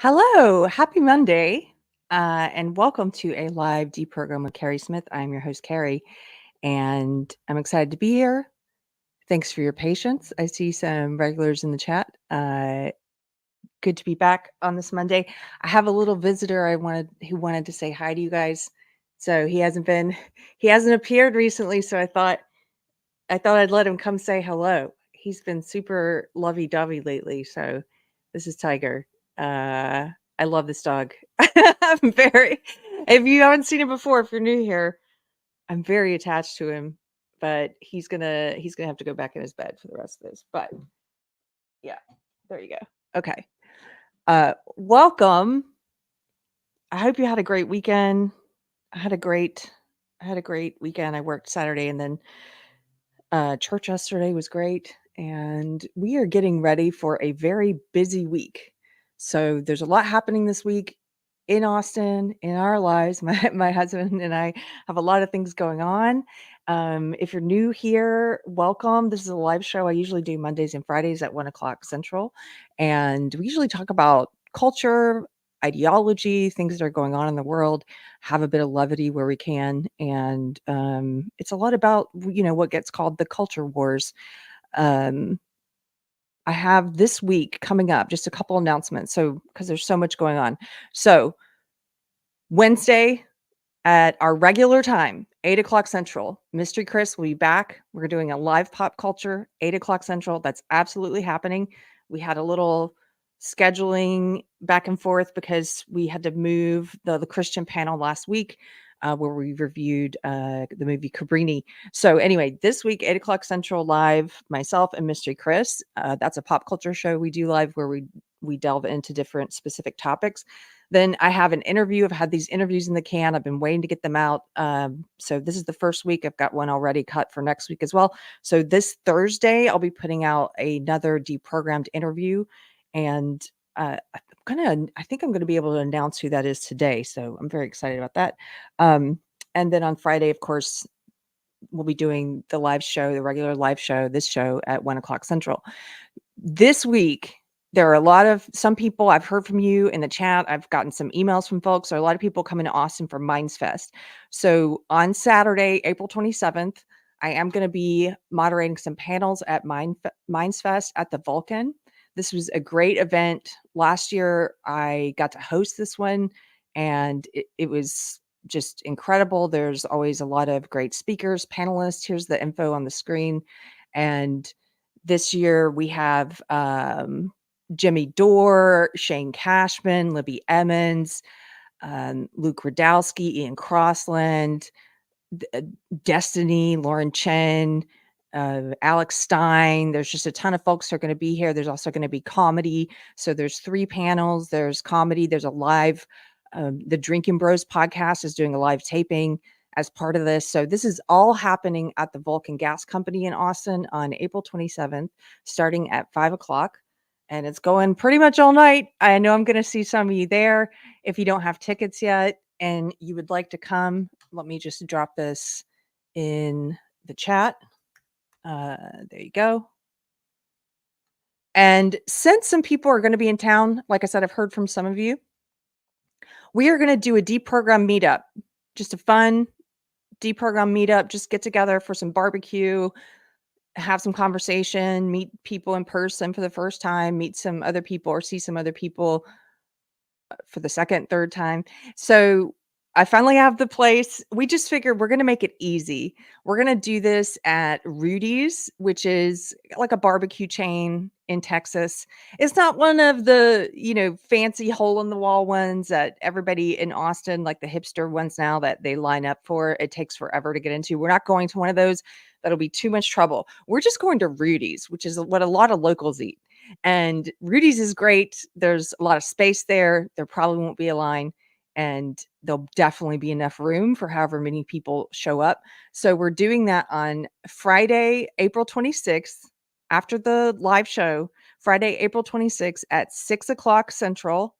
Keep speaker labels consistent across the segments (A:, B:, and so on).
A: Hello, happy Monday, and welcome to a live Deprogrammed with Keri Smith. I'm your host, Keri, and I'm excited to be here. Thanks for your patience. I see some regulars in the chat. Good to be back on this Monday. I have a little visitor who wanted to say hi to you guys. So he hasn't appeared recently, so I thought I'd let him come say hello. He's been super lovey-dovey lately, so this is Tiger. I love this dog. If you haven't seen him before, if you're new here, I'm very attached to him, but he's gonna have to go back in his bed for the rest of this. But yeah, there you go. Okay. Welcome. I hope you had a great weekend. I had a great weekend. I worked Saturday and then church yesterday was great, and we are getting ready for a very busy week. So there's a lot happening this week in Austin, in our lives. My husband and I have a lot of things going on. If you're new here, welcome. This is a live show I usually do Mondays and Fridays at 1 o'clock Central, and we usually talk about culture, ideology, things that are going on in the world, have a bit of levity where we can, and it's a lot about what gets called the culture wars. um I have this week coming up just a couple announcements, so because there's so much going on. So Wednesday at our regular time, 8 o'clock Central, Mystery Chris will be back. We're doing a live pop culture, 8 o'clock Central. That's absolutely happening. We had a little scheduling back and forth because we had to move the Christian panel last week, where we reviewed the movie Cabrini. So anyway, this week, 8 o'clock Central live, myself and Mystery Chris. That's a pop culture show we do live where we delve into different specific topics. Then I have an interview. I've had these interviews in the can. I've been waiting to get them out. So this is the first week. I've got one already cut for next week as well. So this Thursday, I'll be putting out another deprogrammed interview. And I think I'm gonna be able to announce who that is today. So I'm very excited about that. And then on Friday, of course, we'll be doing the live show, the regular live show, this show at 1 o'clock Central. This week, there are some people I've heard from you in the chat. I've gotten some emails from folks. There are a lot of people coming to Austin for Mindfest. So on Saturday, April 27th, I am going to be moderating some panels at Mindfest at the Vulcan. This was a great event. Last year, I got to host this one, and it was just incredible. There's always a lot of great speakers, panelists. Here's the info on the screen. And this year we have Jimmy Dore, Shane Cashman, Libby Emmons, Luke Radowski, Ian Crossland, Destiny, Lauren Chen, Alex Stein. There's just a ton of folks who are going to be here. There's also going to be comedy. So there's 3 panels. There's comedy. There's a live, the Drinking Bros podcast is doing a live taping as part of this. So this is all happening at the Vulcan Gas Company in Austin on April 27th, starting at 5 o'clock. And it's going pretty much all night. I know I'm going to see some of you there. If you don't have tickets yet and you would like to come, let me just drop this in the chat. There you go. And since some people are going to be in town, like I said, I've heard from some of you, we are going to do a deprogrammed meetup, just a fun deprogrammed meetup, just get together for some barbecue, have some conversation, meet people in person for the first time, meet some other people or see some other people for the second, third time. So I finally have the place. We just figured we're going to make it easy. We're going to do this at Rudy's, which is like a barbecue chain in Texas. It's not one of the, fancy hole in the wall ones that everybody in Austin, like the hipster ones now that they line up for. It takes forever to get into. We're not going to one of those. That'll be too much trouble. We're just going to Rudy's, which is what a lot of locals eat. And Rudy's is great. There's a lot of space there. There probably won't be a line, and there'll definitely be enough room for however many people show up. So we're doing that on Friday, April 26th, after the live show, Friday, April 26th at 6 o'clock Central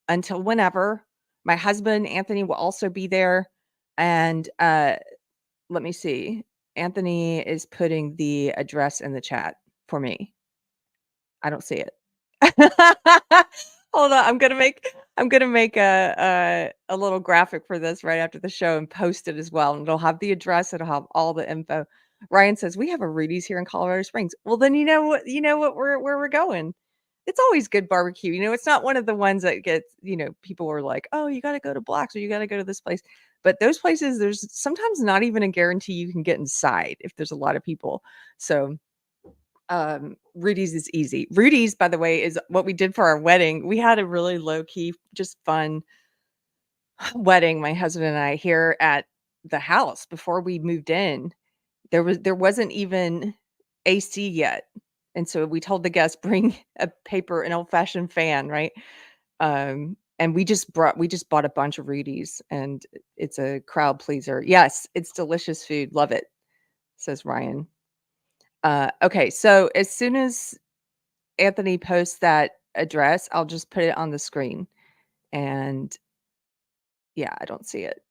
A: until whenever. My husband, Anthony, will also be there. And let me see. Anthony is putting the address in the chat for me. I don't see it. Hold on, I'm gonna make a little graphic for this right after the show and post it as well, and it'll have the address, it'll have all the info. Ryan says, "We have a Rudy's here in Colorado Springs." Well, then you know what where we're going. It's always good barbecue. You know, it's not one of the ones that gets, people were like, "Oh, you gotta go to Black's or you gotta go to this place." But those places, there's sometimes not even a guarantee you can get inside if there's a lot of people. So Rudy's is easy. Rudy's, by the way, is what we did for our wedding. We had a really low key, just fun wedding, my husband and I, here at the house before we moved in. There wasn't even AC yet. And so we told the guests bring an old-fashioned fan, right? And we just bought a bunch of Rudy's, and it's a crowd pleaser. Yes, it's delicious food. Love it, says Ryan. Okay, so as soon as Anthony posts that address, I'll just put it on the screen. And yeah, I don't see it.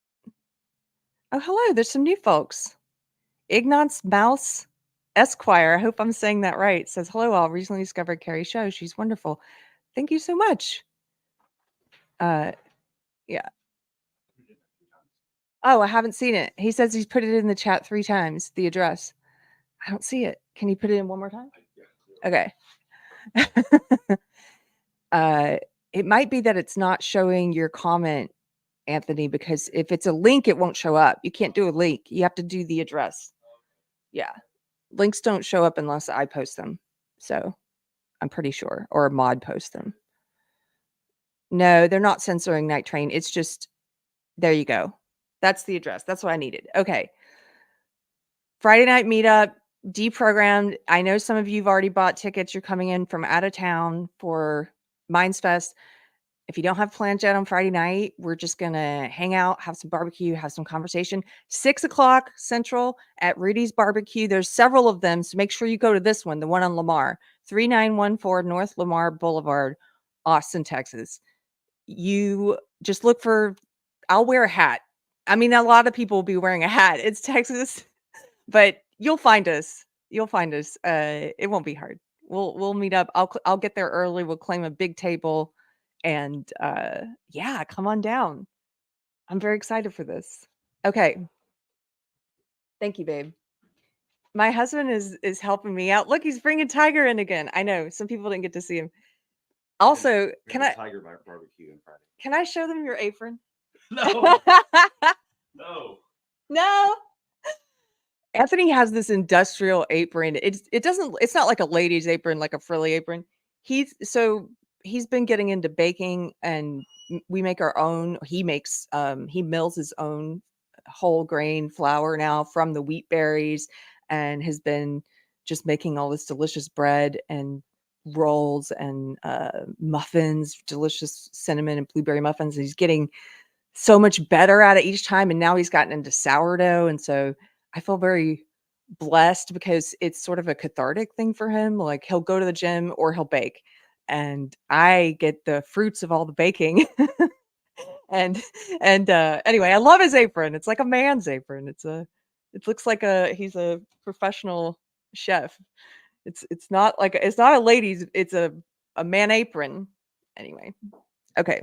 A: Oh, hello, there's some new folks. Ignatz Mouse Esquire, I hope I'm saying that right, says, "Hello all, recently discovered Keri's show. She's wonderful. Thank you so much." Yeah. Oh, I haven't seen it. He says he's put it in the chat 3 times, the address. I don't see it. Can you put it in one more time? Okay. It might be that it's not showing your comment, Anthony, because if it's a link, it won't show up. You can't do a link. You have to do the address. Yeah. Links don't show up unless I post them. So I'm pretty sure, or a mod post them. No, they're not censoring Night Train. It's just, there you go. That's the address. That's what I needed. Okay. Friday night meetup, Deprogrammed. I know some of you have already bought tickets. You're coming in from out of town for Mindfest. If you don't have plans yet on Friday night, we're just going to hang out, have some barbecue, have some conversation. 6:00 Central at Rudy's Barbecue. There's several of them, so make sure you go to this one, the one on Lamar, 3914 North Lamar Boulevard, Austin, Texas. You just look for, I'll wear a hat. I mean, a lot of people will be wearing a hat. It's Texas, but you'll find us. You'll find us. It won't be hard. We'll meet up. I'll get there early. We'll claim a big table, and yeah, come on down. I'm very excited for this. Okay. Thank you, babe. My husband is helping me out. Look, he's bringing Tiger in again. I know some people didn't get to see him. Also,
B: Tiger barbecue on Friday.
A: Can I show them your apron?
B: No. No.
A: No. Anthony has this industrial apron. It's not like a lady's apron, like a frilly apron. He's been getting into baking, and we make our own. He mills his own whole grain flour now from the wheat berries, and has been just making all this delicious bread and rolls and muffins, delicious cinnamon and blueberry muffins. And he's getting so much better at it each time, and now he's gotten into sourdough, and so I feel very blessed because it's sort of a cathartic thing for him. Like, he'll go to the gym or he'll bake, and I get the fruits of all the baking. and anyway, I love his apron. It's like a man's apron. It looks like he's a professional chef. It's not a lady's, it's a man apron. Anyway. Okay.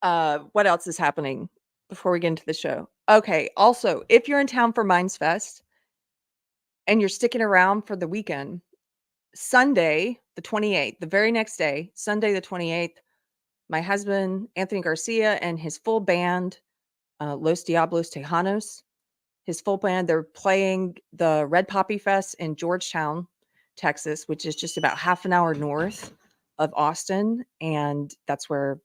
A: What else is happening before we get into the show? Okay. Also, if you're in town for Mindfest and you're sticking around for the weekend, Sunday, the 28th, the very next day, Sunday, the 28th, my husband, Anthony Garcia, and his full band, Los Diablos Tejanos, his full band, they're playing the Red Poppy Fest in Georgetown, Texas, which is just about half an hour north of Austin. And that's where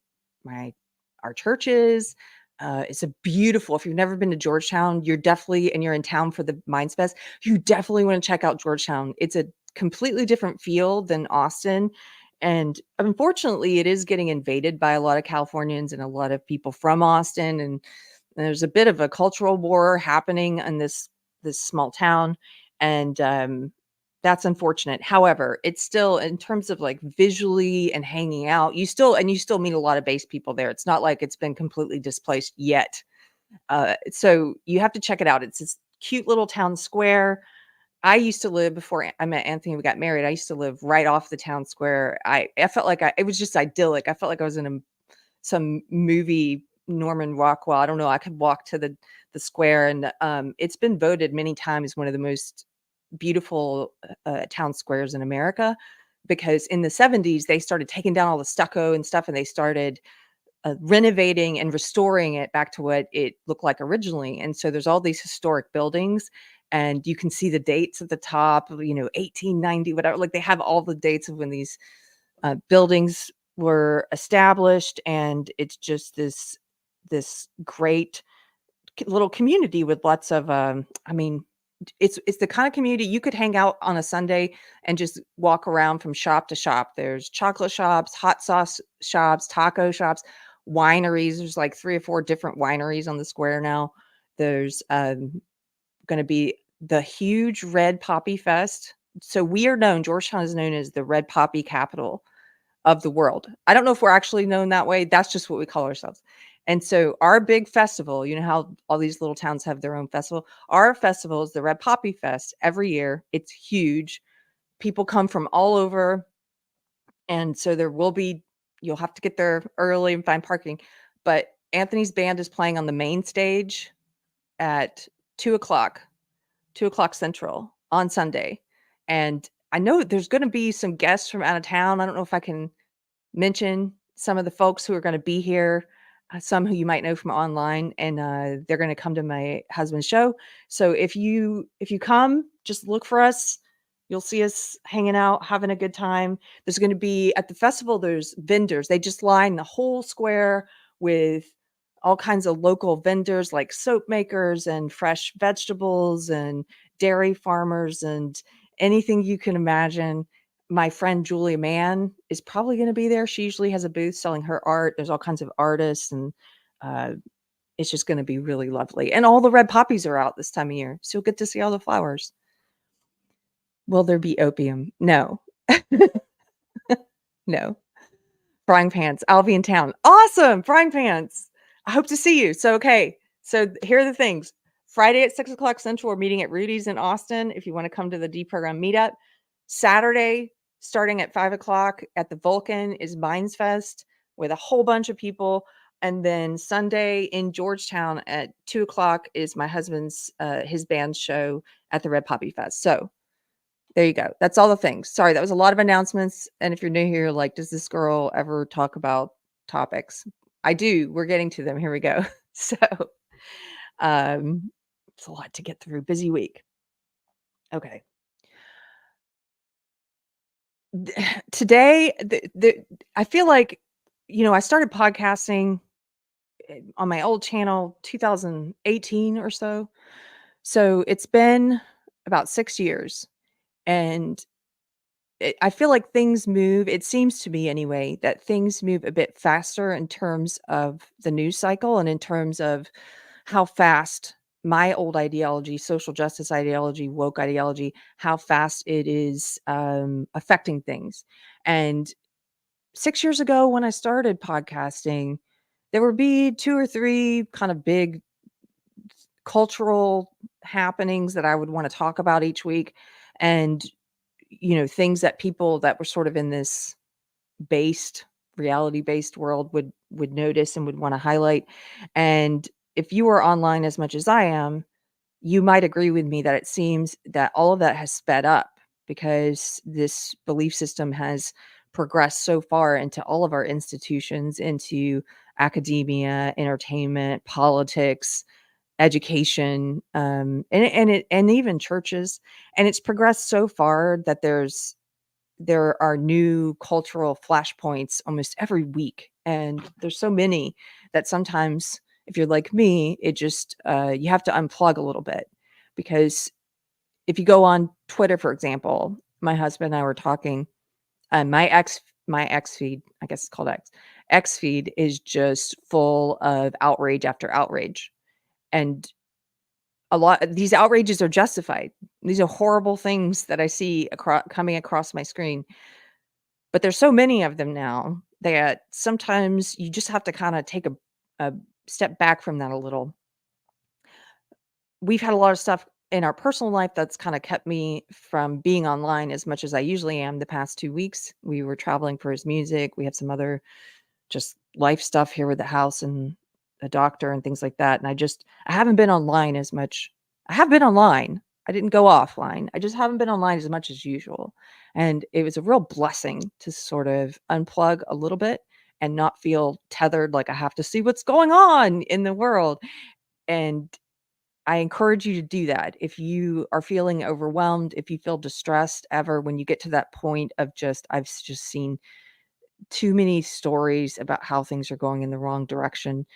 A: our church is. It's a beautiful, if you've never been to Georgetown, you're in town for the Mindfest, you definitely want to check out Georgetown. It's a completely different feel than Austin. And unfortunately, it is getting invaded by a lot of Californians and a lot of people from Austin. And there's a bit of a cultural war happening in this small town. And that's unfortunate. However, it's still, in terms of like visually and hanging out, you still meet a lot of base people there. It's not like it's been completely displaced yet. So you have to check it out. It's this cute little town square. I used to live before I met Anthony, we got married. I used to live right off the town square. I felt like it was just idyllic. I felt like I was in some movie, Norman Rockwell. I don't know. I could walk to the square, and it's been voted many times one of the most beautiful town squares in America, because in the 70s they started taking down all the stucco and stuff, and they started renovating and restoring it back to what it looked like originally. And so there's all these historic buildings, and you can see the dates at the top, 1890, whatever. Like, they have all the dates of when these buildings were established, and it's just this great little community with lots of it's the kind of community you could hang out on a Sunday and just walk around from shop to shop. There's chocolate shops, hot sauce shops, taco shops, wineries. There's like 3 or 4 different wineries on the square now. There's going to be the huge Red Poppy Fest. So Georgetown is known as the Red Poppy capital of the world. I don't know if we're actually known that way. That's just what we call ourselves. And so our big festival, you know how all these little towns have their own festival? Our festival is the Red Poppy Fest every year. It's huge. People come from all over. And so you'll have to get there early and find parking. But Anthony's band is playing on the main stage at 2:00, 2:00 Central on Sunday. And I know there's going to be some guests from out of town. I don't know if I can mention some of the folks who are going to be here, some who you might know from online, and they're going to come to my husband's show. So if you come, just look for us. You'll see us hanging out, having a good time. There's going to be at the festival, there's vendors. They just line the whole square with all kinds of local vendors like soap makers and fresh vegetables and dairy farmers and anything you can imagine. My friend Julia Mann is probably going to be there. She usually has a booth selling her art. There's all kinds of artists, and it's just going to be really lovely. And all the red poppies are out this time of year, so you'll get to see all the flowers. Will there be opium? No. No. Frying pans. I'll be in town. Awesome. Frying pans. I hope to see you. So here are the things. Friday at 6:00 Central, we're meeting at Rudy's in Austin if you want to come to the Deprogrammed Meetup. Saturday, starting at 5:00 at the Vulcan, is Mindfest with a whole bunch of people. And then Sunday in Georgetown at 2:00 is my husband's his band's show at the Red Poppy Fest. So there you go. That's all the things. Sorry, that was a lot of announcements. And if you're new here, like, does this girl ever talk about topics? I do. We're getting to them. Here we go. So it's a lot to get through. Busy week. Okay. Today, I feel like, I started podcasting on my old channel 2018 or so. So it's been about 6 years. And I feel like things move, it seems to me anyway, that things move a bit faster in terms of the news cycle and in terms of how fast my old ideology, social justice ideology, woke ideology, how fast it is affecting things. And 6 years ago when I started podcasting, there would be 2 or 3 kind of big cultural happenings that I would want to talk about each week. And things that people that were sort of in this reality-based world would notice and would want to highlight. And if you are online as much as I am, you might agree with me that it seems that all of that has sped up because this belief system has progressed so far into all of our institutions, into academia, entertainment, politics, education, and even churches. And it's progressed so far that there are new cultural flashpoints almost every week, and there's so many that sometimes, if you're like me, it just you have to unplug a little bit. Because if you go on Twitter, for example, my husband and I were talking, and my ex feed, I guess it's called X feed, is just full of outrage after outrage. And a lot these outrages are justified. These are horrible things that I see coming across my screen. But there's so many of them now that sometimes you just have to kind of take a step back from that a little. We've had a lot of stuff in our personal life, that's kind of kept me from being online as much as I usually am the past 2 weeks. We were traveling for his music. We have some other just life stuff here with the house and a doctor and things like that. And I haven't been online as much. I have been online. I didn't go offline. I just haven't been online as much as usual. And it was a real blessing to sort of unplug a little bit and not feel tethered like I have to see what's going on in the world. And I encourage you to do that. If you are feeling overwhelmed, if you feel distressed ever, when you get to that point of I've just seen too many stories about how things are going in the wrong direction,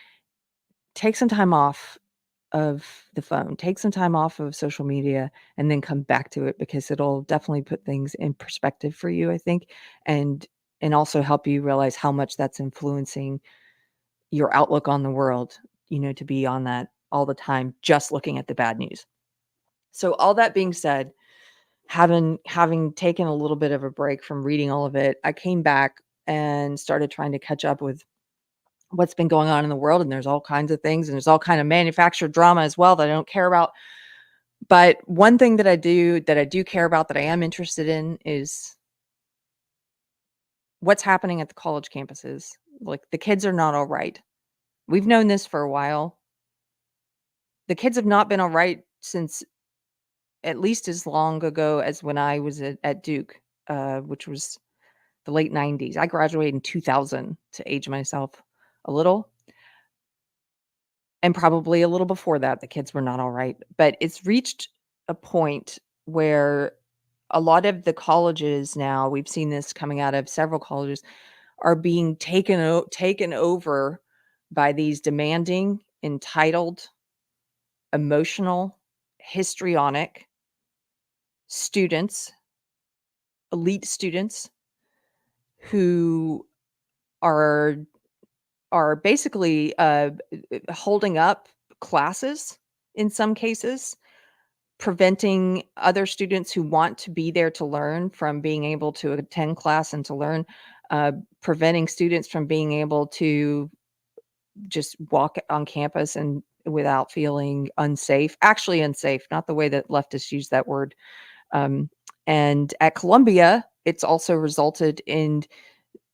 A: take some time off of the phone, take some time off of social media, and then come back to it, because it'll definitely put things in perspective for you, I think, and also help you realize how much that's influencing your outlook on the world, to be on that all the time, just looking at the bad news. So all that being said, having taken a little bit of a break from reading all of it, I came back and started trying to catch up with what's been going on in the world, and there's all kinds of things, and there's all kind of manufactured drama as well that I don't care about. But one thing that I do care about, that I am interested in, is what's happening at the college campuses. Like, the kids are not all right. We've known this for a while. The kids have not been all right since at least as long ago as when I was at Duke, which was the late 90s. I graduated in 2000, to age myself a little. And probably a little before that, the kids were not all right. But it's reached a point where a lot of the colleges now, we've seen this coming out of several colleges, are being taken over by these demanding, entitled, emotional, histrionic students, elite students, who are basically holding up classes in some cases, preventing other students who want to be there to learn from being able to attend class and to learn, preventing students from being able to just walk on campus and without feeling unsafe. Actually unsafe, not the way that leftists use that word. And at Columbia, it's also resulted in,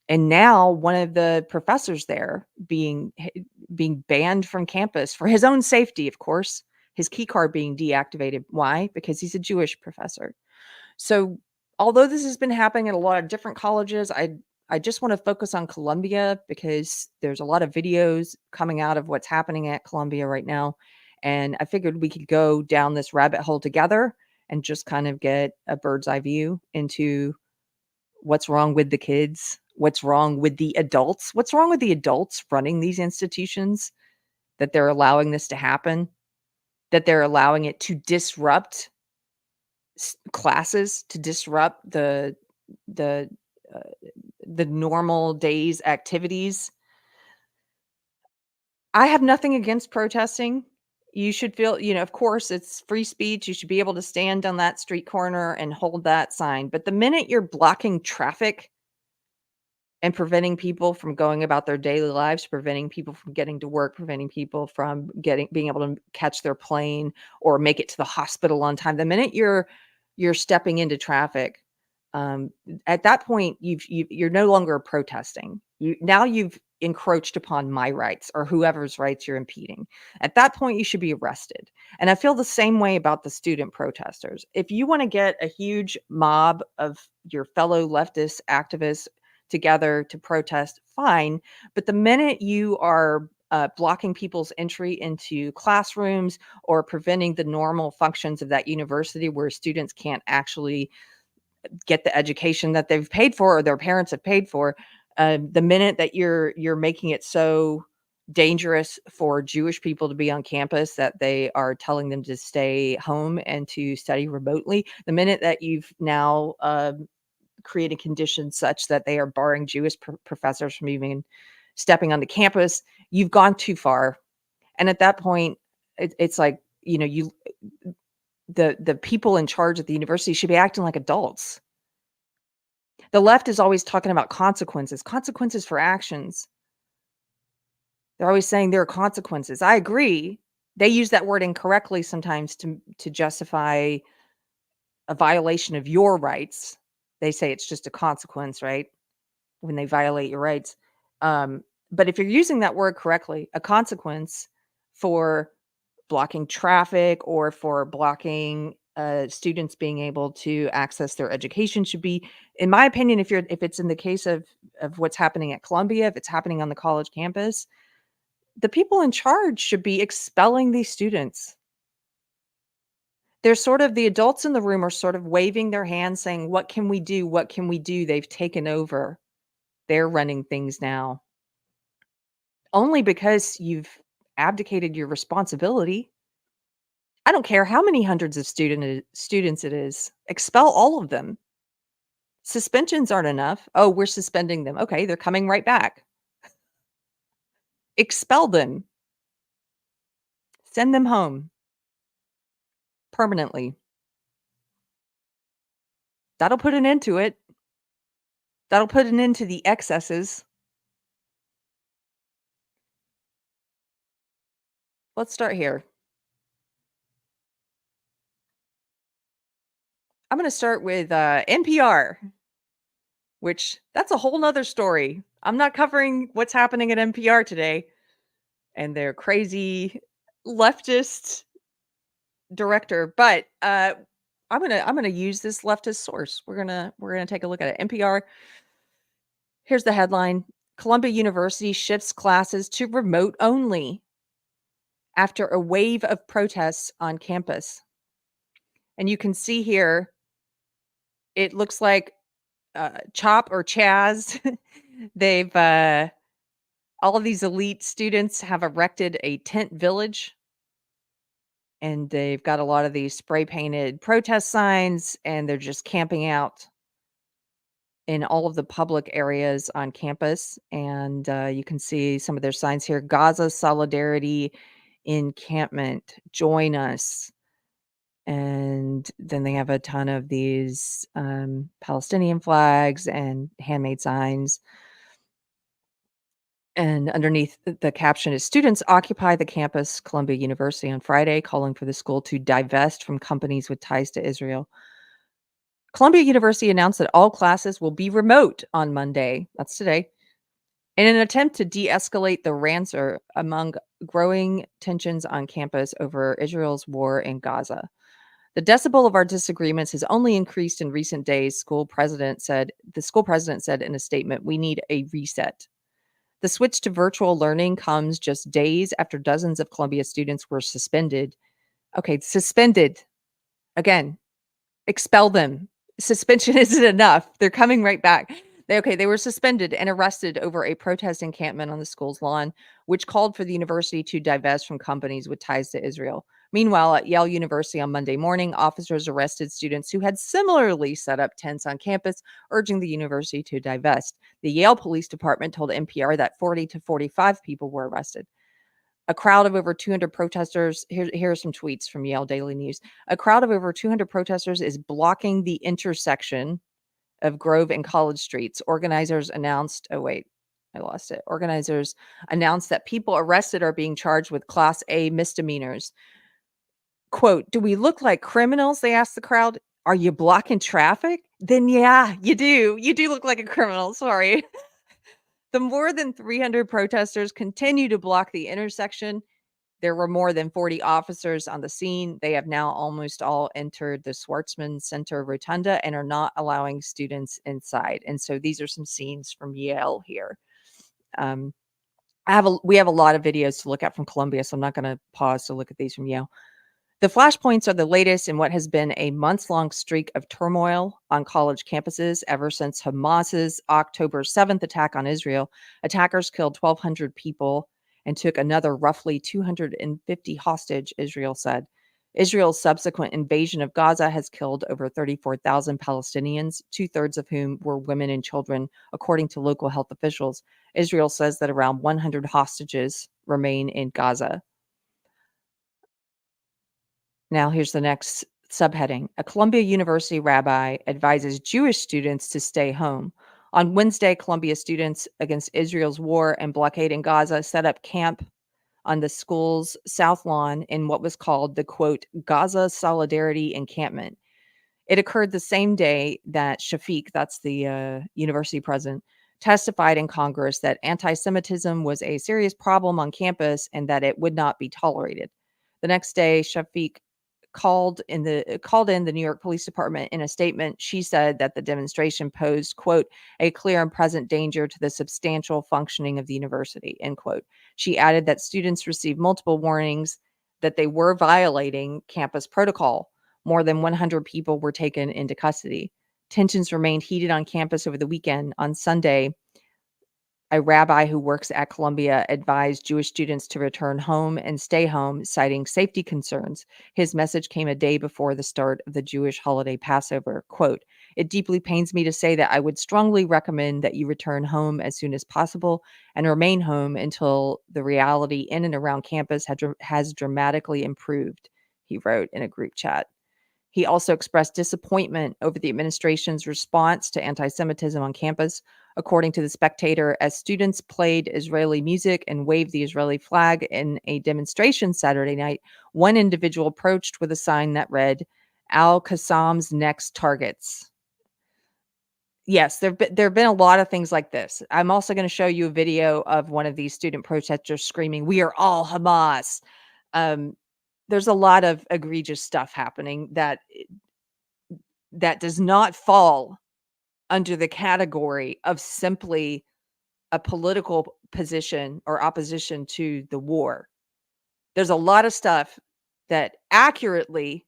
A: and now one of the professors there being banned from campus for his own safety, of course, his key card being deactivated. Why? Because he's a Jewish professor. So although this has been happening at a lot of different colleges, I just want to focus on Columbia, because there's a lot of videos coming out of what's happening at Columbia right now. And I figured we could go down this rabbit hole together and just kind of get a bird's eye view into what's wrong with the kids, what's wrong with the adults, what's wrong with the adults running these institutions, that they're allowing this to happen, that they're allowing it to disrupt classes, to disrupt the uh, the normal day's activities. I have nothing against protesting. You should feel, of course, it's free speech. You should be able to stand on that street corner and hold that sign. But the minute you're blocking traffic and preventing people from going about their daily lives, preventing people from getting to work, preventing people from being able to catch their plane or make it to the hospital on time, the minute you're stepping into traffic, at that point, you're no longer protesting. You've encroached upon my rights or whoever's rights you're impeding. At that point, you should be arrested. And I feel the same way about the student protesters. If you want to get a huge mob of your fellow leftist activists together to protest, fine. But the minute you are blocking people's entry into classrooms or preventing the normal functions of that university, where students can't actually get the education that they've paid for or their parents have paid for, the minute that you're making it so dangerous for Jewish people to be on campus that they are telling them to stay home and to study remotely, the minute that you've now created conditions such that they are barring Jewish professors from even stepping on the campus, you've gone too far. And at that point, it's like, the people in charge at the university should be acting like adults. The left is always talking about consequences for actions. They're always saying there are consequences. I agree, They use that word incorrectly sometimes to justify a violation of your rights. They say it's just a consequence, right? When they violate your rights. But if you're using that word correctly, a consequence for blocking traffic or for blocking students being able to access their education should be, in my opinion, if it's in the case of what's happening at Columbia, if it's happening on the college campus, the people in charge should be expelling these students. They're sort of, the adults in the room are sort of waving their hands saying, "What can we do? What can we do?" They've taken over. They're running things now. Only because you've abdicated your responsibility. I don't care how many hundreds of students it is. Expel all of them. Suspensions aren't enough. "Oh, we're suspending them." Okay, they're coming right back. Expel them. Send them home permanently. That'll put an end to it. That'll put an end to the excesses. Let's start here. I'm gonna start with, NPR, which that's a whole nother story. I'm not covering what's happening at NPR today and their crazy leftist director, but, I'm gonna use this leftist source. We're gonna take a look at it. NPR, here's the headline: Columbia University shifts classes to remote only after a wave of protests on campus. And you can see here, it looks like, Chop or Chaz, they've, all of these elite students have erected a tent village, and they've got a lot of these spray painted protest signs, and they're just camping out in all of the public areas on campus. And you can see some of their signs here: Gaza Solidarity Encampment, join us. And then they have a ton of these Palestinian flags and handmade signs. And underneath the caption is: Students occupy the campus, Columbia University, on Friday, calling for the school to divest from companies with ties to Israel. Columbia University announced that all classes will be remote on Monday, that's today, in an attempt to de-escalate the rancour among growing tensions on campus over Israel's war in Gaza. The decibel of our disagreements has only increased in recent days, the school president said in a statement. "We need a reset." The switch to virtual learning comes just days after dozens of Columbia students were suspended. Okay, suspended. Again, expel them. Suspension isn't enough. They're coming right back. They were suspended and arrested over a protest encampment on the school's lawn, which called for the university to divest from companies with ties to Israel. Meanwhile, at Yale University on Monday morning, officers arrested students who had similarly set up tents on campus, urging the university to divest. The Yale Police Department told NPR that 40 to 45 people were arrested. A crowd of over 200 protesters, here are some tweets from Yale Daily News. A crowd of over 200 protesters is blocking the intersection of Grove and College Streets. Organizers announced, oh wait, I lost it. Organizers announced that people arrested are being charged with Class A misdemeanors. Quote, "Do we look like criminals?" They asked the crowd. "Are you blocking traffic?" Then yeah, you do. You do look like a criminal. Sorry. The more than 300 protesters continue to block the intersection. There were more than 40 officers on the scene. They have now almost all entered the Schwartzman Center Rotunda and are not allowing students inside. And so these are some scenes from Yale here. Um, we have a lot of videos to look at from Columbia, so I'm not going to pause to look at these from Yale. The flashpoints are the latest in what has been a months-long streak of turmoil on college campuses ever since Hamas's October 7th attack on Israel. Attackers killed 1,200 people and took another roughly 250 hostage, Israel said. Israel's subsequent invasion of Gaza has killed over 34,000 Palestinians, two-thirds of whom were women and children, according to local health officials. Israel says that around 100 hostages remain in Gaza. Now, here's the next subheading. A Columbia University rabbi advises Jewish students to stay home. On Wednesday, Columbia Students Against Israel's War and Blockade in Gaza set up camp on the school's south lawn in what was called the, quote, Gaza Solidarity Encampment. It occurred the same day that Shafiq, that's the university president, testified in Congress that anti-Semitism was a serious problem on campus and that it would not be tolerated. The next day, Shafiq called in the New York Police Department. In a statement, she said that the demonstration posed, quote, a clear and present danger to the substantial functioning of the university, end quote. She added that students received multiple warnings that they were violating campus protocol. More than 100 people were taken into custody. Tensions remained heated on campus over the weekend. On Sunday, a rabbi who works at Columbia advised Jewish students to return home and stay home, citing safety concerns. His message came a day before the start of the Jewish holiday Passover. Quote, it deeply pains me to say that I would strongly recommend that you return home as soon as possible and remain home until the reality in and around campus has dramatically improved, he wrote in a group chat. He also expressed disappointment over the administration's response to anti-Semitism on campus. According to The Spectator, as students played Israeli music and waved the Israeli flag in a demonstration Saturday night, one individual approached with a sign that read, Al-Qassam's next targets. Yes, there have been a lot of things like this. I'm also going to show you a video of one of these student protesters screaming, we are all Hamas. There's a lot of egregious stuff happening that does not fall under the category of simply a political position or opposition to the war. There's a lot of stuff that accurately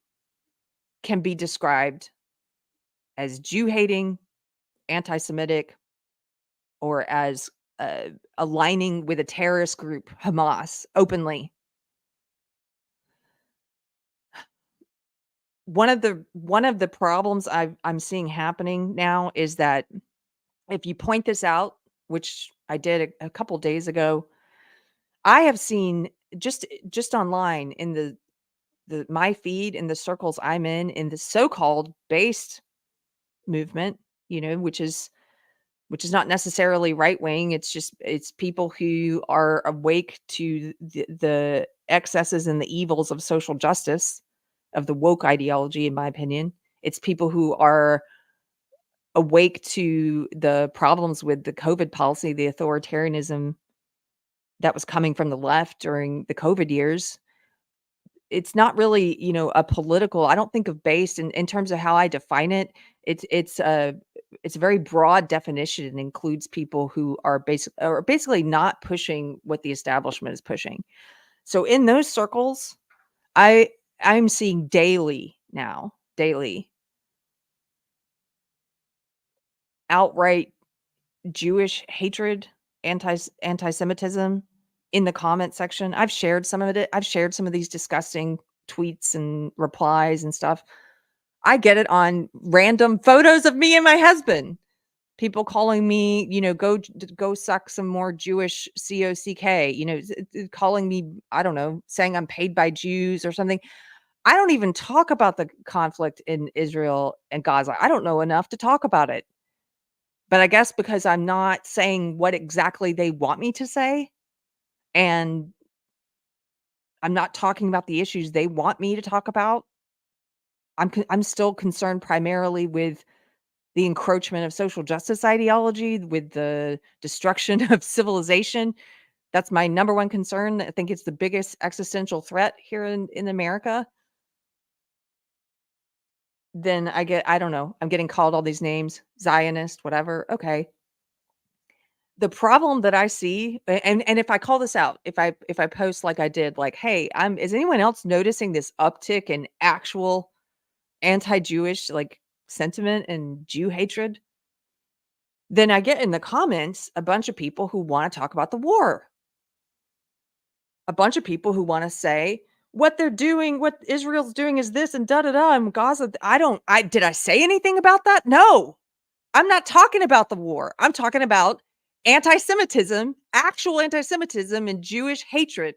A: can be described as Jew-hating, anti-Semitic, or as aligning with a terrorist group, Hamas, openly. One of the problems I'm seeing happening now is that if you point this out, which I did a couple days ago, I have seen just online in my feed, in the circles I'm in the so-called based movement, which is not necessarily right wing. It's people who are awake to the excesses and the evils of social justice, of the woke ideology, in my opinion. It's people who are awake to the problems with the COVID policy, the authoritarianism that was coming from the left during the COVID years. It's not really, a political, I don't think of based in terms of how I define it. It's a very broad definition. It includes people who are basically not pushing what the establishment is pushing. So in those circles, I'm seeing daily outright Jewish hatred, anti-Semitism in the comment section. I've shared some of it. I've shared some of these disgusting tweets and replies and stuff. I get it on random photos of me and my husband. People calling me, go suck some more Jewish COCK, calling me, I don't know, saying I'm paid by Jews or something. I don't even talk about the conflict in Israel and Gaza. I don't know enough to talk about it. But I guess because I'm not saying what exactly they want me to say, and I'm not talking about the issues they want me to talk about, I'm still concerned primarily with the encroachment of social justice ideology, with the destruction of civilization. That's my number one concern. I think it's the biggest existential threat here in America. Then I don't know, I'm getting called all these names, Zionist, whatever. Okay. The problem that I see, and if I call this out, if I post like I did, like, hey, is anyone else noticing this uptick in actual anti-Jewish like sentiment and Jew hatred? Then I get in the comments a bunch of people who want to talk about the war. A bunch of people who want to say what they're doing, what Israel's doing is this and da da da and Gaza. Did I say anything about that? No. I'm not talking about the war. I'm talking about anti-Semitism, actual anti-Semitism and Jewish hatred.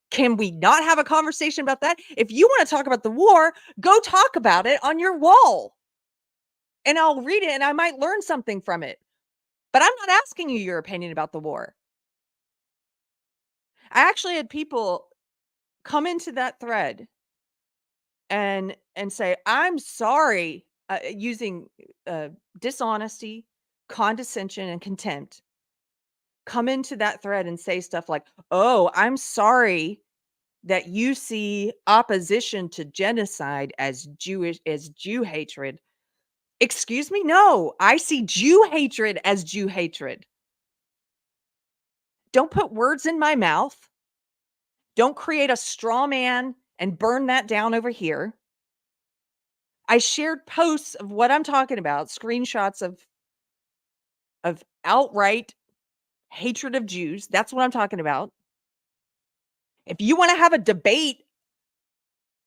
A: Can we not have a conversation about that? If you want to talk about the war, go talk about it on your wall. And I'll read it and I might learn something from it. But I'm not asking you your opinion about the war. I actually had people come into that thread and say, "I'm sorry," using dishonesty, condescension, and contempt. Come into that thread and say stuff like, "Oh, I'm sorry that you see opposition to genocide as Jew hatred." Excuse me? No, I see Jew hatred as Jew hatred. Don't put words in my mouth. Don't create a straw man and burn that down over here. I shared posts of what I'm talking about, screenshots of outright hatred of Jews. That's what I'm talking about. If you want to have a debate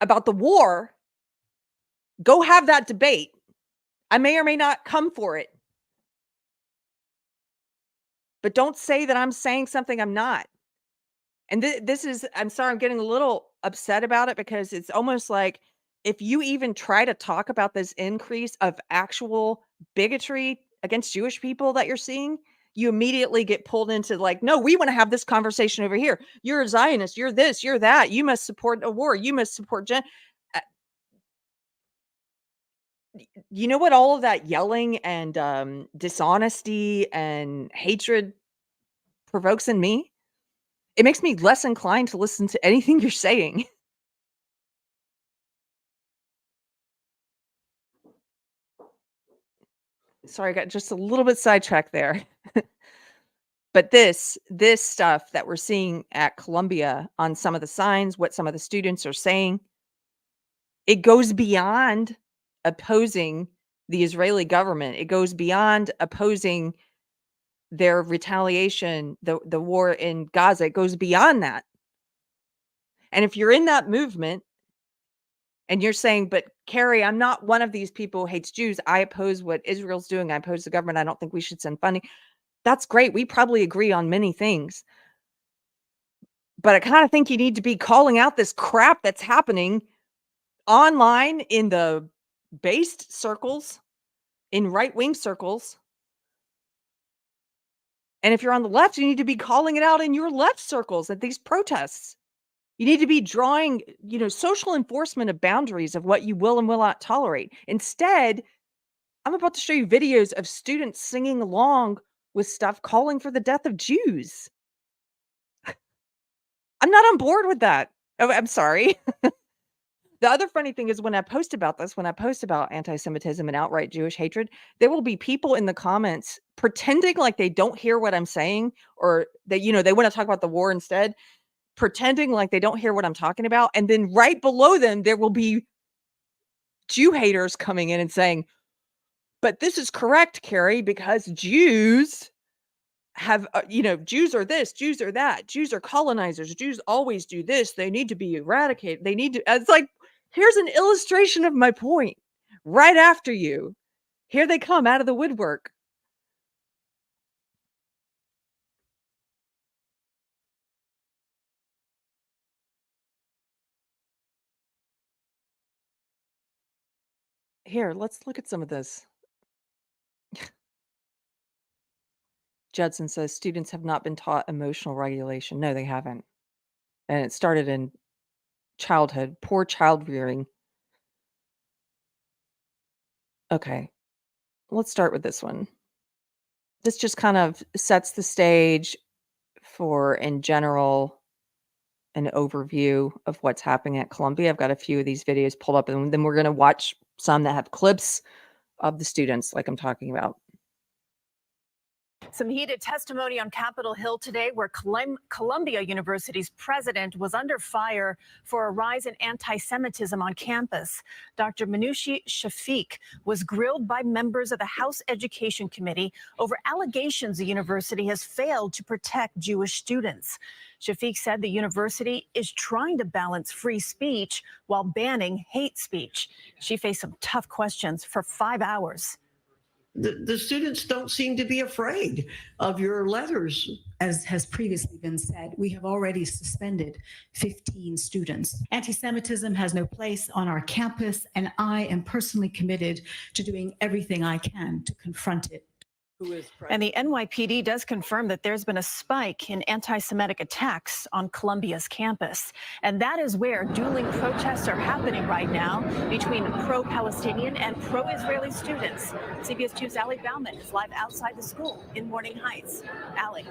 A: about the war, go have that debate. I may or may not come for it. But don't say that I'm saying something I'm not. And this is, I'm sorry, I'm getting a little upset about it because it's almost like if you even try to talk about this increase of actual bigotry against Jewish people that you're seeing, you immediately get pulled into like, no, we want to have this conversation over here. You're a Zionist. You're this, you're that. You must support a war. You must support you know what all of that yelling and dishonesty and hatred provokes in me? It makes me less inclined to listen to anything you're saying. Sorry, I got just a little bit sidetracked there. But this stuff that we're seeing at Columbia on some of the signs, what some of the students are saying, it goes beyond opposing the Israeli government. It goes beyond opposing their retaliation, the war in Gaza. It goes beyond that. And if you're in that movement and you're saying, but Keri, I'm not one of these people who hates Jews. I oppose what Israel's doing. I oppose the government. I don't think we should send funding. That's great. We probably agree on many things. But I kind of think you need to be calling out this crap that's happening online in the based circles, in right-wing circles. And if you're on the left, you need to be calling it out in your left circles at these protests. You need to be drawing, social enforcement of boundaries of what you will and will not tolerate. Instead, I'm about to show you videos of students singing along with stuff calling for the death of Jews. I'm not on board with that. Oh, I'm sorry. The other funny thing is when I post about this, when I post about anti-Semitism and outright Jewish hatred, there will be people in the comments pretending like they don't hear what I'm saying, or they want to talk about the war instead, pretending like they don't hear what I'm talking about. And then right below them, there will be Jew haters coming in and saying, but this is correct, Keri, because Jews have, Jews are this, Jews are that, Jews are colonizers, Jews always do this, they need to be eradicated, it's like, here's an illustration of my point. Right after you, here they come out of the woodwork. Here, let's look at some of this. Judson says students have not been taught emotional regulation. No, they haven't. And it started in childhood, poor child rearing. Okay, let's start with this one. This just kind of sets the stage for, in general, an overview of what's happening at Columbia. I've got a few of these videos pulled up, and then we're going to watch some that have clips of the students like I'm talking about.
C: Some heated testimony on Capitol Hill today where Columbia University's president was under fire for a rise in anti-Semitism on campus. Dr. Minushi Shafiq was grilled by members of the House Education Committee over allegations the university has failed to protect Jewish students. Shafiq said the university is trying to balance free speech while banning hate speech. She faced some tough questions for 5 hours.
D: The students don't seem to be afraid of your letters.
E: As has previously been said, we have already suspended 15 students. Anti-Semitism has no place on our campus, and I am personally committed to doing everything I can to confront it.
C: And the NYPD does confirm that there's been a spike in anti-Semitic attacks on Columbia's campus. And that is where dueling protests are happening right now between pro-Palestinian and pro-Israeli students. CBS 2's Allie Bauman is live outside the school in Morning Heights. Allie.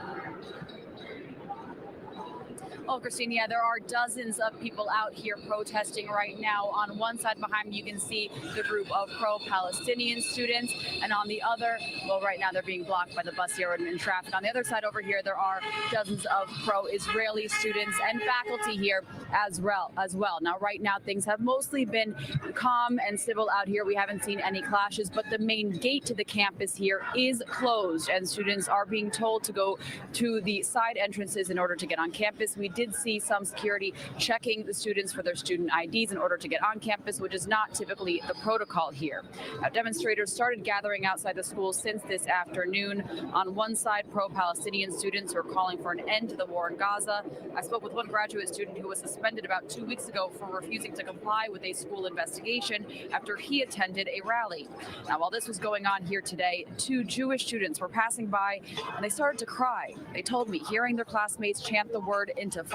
F: Well, Christine, yeah, there are dozens of people out here protesting right now. On one side behind me, you can see the group of pro-Palestinian students, and on the other, well, right now they're being blocked by the bus here and traffic. On the other side over here, there are dozens of pro-Israeli students and faculty here as well. Now, right now, things have mostly been calm and civil out here. We haven't seen any clashes, but the main gate to the campus here is closed, and students are being told to go to the side entrances in order to get on campus. We did see some security checking the students for their student IDs in order to get on campus, which is not typically the protocol here. Now, demonstrators started gathering outside the school since this afternoon. On one side, pro-Palestinian students are calling for an end to the war in Gaza. I spoke with one graduate student who was suspended about 2 weeks ago for refusing to comply with a school investigation after he attended a rally. Now, while this was going on here today, 2 Jewish students were passing by and they started to cry. They told me hearing their classmates chant the word Intifada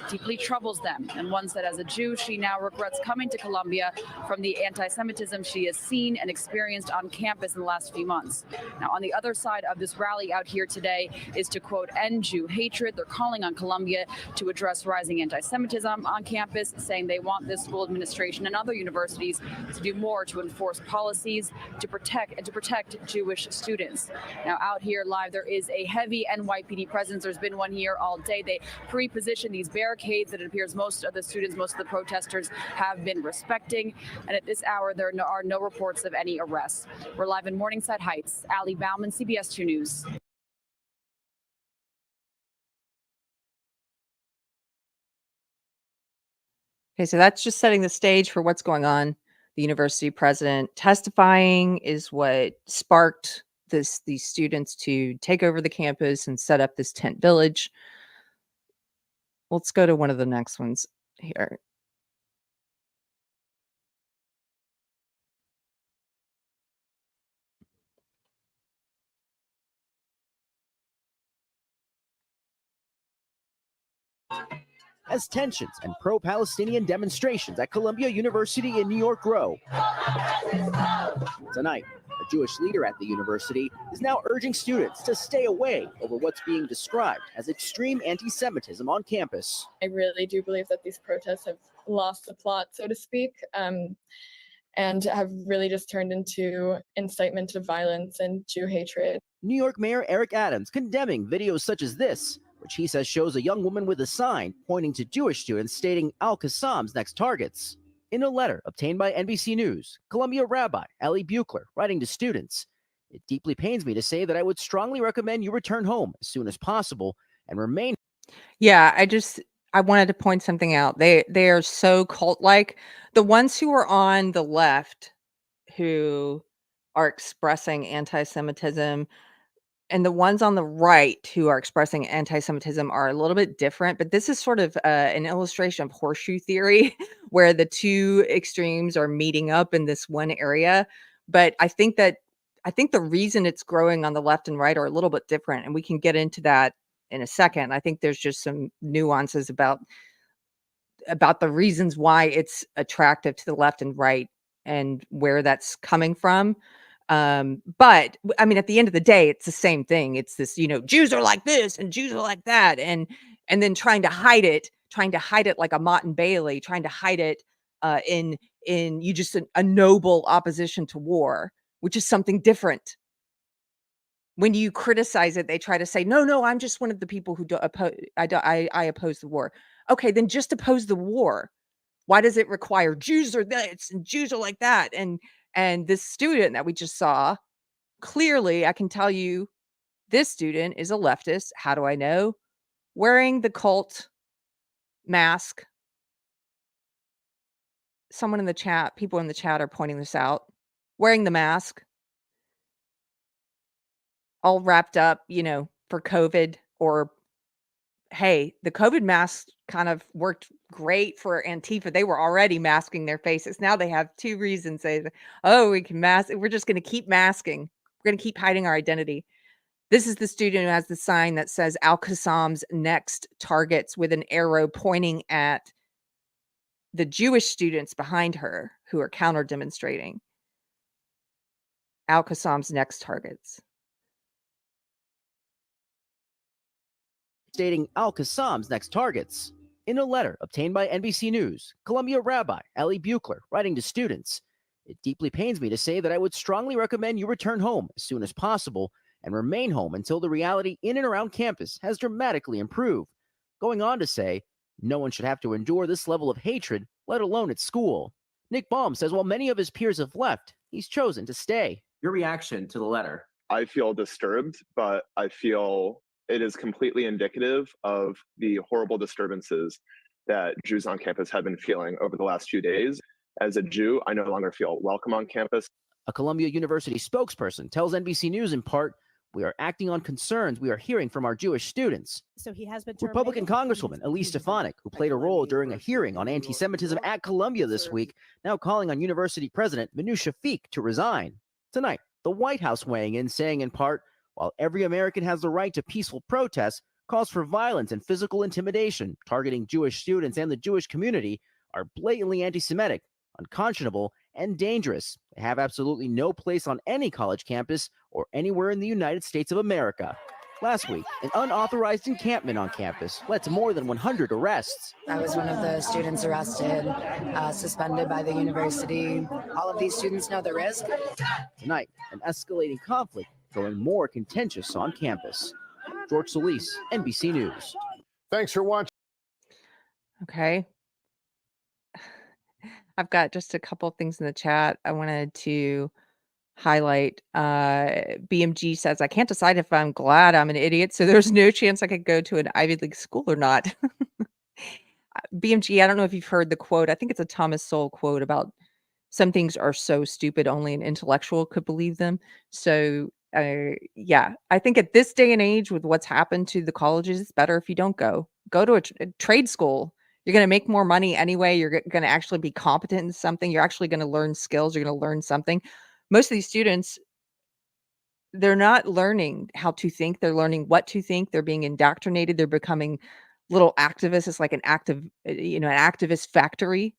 F: deeply troubles them. And one said, as a Jew, she now regrets coming to Columbia from the anti-Semitism she has seen and experienced on campus in the last few months. Now, on the other side of this rally out here today is to, quote, end Jew hatred. They're calling on Columbia to address rising anti-Semitism on campus, saying they want this school administration and other universities to do more to enforce policies to protect Jewish students. Now, out here live, there is a heavy NYPD presence. There's been one here all day. They pre-position these barricades that it appears most of the students, most of the protesters have been respecting. And at this hour, there are no reports of any arrests. We're live in Morningside Heights. Allie Bauman, CBS 2 News.
A: Okay, so that's just setting the stage for what's going on. The university president testifying is what sparked these students to take over the campus and set up this tent village. Let's go to one of the next ones here.
G: As tensions and pro-Palestinian demonstrations at Columbia University in New York grow. Tonight, a Jewish leader at the university is now urging students to stay away over what's being described as extreme anti-Semitism on campus.
H: I really do believe that these protests have lost the plot, so to speak, and have really just turned into incitement to violence and Jew hatred.
G: New York Mayor Eric Adams condemning videos such as this, which he says shows a young woman with a sign pointing to Jewish students stating Al-Qassam's next targets. In a letter obtained by NBC News, Columbia Rabbi Ellie Buechler writing to students, "It deeply pains me to say that I would strongly recommend you return home as soon as possible and remain."
A: Yeah, I wanted to point something out. They are so cult-like. The ones who are on the left who are expressing anti-Semitism and the ones on the right who are expressing anti-Semitism are a little bit different, but this is sort of an illustration of horseshoe theory where the two extremes are meeting up in this one area. But I think the reason it's growing on the left and right are a little bit different, and we can get into that in a second. I think there's just some nuances about the reasons why it's attractive to the left and right and where that's coming from. But I mean, at the end of the day, it's the same thing. It's this, Jews are like this and Jews are like that. And then trying to hide it like a Mott and Bailey, trying to hide it in you just a noble opposition to war, which is something different. When you criticize it, they try to say, no, I'm just one of the people who I oppose the war. Okay, then just oppose the war. Why does it require Jews are this and Jews are like that? And this student that we just saw, clearly, I can tell you, this student is a leftist. How do I know? Wearing the cult mask. Someone in the chat, people in the chat are pointing this out. Wearing the mask. All wrapped up, for COVID, or hey, the COVID mask kind of worked great for Antifa. They were already masking their faces. Now they have two reasons. We can mask. We're just going to keep masking. We're going to keep hiding our identity. This is the student who has the sign that says Al-Qassam's next targets with an arrow pointing at the Jewish students behind her who are counter demonstrating. Al-Qassam's next targets.
G: Stating Al-Qassam's next targets. In a letter obtained by NBC News, Columbia Rabbi Ellie Buchler writing to students, "It deeply pains me to say that I would strongly recommend you return home as soon as possible and remain home until the reality in and around campus has dramatically improved." Going on to say, no one should have to endure this level of hatred, let alone at school. Nick Baum says while many of his peers have left, he's chosen to stay.
B: Your reaction to the letter?
I: I feel disturbed, but I feel it is completely indicative of the horrible disturbances that Jews on campus have been feeling over the last few days. As a Jew, I no longer feel welcome on campus.
G: A Columbia University spokesperson tells NBC News in part, "We are acting on concerns we are hearing from our Jewish students."
J: So he has been
G: Republican Congresswoman Elise Stefanik, who played a role during a hearing on anti-Semitism at Columbia this week, now calling on University President Minouche Shafik to resign. Tonight, the White House weighing in, saying in part, while every American has the right to peaceful protest, calls for violence and physical intimidation targeting Jewish students and the Jewish community are blatantly anti-Semitic, unconscionable, and dangerous. They have absolutely no place on any college campus or anywhere in the United States of America. Last week, an unauthorized encampment on campus led to more than 100 arrests.
K: I was one of the students arrested, suspended by the university. All of these students know the risk.
G: Tonight, an escalating conflict growing more contentious on campus. George Solis, NBC News.
L: Thanks for watching.
A: Okay. I've got just a couple of things in the chat I wanted to highlight. BMG says, "I can't decide if I'm glad I'm an idiot, so there's no chance I could go to an Ivy League school or not." BMG, I don't know if you've heard the quote. I think it's a Thomas Sowell quote about some things are so stupid only an intellectual could believe them. So yeah, I think at this day and age with what's happened to the colleges, it's better if you don't go to a trade school. You're going to make more money anyway. You're going to actually be competent in something. You're actually going to learn skills. You're going to learn something. Most of these students, they're not learning how to think. They're learning what to think. They're being indoctrinated. They're becoming little activists. It's like an activist factory.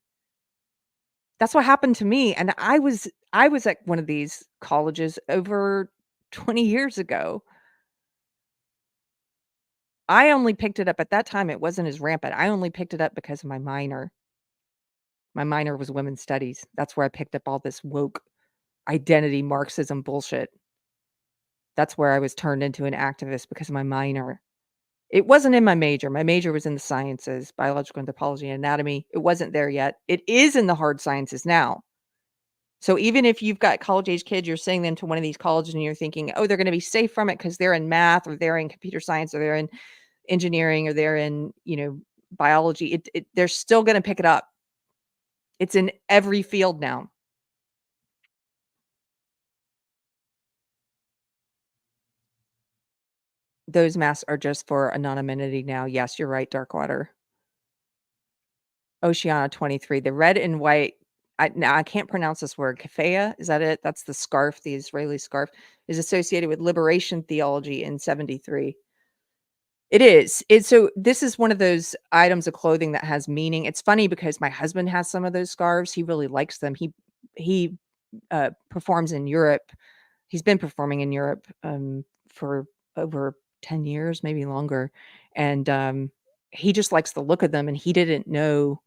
A: That's what happened to me. And I was at one of these colleges over 20 years ago. I only picked it up at that time. It wasn't as rampant. I only picked it up because of my minor. My minor was women's studies. That's where I picked up all this woke identity Marxism bullshit. That's where I was turned into an activist because of my minor. It wasn't in my major. My major was in the sciences, biological anthropology and anatomy. It wasn't there yet. It is in the hard sciences now. So even if you've got college-age kids, you're sending them to one of these colleges and you're thinking, oh, they're going to be safe from it because they're in math or they're in computer science or they're in engineering or they're in, biology. They're still going to pick it up. It's in every field now. Those masks are just for anonymity now. Yes, you're right, Darkwater. Oceana 23. The red and white, I can't pronounce this word. Kafaya, is that it? That's the scarf, the Israeli scarf, is associated with liberation theology in 73. It is. So this is one of those items of clothing that has meaning. It's funny because my husband has some of those scarves. He really likes them. He performs in Europe. He's been performing in Europe for over 10 years, maybe longer. And he just likes the look of them. And he didn't know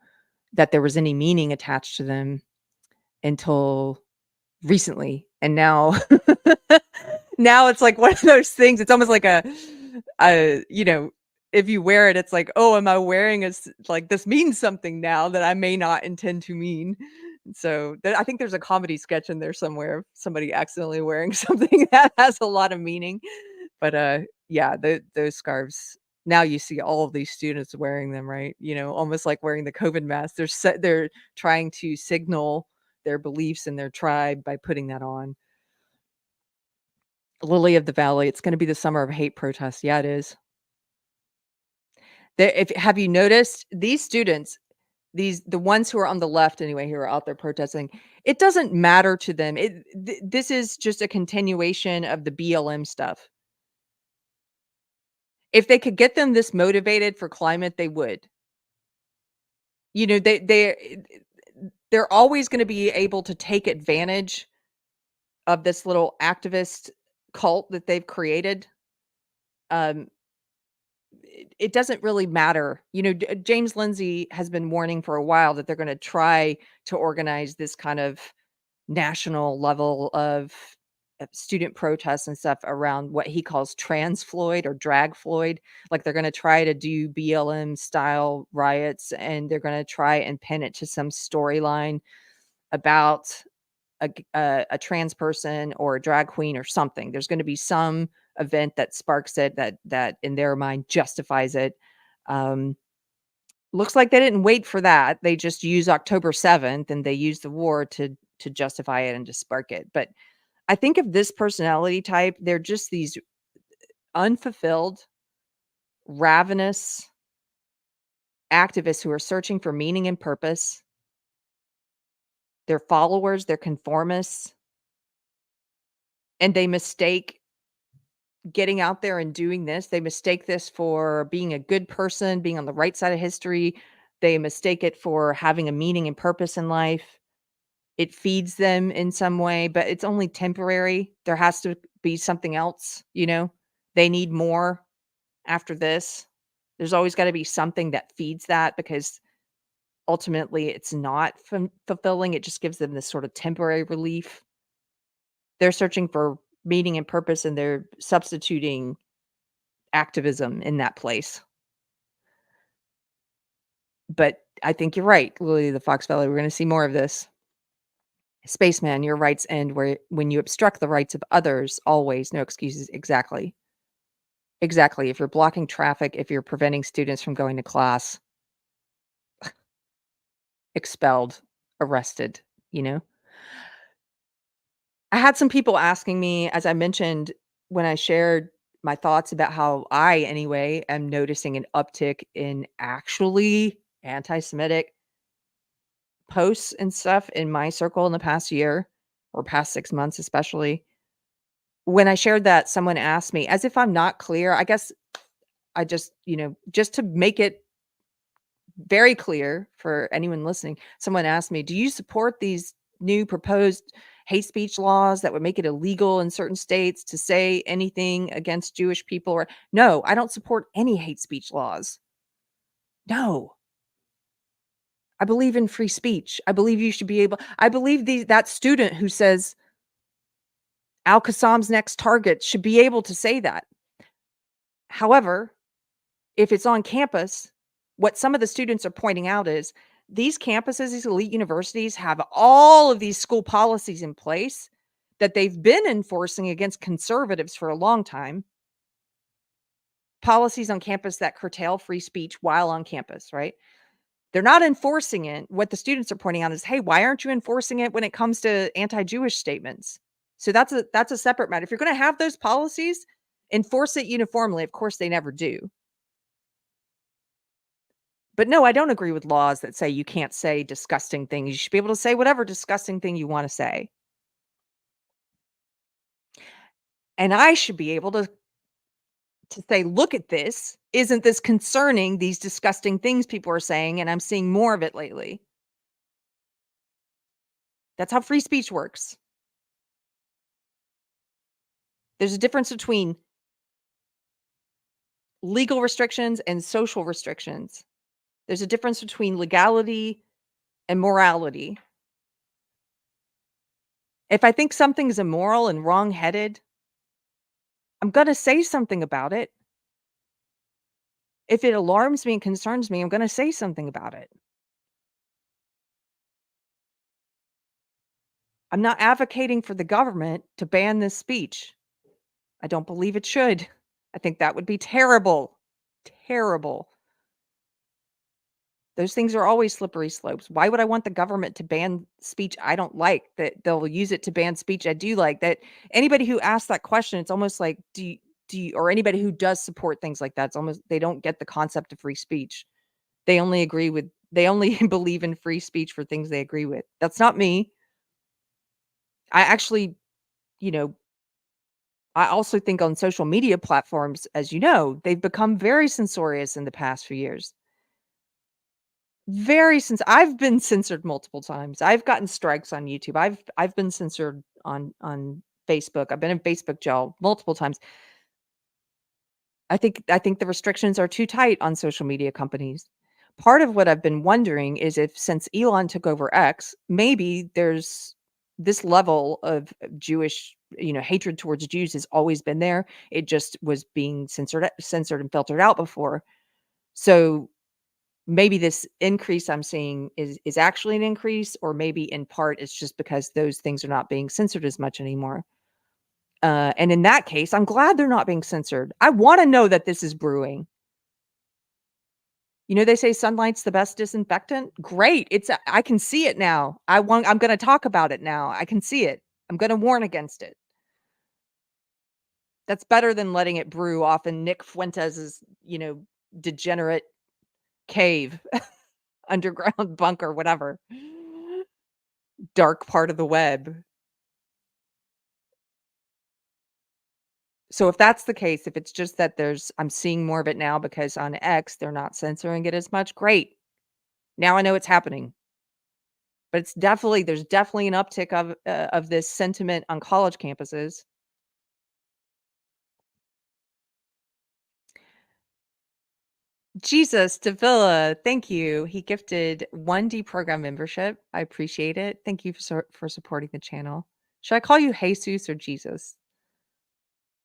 A: that there was any meaning attached to them until recently. And now, now it's like one of those things. It's almost like if you wear it, it's like, oh, am I wearing this means something now that I may not intend to mean. So I think there's a comedy sketch in there somewhere of somebody accidentally wearing something that has a lot of meaning. But yeah, those scarves. Now you see all of these students wearing them, right? Almost like wearing the COVID mask. They're trying to signal their beliefs in their tribe by putting that on. Lily of the Valley. It's going to be the summer of hate protests. Yeah, it is. Have you noticed these students? the ones who are on the left anyway, who are out there protesting, it doesn't matter to them. This is just a continuation of the BLM stuff. If they could get them this motivated for climate, they would. You know, they're always going to be able to take advantage of this little activist cult that they've created. It doesn't really matter. You know, James Lindsay has been warning for a while that they're going to try to organize this kind of national level of student protests and stuff around what he calls trans Floyd or drag Floyd. Like they're going to try to do BLM style riots, and they're going to try and pin it to some storyline about a trans person or a drag queen or something. There's going to be some event that sparks it, that in their mind justifies it. Looks like they didn't wait for that. They just use October 7th and they use the war to justify it and to spark it. But I think of this personality type, they're just these unfulfilled, ravenous activists who are searching for meaning and purpose. They're followers, they're conformists, and they mistake getting out there and doing this. They mistake this for being a good person, being on the right side of history. They mistake it for having a meaning and purpose in life. It feeds them in some way, but it's only temporary. There has to be something else, you know? They need more after this. There's always got to be something that feeds that, because ultimately it's not fulfilling. It just gives them this sort of temporary relief. They're searching for meaning and purpose, and they're substituting activism in that place. But I think you're right, Lily the Fox Valley. We're going to see more of this. Spaceman, your rights end when you obstruct the rights of others. Always, no excuses. Exactly. Exactly. If you're blocking traffic, if you're preventing students from going to class, expelled, arrested, you know? I had some people asking me, as I mentioned, when I shared my thoughts about how I, anyway, am noticing an uptick in actually anti-Semitic posts and stuff in my circle in the past year, or past 6 months especially. When I shared that, someone asked me, as if I'm not clear, I guess I just, just to make it very clear for anyone listening, someone asked me, do you support these new proposed hate speech laws that would make it illegal in certain states to say anything against Jewish people? Or no, I don't support any hate speech laws. No. I believe in free speech. I believe you should be able, I believe that student who says Al-Qassam's next target should be able to say that. However, if it's on campus, what some of the students are pointing out is these campuses, these elite universities, have all of these school policies in place that they've been enforcing against conservatives for a long time. Policies on campus that curtail free speech while on campus, right? They're not enforcing it. What the students are pointing out is, hey, why aren't you enforcing it when it comes to anti-Jewish statements? So that's a separate matter. If you're going to have those policies, enforce it uniformly. Of course, they never do. But no, I don't agree with laws that say you can't say disgusting things. You should be able to say whatever disgusting thing you want to say. And I should be able to say, look at this. Isn't this concerning, these disgusting things people are saying? And I'm seeing more of it lately. That's how free speech works. There's a difference between legal restrictions and social restrictions. There's a difference between legality and morality. If I think something's immoral and wrong-headed, I'm going to say something about it. If it alarms me and concerns me, I'm going to say something about it. I'm not advocating for the government to ban this speech. I don't believe it should. I think that would be terrible. Terrible. Those things are always slippery slopes. Why would I want the government to ban speech I don't like, that they'll use it to ban speech I do like? That anybody who asks that question, it's almost like, do you, or anybody who does support things like that, it's almost, they don't get the concept of free speech. They only agree with They only believe in free speech for things they agree with. That's not me. I actually, you know, I also think on social media platforms, as you know, they've become very censorious in the past few years. I've been censored multiple times. I've gotten strikes on YouTube. I've been censored on Facebook. I've been in Facebook jail multiple times. I think the restrictions are too tight on social media companies. Part of what I've been wondering is if since Elon took over X, maybe there's this level of Jewish, hatred towards Jews has always been there. It just was being censored and filtered out before. So maybe this increase I'm seeing is actually an increase, or maybe in part it's just because those things are not being censored as much anymore. And in that case, I'm glad they're not being censored. I want to know that this is brewing. They say sunlight's the best disinfectant. Great. I can see it now. I'm going to talk about it now. I can see it. I'm going to warn against it. That's better than letting it brew off in Nick Fuentes's, degenerate cave, underground bunker, whatever. Dark part of the web. So if that's the case, if it's just that I'm seeing more of it now because on X, they're not censoring it as much, great. Now I know it's happening. But there's definitely an uptick of this sentiment on college campuses. Jesus, Davila, thank you. He gifted 1 Deprogrammed membership. I appreciate it. Thank you for supporting the channel. Should I call you Jesus or Jesus?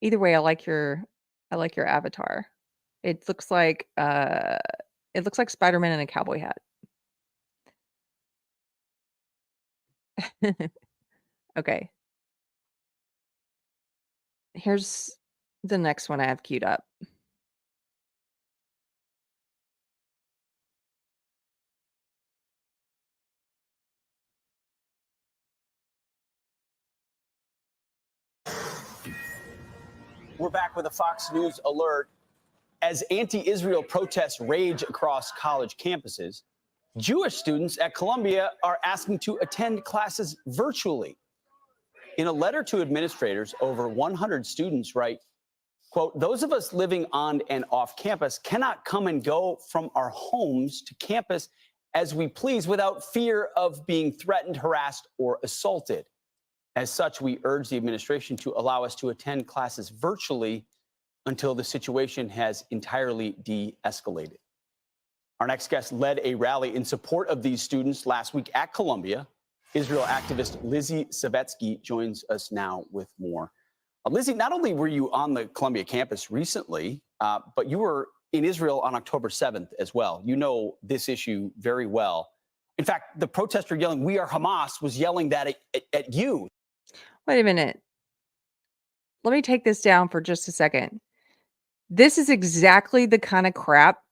A: Either way, I like your avatar. It looks like Spider-Man in a cowboy hat. Okay. Here's the next one I have queued up.
J: We're back with a Fox News alert. As anti-Israel protests rage across college campuses, Jewish students at Columbia are asking to attend classes virtually. In a letter to administrators, over 100 students write, quote, "Those of us living on and off campus cannot come and go from our homes to campus as we please without fear of being threatened, harassed, or assaulted. As such, we urge the administration to allow us to attend classes virtually until the situation has entirely de-escalated." Our next guest led a rally in support of these students last week at Columbia. Israel activist Lizzie Savetsky joins us now with more. Lizzie, not only were you on the Columbia campus recently, but you were in Israel on October 7th as well. You know this issue very well. In fact, the protester yelling, "We are Hamas," was yelling that at you.
A: Wait a minute. Let me take this down for just a second. This is exactly the kind of crap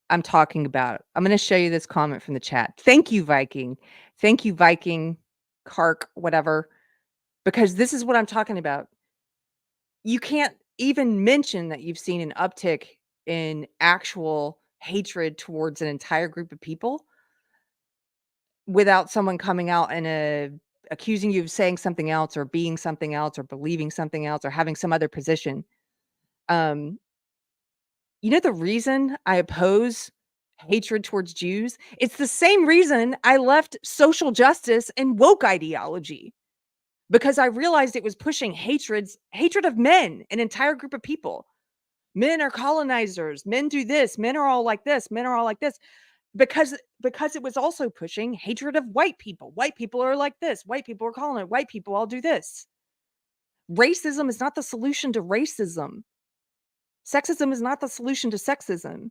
A: I'm talking about. I'm going to show you this comment from the chat. Thank you, Viking. Thank you, Viking, Kark, whatever, because this is what I'm talking about. You can't even mention that you've seen an uptick in actual hatred towards an entire group of people without someone coming out and accusing you of saying something else or being something else or believing something else or having some other position. The reason I oppose hatred towards Jews, it's the same reason I left social justice and woke ideology, because I realized it was pushing hatred of men, an entire group of people. Men are colonizers, men do this, men are all like this, men are all like this. Because it was also pushing hatred of white people. White people are like this. White people are colonizers. White people all do this. Racism is not the solution to racism. Sexism is not the solution to sexism.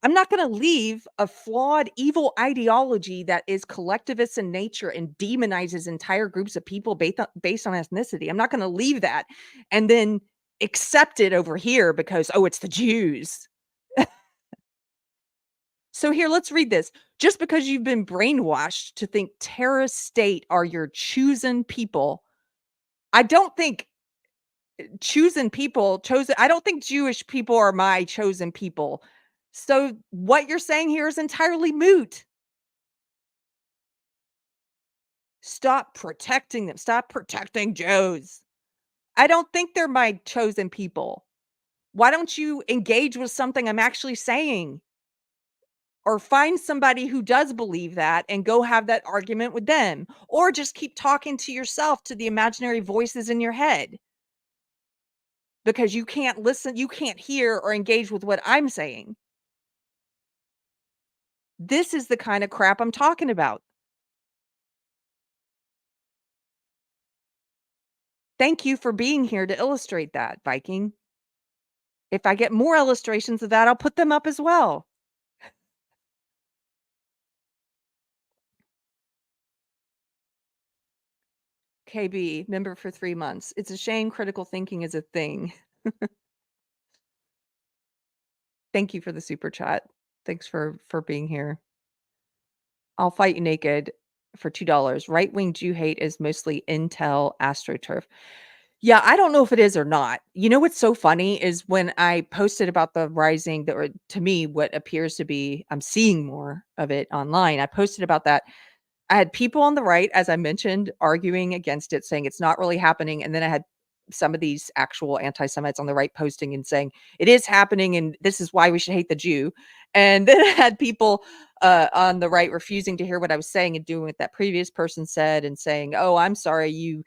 A: I'm not going to leave a flawed, evil ideology that is collectivist in nature and demonizes entire groups of people based on ethnicity. I'm not going to leave that and then accept it over here because, oh, it's the Jews. So here, let's read this. Just because you've been brainwashed to think terrorist state are your chosen people, I don't think I don't think Jewish people are my chosen people. So what you're saying here is entirely moot. Stop protecting them. Stop protecting Jews. I don't think they're my chosen people. Why don't you engage with something I'm actually saying? Or find somebody who does believe that and go have that argument with them. Or just keep talking to yourself, to the imaginary voices in your head. Because you can't listen, you can't hear or engage with what I'm saying. This is the kind of crap I'm talking about. Thank you for being here to illustrate that, Viking. If I get more illustrations of that, I'll put them up as well. KB, member for 3 months. It's a shame critical thinking is a thing. Thank you for the super chat. Thanks for being here. I'll fight you naked for $2. Right-wing Jew hate is mostly intel astroturf. Yeah, I don't know if it is or not. You know what's so funny is when I posted about the rising, that, or to me, what appears to be, I'm seeing more of it online. I posted about that. I had people on the right, as I mentioned, arguing against it, saying it's not really happening. And then I had some of these actual anti-Semites on the right posting and saying it is happening and this is why we should hate the Jew. And then I had people on the right refusing to hear what I was saying and doing what that previous person said and saying, "Oh, I'm sorry, you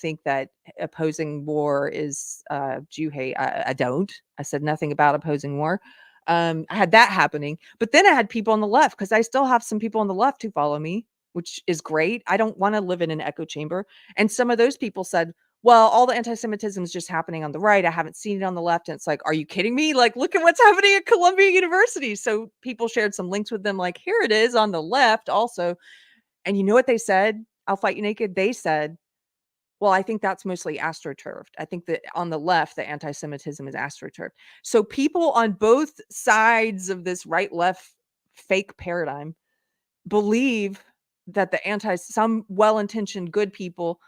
A: think that opposing war is Jew hate." I don't. I said nothing about opposing war. I had that happening, but then I had people on the left, because I still have some people on the left who follow me, which is great. I don't want to live in an echo chamber. And some of those people said, well, all the anti-Semitism is just happening on the right. I haven't seen it on the left. And it's like, are you kidding me? Like, look at what's happening at Columbia University. So people shared some links with them, like, here it is on the left also. And you know what they said? I'll fight you naked. They said, well, I think that's mostly astroturfed. I think that on the left, the anti-Semitism is astroturfed. So people on both sides of this right-left fake paradigm believe that some well-intentioned good people,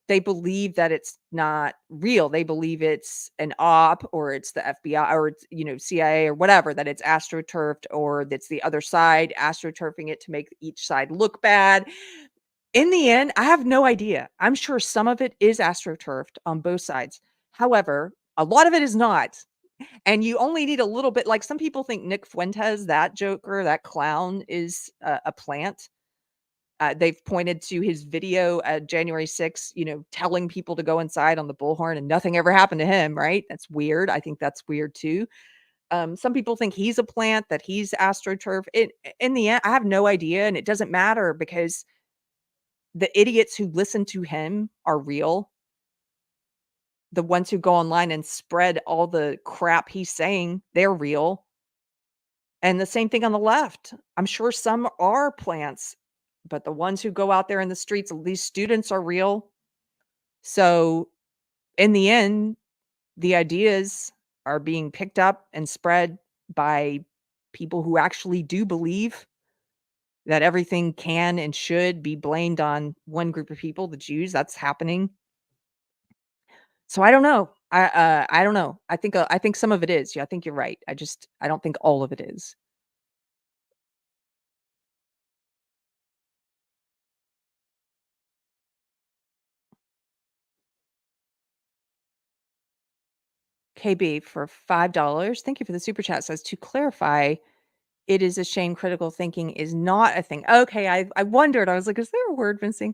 A: they believe that it's not real. They believe it's an op, or it's the FBI, or it's, CIA or whatever, that it's astroturfed, or that's the other side astroturfing it to make each side look bad. In the end, I have no idea. I'm sure some of it is astroturfed on both sides. However, a lot of it is not. And you only need a little bit. Like, some people think Nick Fuentes, that joker, that clown, is a plant. They've pointed to his video at January 6th, telling people to go inside on the bullhorn, and nothing ever happened to him, right? That's weird. I think that's weird too. Some people think he's a plant, that he's astroturf. In the end, I have no idea, and it doesn't matter, because the idiots who listen to him are real. The ones who go online and spread all the crap he's saying, they're real. And the same thing on the left. I'm sure some are plants, but the ones who go out there in the streets, these students, are real. So in the end, the ideas are being picked up and spread by people who actually do believe that everything can and should be blamed on one group of people, the Jews. That's happening. So I don't know. I don't know. I think some of it is. Yeah, I think you're right. I don't think all of it is. KB for $5. Thank you for the super chat. Says, to clarify, it is a shame critical thinking is not a thing. Okay, I wondered. I was like, is there a word missing?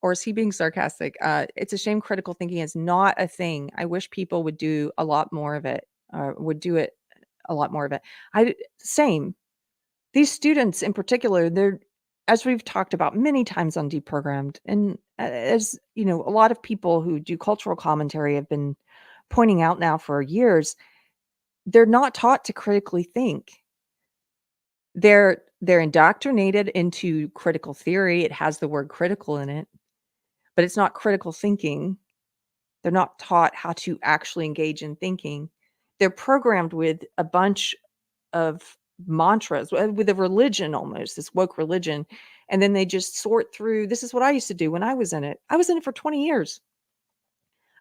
A: Or is he being sarcastic? It's a shame critical thinking is not a thing. I wish people would do a lot more of it, would do it a lot more of it. Same. These students in particular, they're, as we've talked about many times on Deprogrammed, and as a lot of people who do cultural commentary have been pointing out now for years, they're not taught to critically think. They're indoctrinated into critical theory. It has the word critical in it, but it's not critical thinking. They're not taught how to actually engage in thinking. They're programmed with a bunch of mantras, with a religion, almost this woke religion. And then they just sort through. This is what I used to do when I was in it. I was in it for 20 years.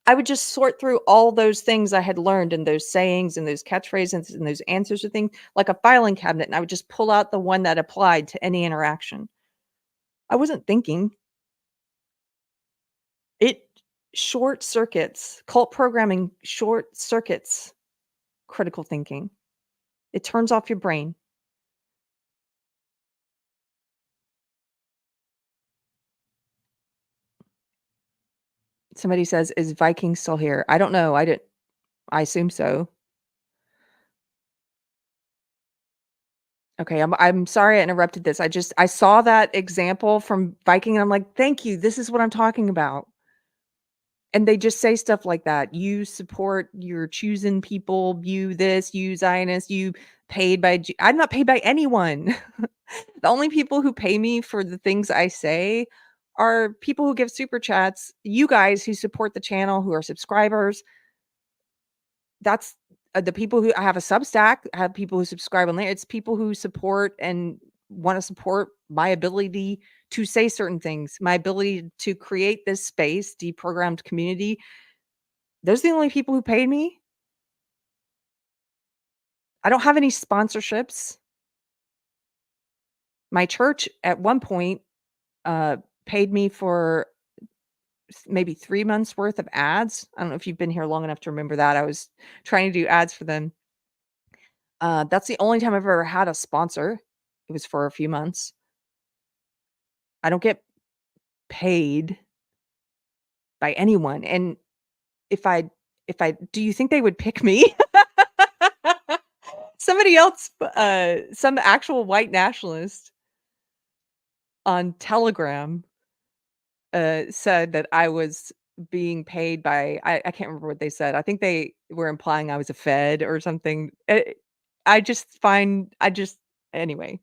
A: I would just sort through all those things I had learned and those sayings and those catchphrases and those answers to things like a filing cabinet, and I would just pull out the one that applied to any interaction. I wasn't thinking. It short circuits, cult programming short circuits critical thinking. It turns off your brain. Somebody says, "Is Viking still here?" I don't know. I assume so. Okay, I'm sorry I interrupted this. I saw that example from Viking and I'm like, "Thank you. This is what I'm talking about." And they just say stuff like that. You support your choosing people, you this, you Zionist, you paid by I'm not paid by anyone. The only people who pay me for the things I say are people who give super chats, you guys who support the channel, who are subscribers. That's the people who I have a Substack, I have people who subscribe on there. It's people who support and want to support my ability to say certain things, my ability to create this space, deprogrammed community. Those are the only people who paid me. I don't have any sponsorships. My church at one point paid me for maybe 3 months worth of ads. I don't know if you've been here long enough to remember that. I was trying to do ads for them. That's the only time I've ever had a sponsor. It was for a few months. I don't get paid by anyone. And if I do you think they would pick me? Somebody else, some actual white nationalist on Telegram said that I was being paid by I can't remember what they said. I think they were implying I was a Fed or something. Anyway.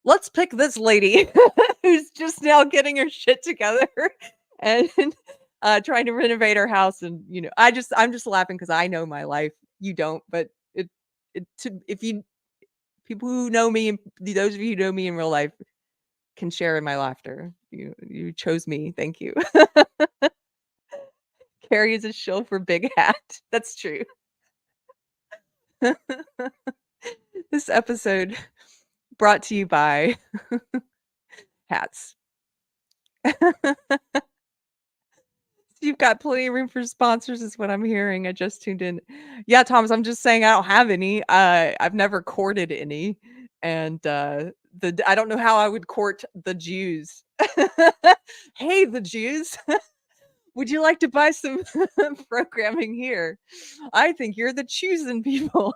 A: Let's pick this lady who's just now getting her shit together and trying to renovate her house. And I'm just laughing because I know my life. You don't, but people who know me and those of you who know me in real life can share in my laughter. You chose me. Thank you. Keri is a shill for big hat. That's true. This episode brought to you by hats. You've got plenty of room for sponsors is what I'm hearing. I just tuned in. Yeah, Thomas, I'm just saying I don't have any. I've never courted any. And I don't know how I would court the Jews. Hey, the Jews. Would you like to buy some programming here? I think you're the choosing people.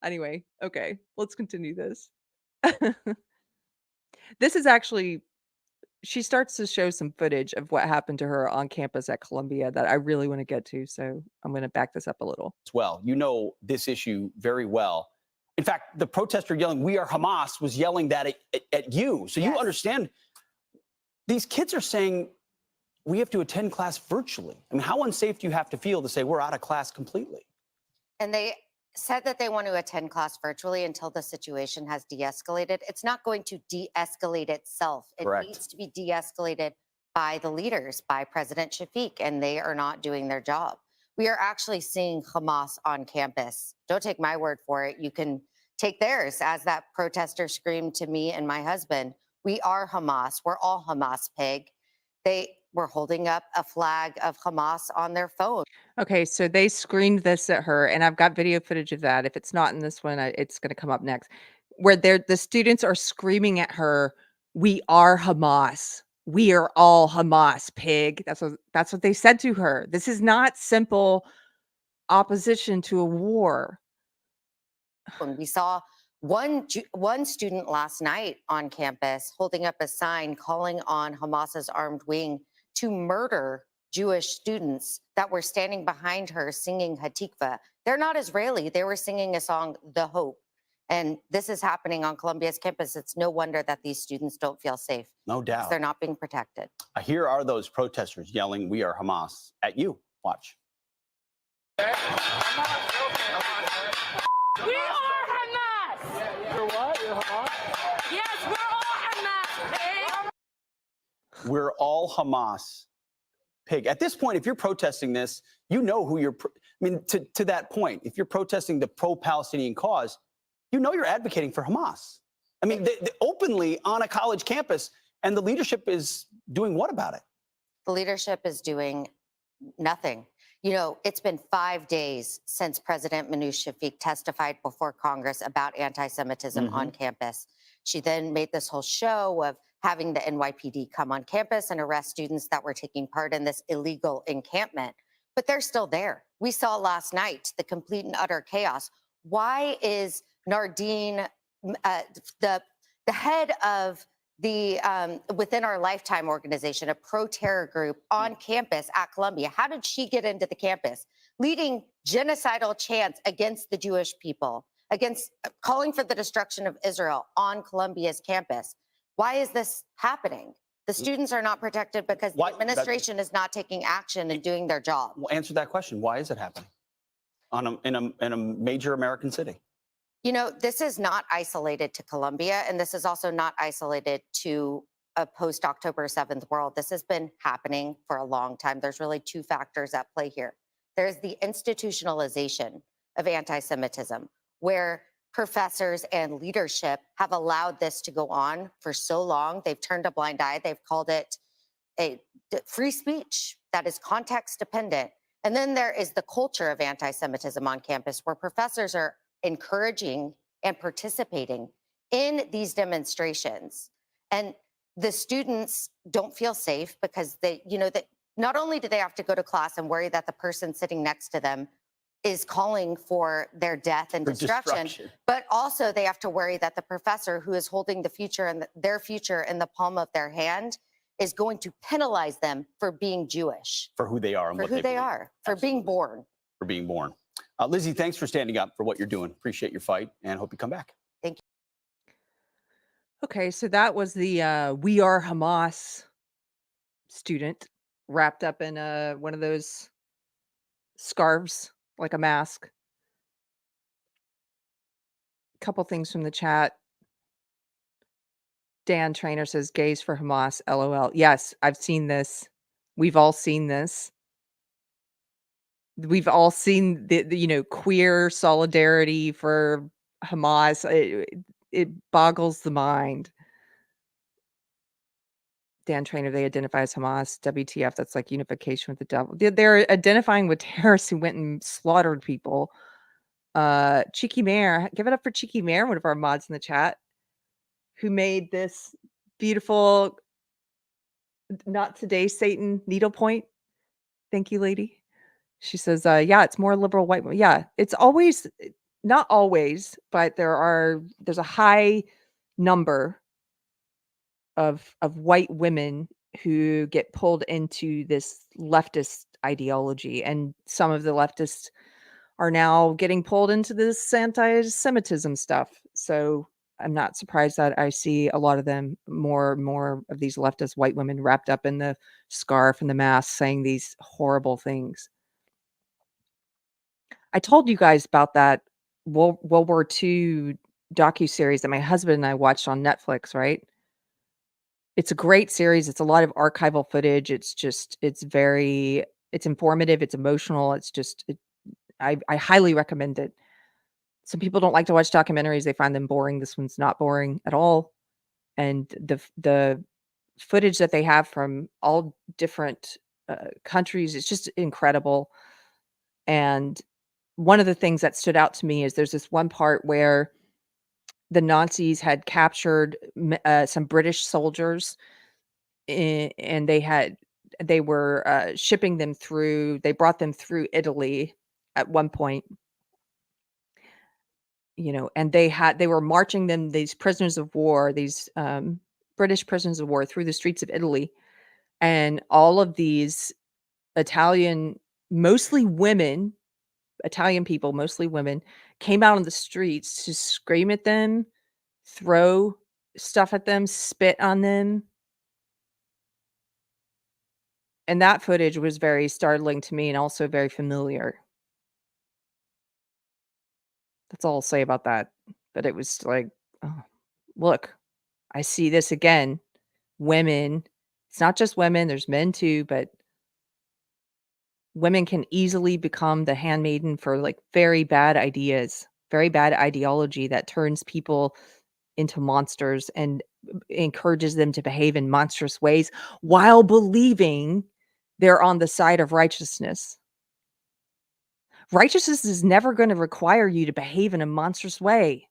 A: Anyway, okay, let's continue this. This is actually she starts to show some footage of what happened to her on campus at Columbia that I really want to get to. So I'm going to back this up a little.
J: Well, you know this issue very well. In fact, the protester yelling, "We are Hamas," was yelling that at you. So you understand these kids are saying we have to attend class virtually. I mean, how unsafe do you have to feel to say we're out of class completely?
L: And they said that they want to attend class virtually until the situation has de-escalated. It's not going to de-escalate itself. It needs to be de-escalated by the leaders, by President Shafiq, and they are not doing their job. We are actually seeing Hamas on campus. Don't take my word for it. You can take theirs, as that protester screamed to me and my husband. We are Hamas. We're all Hamas, pig. They were holding up a flag of Hamas on their phone.
A: Okay, so they screamed this at her, and I've got video footage of that. If it's not in this one, it's going to come up next, where the students are screaming at her, "We are Hamas. We are all Hamas, pig." That's what they said to her. This is not simple opposition to a war.
L: When we saw one student last night on campus holding up a sign calling on Hamas's armed wing to murder Jewish students that were standing behind her singing Hatikva. They're not Israeli. They were singing a song, The Hope. And this is happening on Columbia's campus. It's no wonder that these students don't feel safe.
J: No doubt.
L: They're not being protected.
J: Here are those protesters yelling, "We are Hamas," at you. Watch.
M: We are Hamas! You're what? You're Hamas? Yes, we're all Hamas, pig!
J: We're all Hamas, pig. At this point, if you're protesting this, you know who you're. I mean, to that point, if you're protesting the pro-Palestinian cause, you know you're advocating for Hamas. I mean, they openly on a college campus, and the leadership is doing what about it?
L: The leadership is doing nothing. You know, it's been 5 days since President Minouche Shafik testified before Congress about anti-Semitism on campus. She then made this whole show of having the NYPD come on campus and arrest students that were taking part in this illegal encampment. But they're still there. We saw last night the complete and utter chaos. Why is Nardine, the head of the Within Our Lifetime organization, a pro-terror group on campus at Columbia? How did she get into the campus, leading genocidal chants against the Jewish people, against calling for the destruction of Israel on Columbia's campus? Why is this happening? The students are not protected because the administration is not taking action and doing their job.
J: Well, answer that question. Why is it happening in a major American city?
L: You know, this is not isolated to Columbia, and this is also not isolated to a post-October 7th world. This has been happening for a long time. There's really two factors at play here. There's the institutionalization of anti-Semitism, where professors and leadership have allowed this to go on for so long. They've turned a blind eye. They've called it a free speech that is context dependent. And then there is the culture of anti-Semitism on campus, where professors are encouraging and participating in these demonstrations. And the students don't feel safe because they, you know, that not only do they have to go to class and worry that the person sitting next to them is calling for their death and destruction, but also they have to worry that the professor who is holding the future and their future in the palm of their hand is going to penalize them for being Jewish.
J: For who they are and
L: for
J: what
L: who they
J: believe.
L: are, for being born.
J: For being born. Lizzie, thanks for standing up for what you're doing. Appreciate your fight and hope you come back.
L: Thank you.
A: Okay, so that was the We Are Hamas student wrapped up in one of those scarves, like a mask. Couple things from the chat. Dan Trainer says, gays for Hamas, LOL. Yes, I've seen this. We've all seen this. We've all seen the queer solidarity for Hamas. It boggles the mind. Dan Trainer, they identify as Hamas. WTF, that's like unification with the devil. They're identifying with terrorists who went and slaughtered people. Cheeky Mare, give it up for Cheeky Mare, one of our mods in the chat, who made this beautiful Not Today Satan needlepoint. Thank you, lady. She says, yeah, it's more liberal white women. Yeah, it's always, not always, but there's a high number of white women who get pulled into this leftist ideology. And some of the leftists are now getting pulled into this anti-Semitism stuff. So I'm not surprised that I see a lot of them, more of these leftist white women wrapped up in the scarf and the mask saying these horrible things. I told you guys about that World War II docuseries that my husband and I watched on Netflix, right? It's a great series. It's a lot of archival footage. It's informative. It's emotional. I highly recommend it. Some people don't like to watch documentaries. They find them boring. This one's not boring at all. And the footage that they have from all different countries, it's just incredible. And one of the things that stood out to me is there's this one part where the Nazis had captured some British soldiers, and they were shipping them through. They brought them through Italy at one point, and they were marching them, these prisoners of war, these British prisoners of war, through the streets of Italy, and all of these Italian, mostly women. Italian people, mostly women, came out on the streets to scream at them, throw stuff at them, spit on them. And that footage was very startling to me and also very familiar. That's all I'll say about that. But it was like, oh, look, I see this again. Women, it's not just women, there's men too, but Women can easily become the handmaiden for like very bad ideas, very bad ideology that turns people into monsters and encourages them to behave in monstrous ways while believing they're on the side of righteousness. Righteousness is never going to require you to behave in a monstrous way.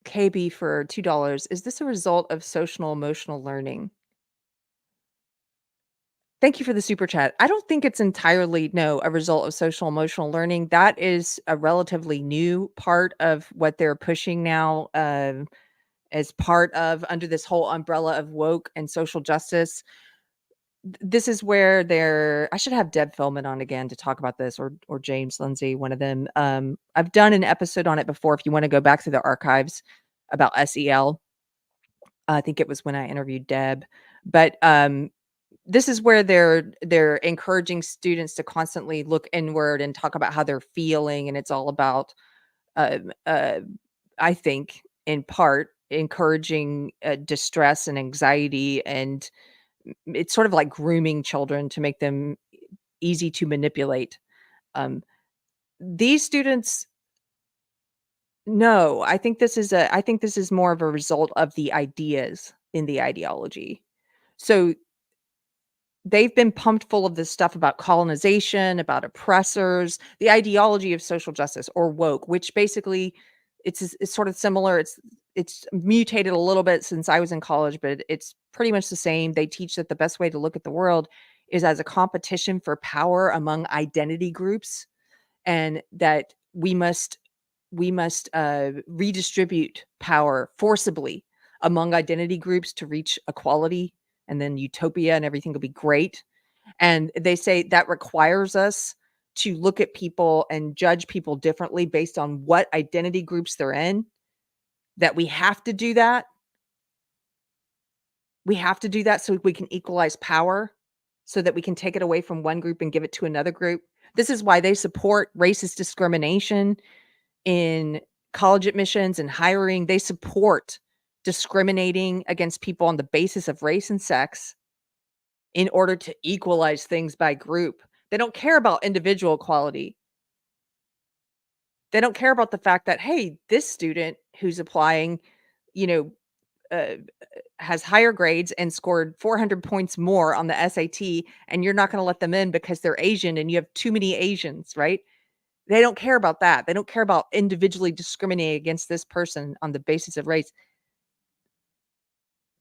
A: KB for $2. Is this a result of social emotional learning? Thank you for the super chat. I don't think it's entirely a result of social emotional learning. That is a relatively new part of what they're pushing now, as part of under this whole umbrella of woke and social justice. This is where I should have Deb Philman on again to talk about this, or James Lindsay, one of them. I've done an episode on it before. If you want to go back through the archives about SEL, I think it was when I interviewed Deb, but this is where they're encouraging students to constantly look inward and talk about how they're feeling, and it's all about, I think, in part, encouraging distress and anxiety, and it's sort of like grooming children to make them easy to manipulate. These students, no, I think this is more of a result of the ideas in the ideology. So they've been pumped full of this stuff about colonization, about oppressors, the ideology of social justice or woke, which basically it's sort of similar. It's mutated a little bit since I was in college, but it's pretty much the same. They teach that the best way to look at the world is as a competition for power among identity groups, and that we must redistribute power forcibly among identity groups to reach equality, and then utopia and everything will be great. And they say that requires us to look at people and judge people differently based on what identity groups they're in, that we have to do that. We have to do that so we can equalize power, so that we can take it away from one group and give it to another group. This is why they support racist discrimination in college admissions and hiring. They support discriminating against people on the basis of race and sex in order to equalize things by group. They don't care about individual equality. They don't care about the fact that, hey, this student who's applying, you know, has higher grades and scored 400 points more on the SAT, and you're not going to let them in because they're Asian and you have too many Asians, right? They don't care about that. They don't care about individually discriminating against this person on the basis of race.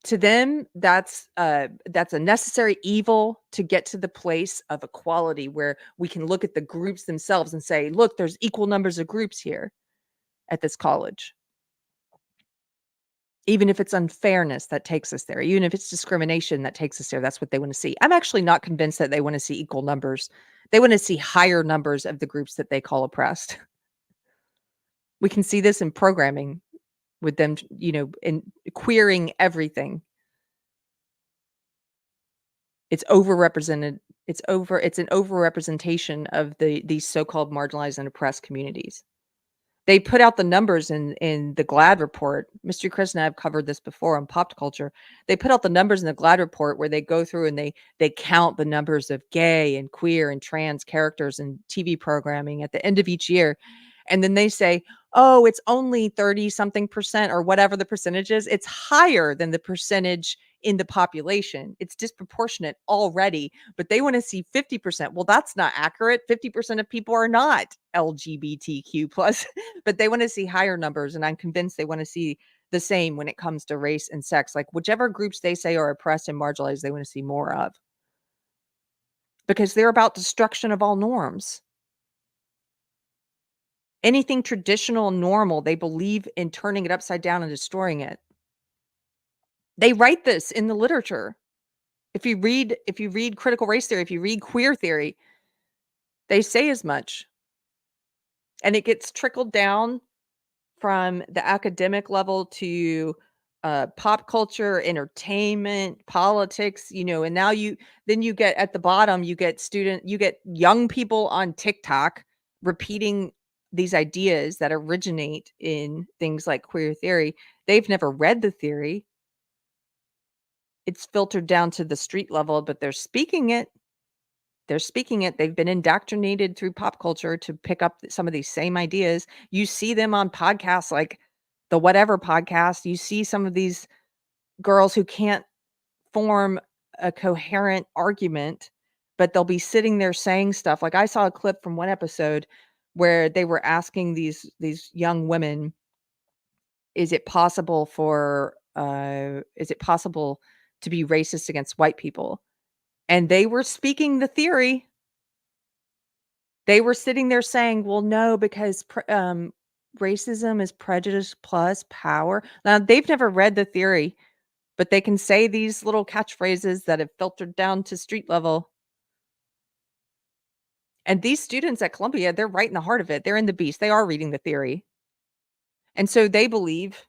A: To them, that's a necessary evil to get to the place of equality where we can look at the groups themselves and say, look, there's equal numbers of groups here at this college. Even if it's unfairness that takes us there, even if it's discrimination that takes us there, that's what they want to see. I'm actually not convinced that they want to see equal numbers. They want to see higher numbers of the groups that they call oppressed. We can see this in programming with them, in queering everything. It's overrepresented. It's an overrepresentation of these so-called marginalized and oppressed communities. They put out the numbers in the GLAAD report. Mr. Chris and I have covered this before on Pop Culture. They put out the numbers in the GLAAD report where they go through and they count the numbers of gay and queer and trans characters in TV programming at the end of each year. And then they say, oh, it's only 30 something percent or whatever the percentage is. It's higher than the percentage in the population. It's disproportionate already, but they want to see 50%. Well, that's not accurate. 50% of people are not LGBTQ plus, but they want to see higher numbers. And I'm convinced they want to see the same when it comes to race and sex. Like whichever groups they say are oppressed and marginalized, they want to see more of, because they're about destruction of all norms. Anything traditional and normal, they believe in turning it upside down and destroying it. They write this in the literature. If you read critical race theory, if you read queer theory, they say as much. And it gets trickled down from the academic level to pop culture, entertainment, politics, and now you get at the bottom, you get young people on TikTok repeating these ideas that originate in things like queer theory, they've never read the theory. It's filtered down to the street level, but they're speaking it. They're speaking it. They've been indoctrinated through pop culture to pick up some of these same ideas. You see them on podcasts like the Whatever podcast. You see some of these girls who can't form a coherent argument, but they'll be sitting there saying stuff. Like I saw a clip from one episode where they were asking these young women, is it possible to be racist against white people? And they were speaking the theory. They were sitting there saying, well, no, because racism is prejudice plus power. Now, they've never read the theory, but they can say these little catchphrases that have filtered down to street level. And these students at Columbia, they're right in the heart of it. They're in the beast. They are reading the theory. And so they believe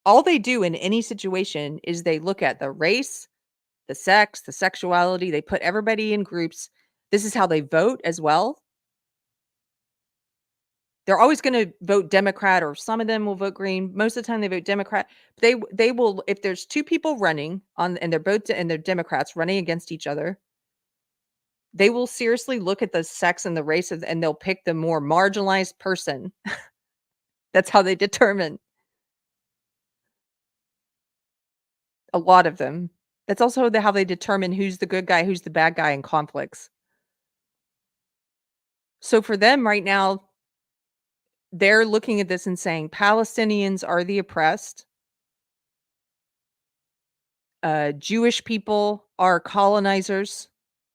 A: all they do in any situation is they look at the race, the sex, the sexuality. They put everybody in groups. This is how they vote as well. They're always going to vote Democrat, or some of them will vote Green. Most of the time they vote Democrat. They will, if there's two people running on and they're Democrats running against each other, they will seriously look at the sex and the race and they'll pick the more marginalized person. That's how they determine. A lot of them. That's also how they determine who's the good guy, who's the bad guy in conflicts. So for them right now, they're looking at this and saying Palestinians are the oppressed. Jewish people are colonizers.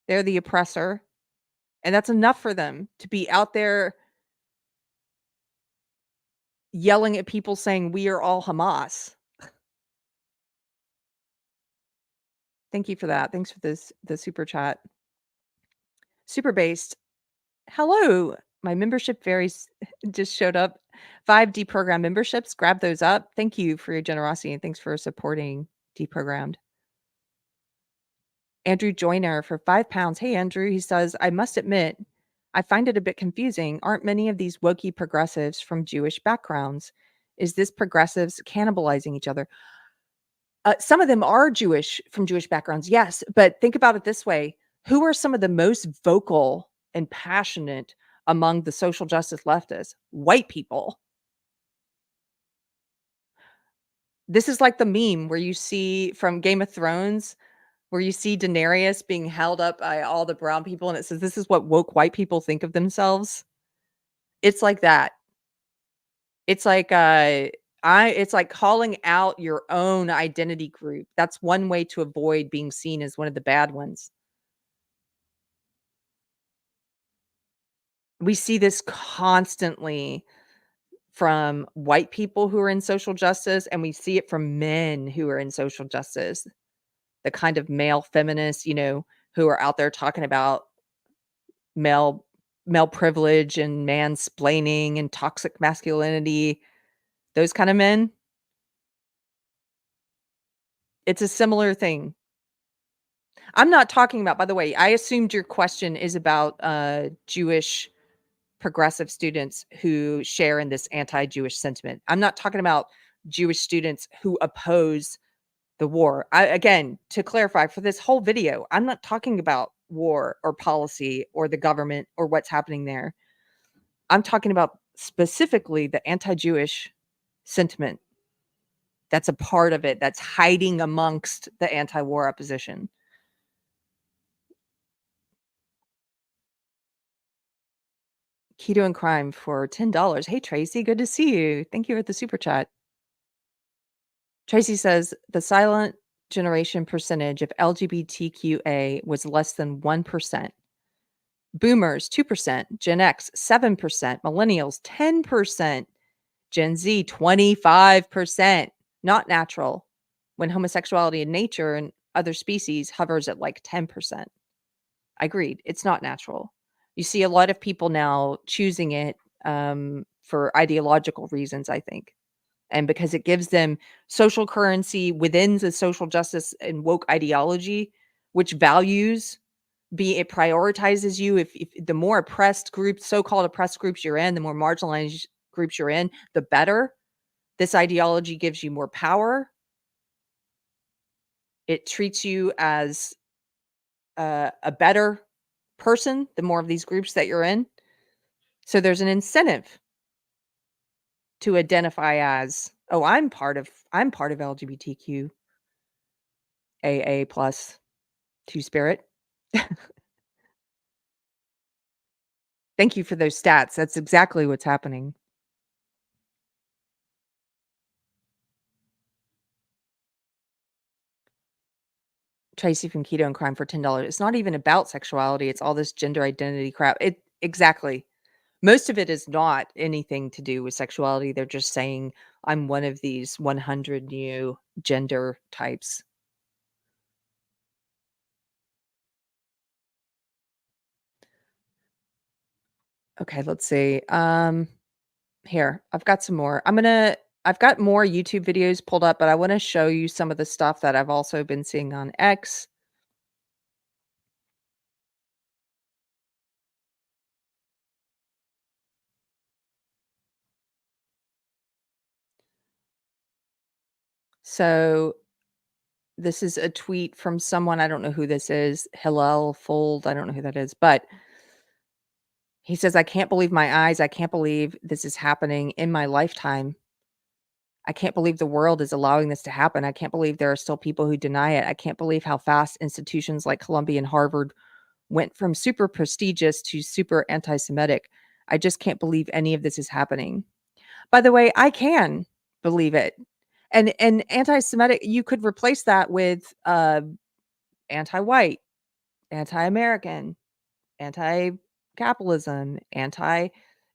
A: They're the oppressor. And that's enough for them to be out there yelling at people saying, we are all Hamas. Thank you for that. Thanks for the super chat. Super based. Hello. My membership varies just showed up. 5 Deprogrammed memberships. Grab those up. Thank you for your generosity and thanks for supporting Deprogrammed. Andrew Joyner for £5. Hey, Andrew. He says, I must admit, I find it a bit confusing. Aren't many of these wokey progressives from Jewish backgrounds? Is this progressives cannibalizing each other? Some of them are from Jewish backgrounds, yes. But think about it this way. Who are some of the most vocal and passionate among the social justice leftists? White people. This is like the meme where you see from Game of Thrones, where you see Daenerys being held up by all the brown people, and it says, this is what woke white people think of themselves. It's like that. It's like it's like calling out your own identity group. That's one way to avoid being seen as one of the bad ones. We see this constantly from white people who are in social justice, and we see it from men who are in social justice. The kind of male feminists, who are out there talking about male privilege and mansplaining and toxic masculinity. Those kind of men. It's a similar thing. I'm not talking about, by the way, I assumed your question is about Jewish progressive students who share in this anti-Jewish sentiment. I'm not talking about Jewish students who oppose the war. Again, to clarify, for this whole video, I'm not talking about war or policy or the government or what's happening there. I'm talking about specifically the anti-Jewish sentiment that's a part of it, that's hiding amongst the anti-war opposition. Keto and Crime for $10. Hey, Tracy, good to see you. Thank you for the super chat. Tracy says the silent generation percentage of LGBTQA was less than 1%. Boomers, 2%. Gen X, 7%. Millennials, 10%. Gen Z, 25%. Not natural, when homosexuality in nature and other species hovers at like 10%. I agreed. It's not natural. You see a lot of people now choosing it for ideological reasons, I think. And because it gives them social currency within the social justice and woke ideology, which values It prioritizes you. If the more oppressed groups, so-called oppressed groups you're in, the more marginalized groups you're in, the better. This ideology gives you more power. It treats you as a better person, the more of these groups that you're in. So there's an incentive to identify as, oh, I'm part of LGBTQ AA plus two spirit. Thank you for those stats. That's exactly what's happening. Tracy from Keto and Crime for $10. It's not even about sexuality. It's all this gender identity crap. Exactly. Most of it is not anything to do with sexuality. They're just saying, I'm one of these 100 new gender types. Okay, let's see. Here, I've got some more. I've got more YouTube videos pulled up, but I want to show you some of the stuff that I've also been seeing on X. So this is a tweet from someone, I don't know who this is, Hillel Fold, I don't know who that is, but he says, I can't believe my eyes. I can't believe this is happening in my lifetime. I can't believe the world is allowing this to happen. I can't believe there are still people who deny it. I can't believe how fast institutions like Columbia and Harvard went from super prestigious to super anti-Semitic. I just can't believe any of this is happening. By the way, I can believe it. And anti-Semitic, you could replace that with anti-white, anti-American, anti-capitalism,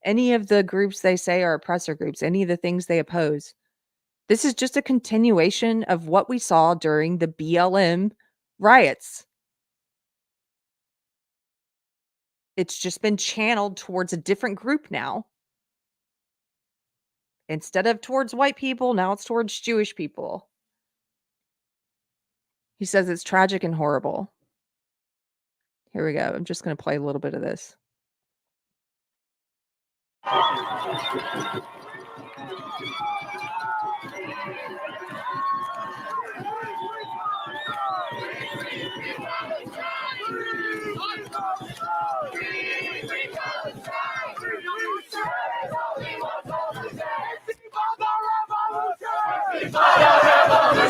A: any of the groups they say are oppressor groups, any of the things they oppose. This is just a continuation of what we saw during the BLM riots. It's just been channeled towards a different group now. Instead of towards white people, now it's towards Jewish people. He says it's tragic and horrible. Here we go. I'm just going to play a little bit of this.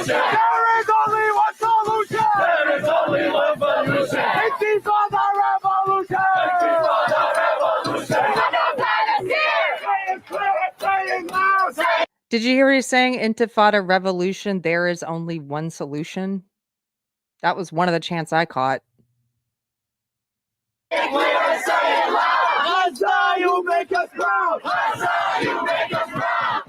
M: There is only one solution. There is only one solution. It's for the revolution. It's for the revolution. Say it clear, say it loud.
A: Did you hear what he's saying? Intifada revolution. There is only one solution. That was one of the chants I caught.
M: That's how you make us proud. That's how you make us proud.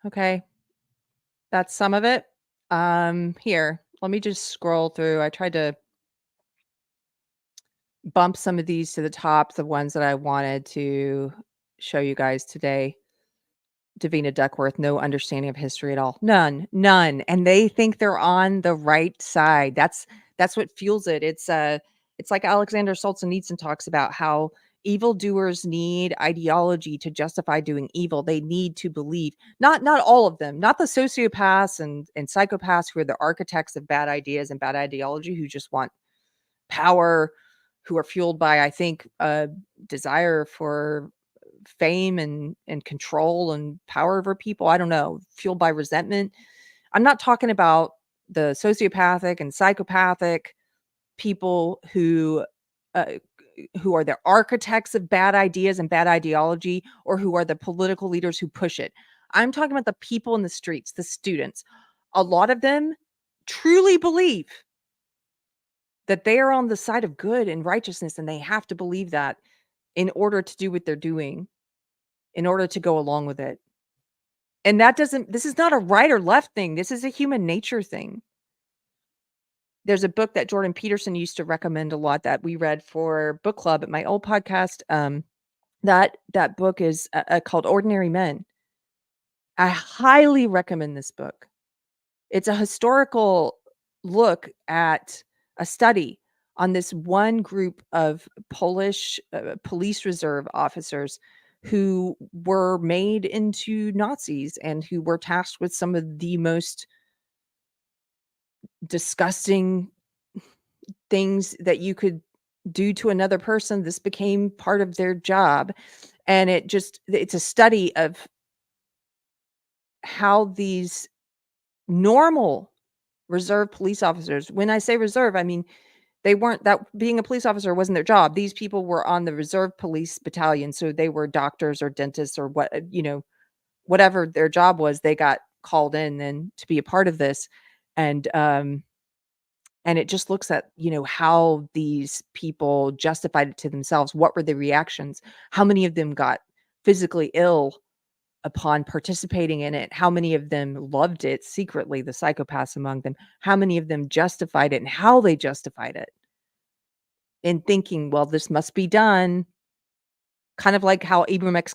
A: Okay. That's some of it. Here, let me just scroll through. I tried to bump some of these to the top, the ones that I wanted to show you guys today. Davina Duckworth, no understanding of history at all. None. And they think they're on the right side. That's what fuels it. It's like Alexander Solzhenitsyn talks about how evildoers need ideology to justify doing evil. They need to believe. Not all of them, not the sociopaths and psychopaths who are the architects of bad ideas and bad ideology, who just want power, who are fueled by, I think, a desire for fame and control and power over people. I don't know, fueled by resentment. I'm not talking about the sociopathic and psychopathic people who are the architects of bad ideas and bad ideology, or who are the political leaders who push it. I'm talking about the people in the streets, the students. A lot of them truly believe that they are on the side of good and righteousness, and they have to believe that in order to do what they're doing, in order to go along with it. And this is not a right or left thing. This is a human nature thing. There's a book that Jordan Peterson used to recommend a lot that we read for book club at my old podcast. That book is called Ordinary Men. I highly recommend this book. It's a historical look at a study on this one group of Polish police reserve officers who were made into Nazis and who were tasked with some of the most disgusting things that you could do to another person. This became part of their job. And it's a study of how these normal reserve police officers, when I say reserve, I mean, they weren't that being a police officer wasn't their job. These people were on the reserve police battalion. So they were doctors or dentists or whatever their job was, they got called in then to be a part of this. And it just looks at, how these people justified it to themselves. What were the reactions? How many of them got physically ill upon participating in it? How many of them loved it secretly, the psychopaths among them? How many of them justified it and how they justified it? In thinking, well, this must be done. Kind of like how Ibram X.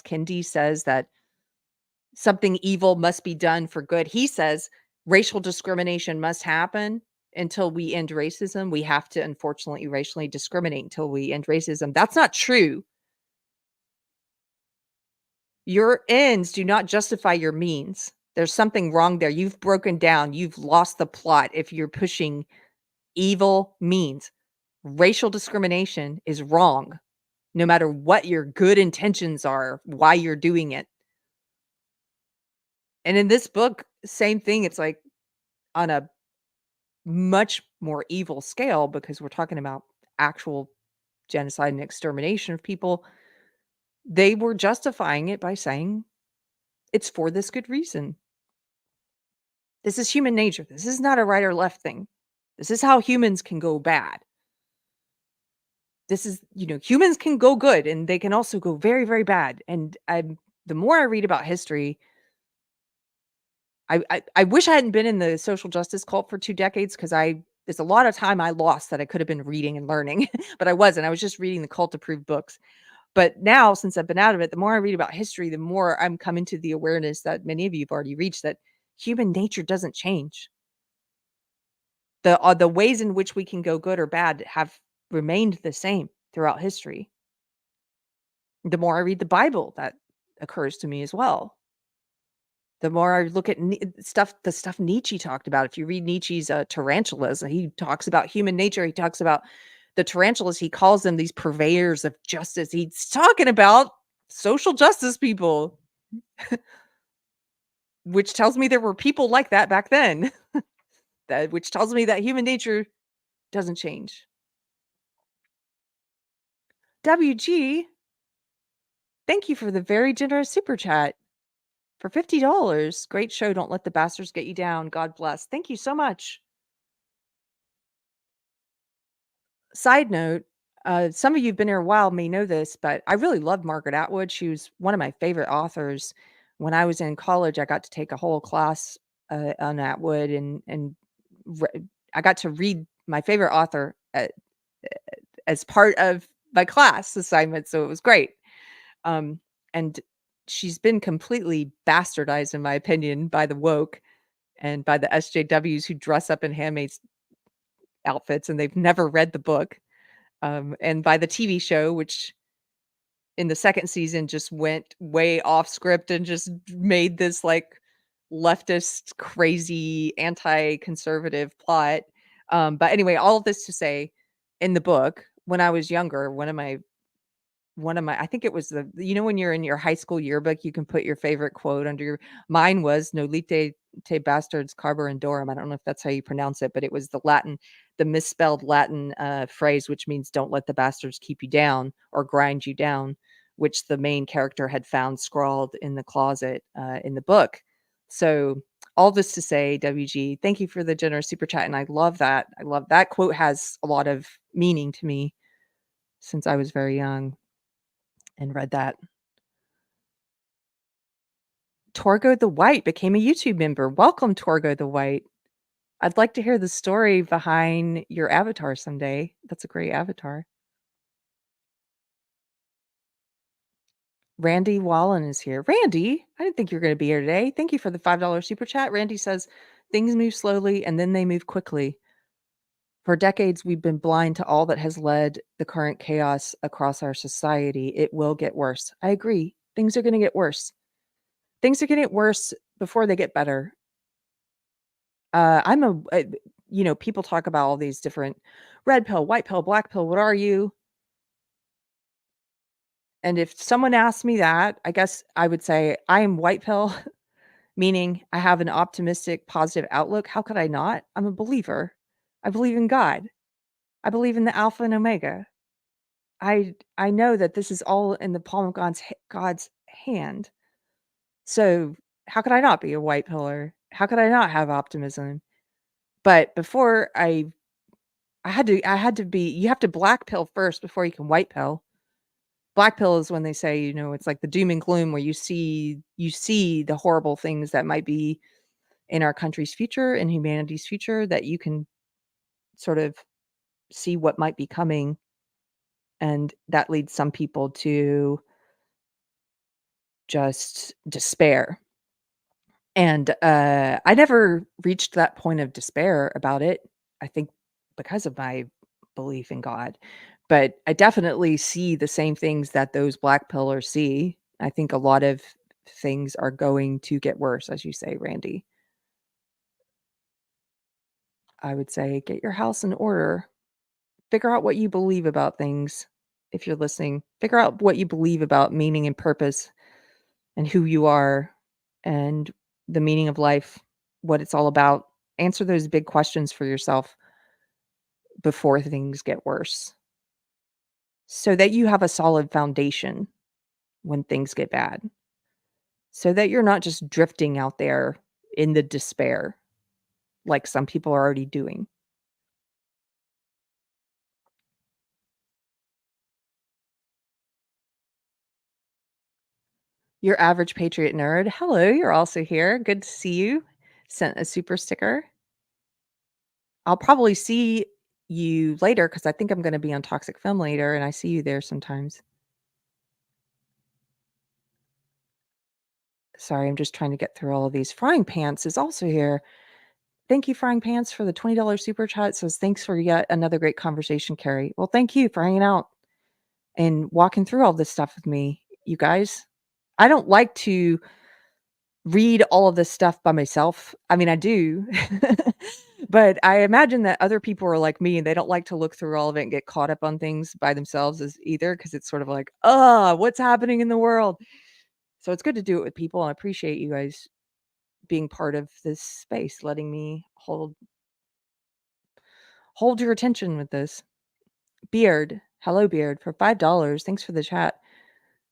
A: Kendi says that something evil must be done for good. He says racial discrimination must happen until we end racism. We have to, unfortunately, racially discriminate until we end racism. That's not true. Your ends do not justify your means. There's something wrong there. You've broken down. You've lost the plot if you're pushing evil means. Racial discrimination is wrong, no matter what your good intentions are, why you're doing it. And in this book, same thing. It's like on a much more evil scale because we're talking about actual genocide and extermination of people. They were justifying it by saying it's for this good reason. This is human nature. This is not a right or left thing. This is how humans can go bad. This is, humans can go good and they can also go very, very bad. And the more I read about history, I wish I hadn't been in the social justice cult for 2 decades because there's a lot of time I lost that I could have been reading and learning, but I wasn't. I was just reading the cult approved books. But now, since I've been out of it, the more I read about history, the more I'm coming to the awareness that many of you have already reached, that human nature doesn't change. The ways in which we can go good or bad have remained the same throughout history. The more I read the Bible, that occurs to me as well. The more I look at the stuff Nietzsche talked about. If you read Nietzsche's Tarantulas, he talks about human nature. He talks about the tarantulas. He calls them these purveyors of justice. He's talking about social justice people, which tells me there were people like that back then. Which tells me that human nature doesn't change. WG, thank you for the very generous super chat. For $50. Great show. Don't let the bastards get you down. God bless. Thank you so much. Side note, some of you have been here a while may know this, but I really loved Margaret Atwood. She was one of my favorite authors. When I was in college, I got to take a whole class on Atwood, and I got to read my favorite author as part of my class assignment, so it was great. And she's been completely bastardized, in my opinion, by the woke and by the SJWs who dress up in handmaids outfits and they've never read the book. And by the TV show, which in the second season just went way off script and just made this like leftist, crazy, anti-conservative plot. But anyway, all of this to say, in the book, when I was younger, one of my, I think it was when you're in your high school yearbook, you can put your favorite quote under mine was "Nolite te bastards carborundorum." I don't know if that's how you pronounce it, but it was the misspelled Latin phrase, which means "Don't let the bastards keep you down or grind you down," which the main character had found scrawled in the closet in the book. So all this to say, WG, thank you for the generous super chat. And I love that. Quote has a lot of meaning to me. since I was very young and read that. Torgo the White became a YouTube member. Welcome, Torgo the White. I'd like to hear the story behind your avatar someday. That's a great avatar. Randy Wallen is here. Randy, I didn't think you were going to be here today. Thank you for the $5 super chat. Randy says, things move slowly and then they move quickly. For decades, we've been blind to all that has led the current chaos across our society. It will get worse. I agree. Things are going to get worse. Things are going to get worse before they get better. People talk about all these different red pill, white pill, black pill. What are you? And if someone asked me that, I guess I would say I am white pill, meaning I have an optimistic, positive outlook. How could I not? I'm a believer. I believe in God. I believe in the Alpha and Omega. I know that this is all in the palm of God's hand. So how could I not be a white pillar? How could I not have optimism? But before I had to be, you have to black pill first before you can white pill. Black pill is when they say, it's like the doom and gloom where you see the horrible things that might be in our country's future and humanity's future, that you can sort of see what might be coming. And that leads some people to just despair. And I never reached that point of despair about it, I think because of my belief in God. But I definitely see the same things that those black pillars see. I think a lot of things are going to get worse, as you say, Randy. I would say get your house in order. Figure out what you believe about things. If you're listening, figure out what you believe about meaning and purpose and who you are and the meaning of life, what it's all about. Answer those big questions for yourself before things get worse, so that you have a solid foundation when things get bad, so that you're not just drifting out there in the despair like some people are already doing. Your average patriot nerd. Hello, you're also here. Good to see you. Sent a super sticker. I'll probably see you later because I think I'm going to be on Toxic Film later, and I see you there sometimes. Sorry, I'm just trying to get through all of these. Frying Pants is also here. Thank you, Frying Pants, for the $20 super chat. It says, thanks for yet another great conversation, Keri. Well, thank you for hanging out and walking through all this stuff with me, you guys. I don't like to read all of this stuff by myself. I mean, I do. But I imagine that other people are like me and they don't like to look through all of it and get caught up on things by themselves as either, because it's sort of like, what's happening in the world? So it's good to do it with people. I appreciate you guys being part of this space, letting me hold your attention with this. Beard, hello Beard, for $5. Thanks for the chat.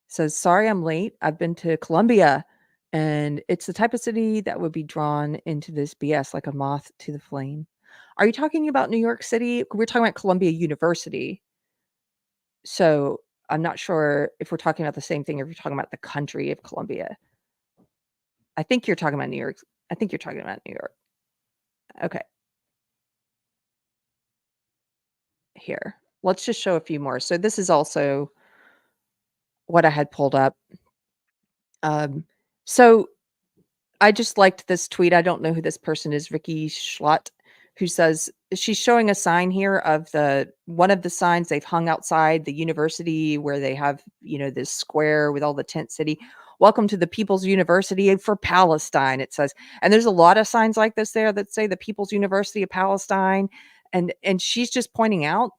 A: Says, sorry I'm late. I've been to Columbia, and it's the type of city that would be drawn into this BS like a moth to the flame. Are you talking about New York City? We're talking about Columbia University. So I'm not sure if we're talking about the same thing or if you're talking about the country of Columbia. I think you're talking about New York. Okay. Here, let's just show a few more. So this is also what I had pulled up. So I just liked this tweet. I don't know who this person is, Ricky Schlott, who says she's showing a sign here of one of the signs they've hung outside the university where they have, this square with all the tent city. Welcome to the People's University for Palestine, it says. And there's a lot of signs like this there that say the People's University of Palestine. And she's just pointing out